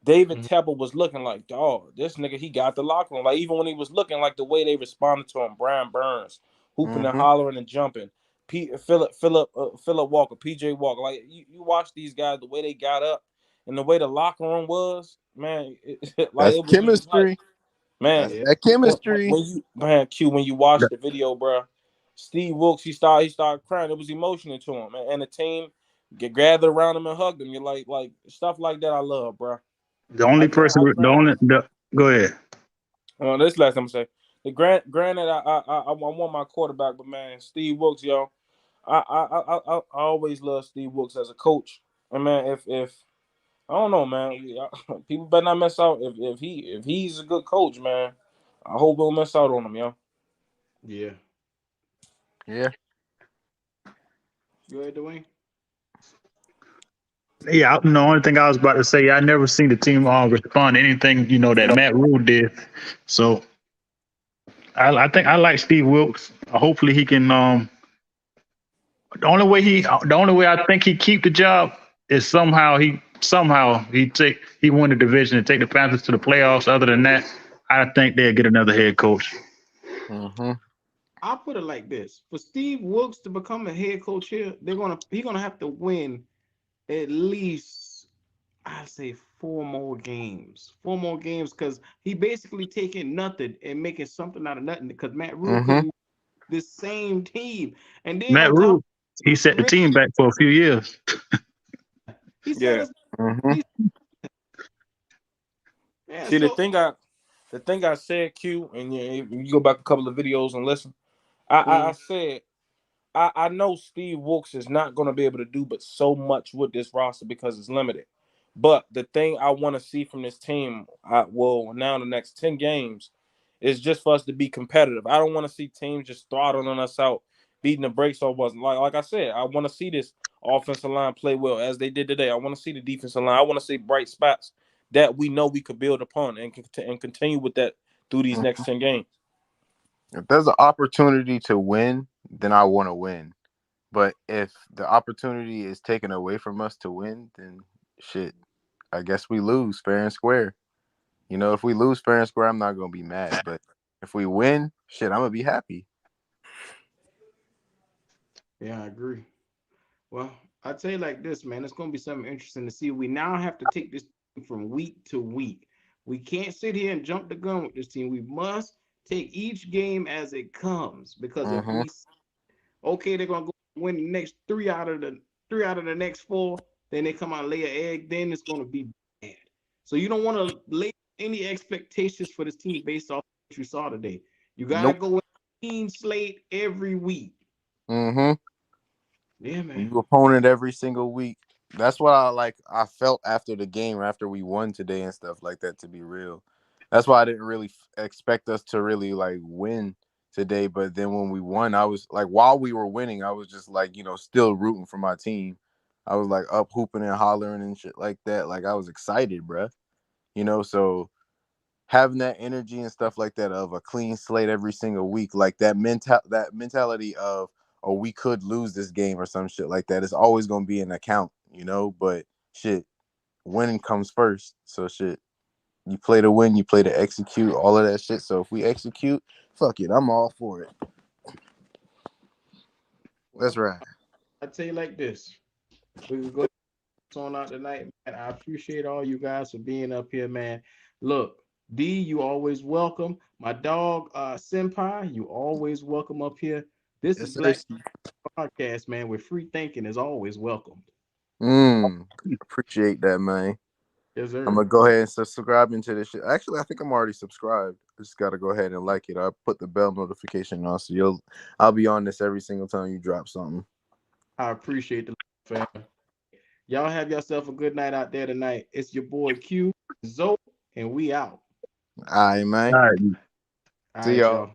David Tepper was looking like, dog, this nigga, he got the locker room. Like even when he was looking, like the way they responded to him, Brian Burns, hooping and hollering and jumping. Philip Walker, PJ Walker. Like you watch these guys, the way they got up. And the way the locker room was, man, That's it was chemistry. Like, man, that chemistry. When you watch the video, bro, Steve Wilkes, he started crying. It was emotional to him, man. And the team gathered around him and hugged him. You're like stuff like that. I love, bro. The only person, go ahead. This last time I say, granted, I want my quarterback, but man, Steve Wilkes, yo, I always love Steve Wilkes as a coach. And man, if I don't know, man. People better not mess out. If he's a good coach, man, I hope we'll mess out on him, yo. Yeah. Go ahead, Dwayne. Yeah, the only thing I was about to say, I never seen the team respond to anything, that Matt Rule did. So I think I like Steve Wilkes. Hopefully he can. The only way I think he keep the job is somehow he win the division and take the Panthers to the playoffs. Other than that, I think they'll get another head coach. I'll put it like this: for Steve Wilkes to become a head coach here, he's gonna have to win at least, I'd say, 4 more games. 4 more games, because he basically taking nothing and making something out of nothing. Because Matt Rule can this same team, and then Matt Rule, he set the team back for a few years. He said, See, the thing I said, Q, and you go back a couple of videos and listen. I said I know Steve Wilkes is not going to be able to do but so much with this roster because it's limited. But the thing I want to see from this team, now the next 10 games, is just for us to be competitive. I don't want to see teams just throttling us out, beating the brakes off us. Like I said, I want to see this offensive line play well as they did today. I want to see the defensive line. I want to see bright spots that we know we could build upon and continue with that through these next 10 games. If there's an opportunity to win, then I want to win. But if the opportunity is taken away from us to win, then shit, I guess we lose fair and square. You know, if we lose fair and square, I'm not gonna be mad. But if we win, shit, I'm gonna be happy. Yeah, I agree. Well, I tell you like this, man. It's gonna be something interesting to see. We now have to take this from week to week. We can't sit here and jump the gun with this team. We must take each game as it comes because if Mm-hmm. we okay, they're gonna go win the next three out of the next four, then they come out and lay an egg, then it's gonna be bad. So you don't want to lay any expectations for this team based off what you saw today. You gotta Nope. go with a clean slate every week. Mm-hmm. Yeah, man. New opponent every single week. That's what I felt after the game, after we won today and stuff like that, to be real. That's why I didn't really expect us to really like win today. But then when we won, I was like, while we were winning, I was just like, still rooting for my team. I was like up hooping and hollering and shit like that. Like I was excited, bruh. So having that energy and stuff like that of a clean slate every single week, like that mentality of, oh, we could lose this game or some shit like that. It's always gonna be an account. But shit, winning comes first. So shit, you play to win, you play to execute, all of that shit. So if we execute, fuck it, I'm all for it. That's Well, right. I tell you like this. We can go on out tonight, man. I appreciate all you guys for being up here, man. Look, D, you always welcome. My dog, Senpai, you always welcome up here. This is Yes, sir. Black Podcast, man, where free thinking is always welcome. Appreciate that, man. Yes, I'm sir. gonna go ahead and subscribe into this shit. Actually, I think I'm already subscribed. I just gotta go ahead and like it. I'll put the bell notification on, so I'll be on this every single time you drop something. I appreciate the love, fam. Y'all have yourself a good night out there tonight. It's your boy Q, Zoe, and we out. All right, man. All right. All See right, y'all. y'all.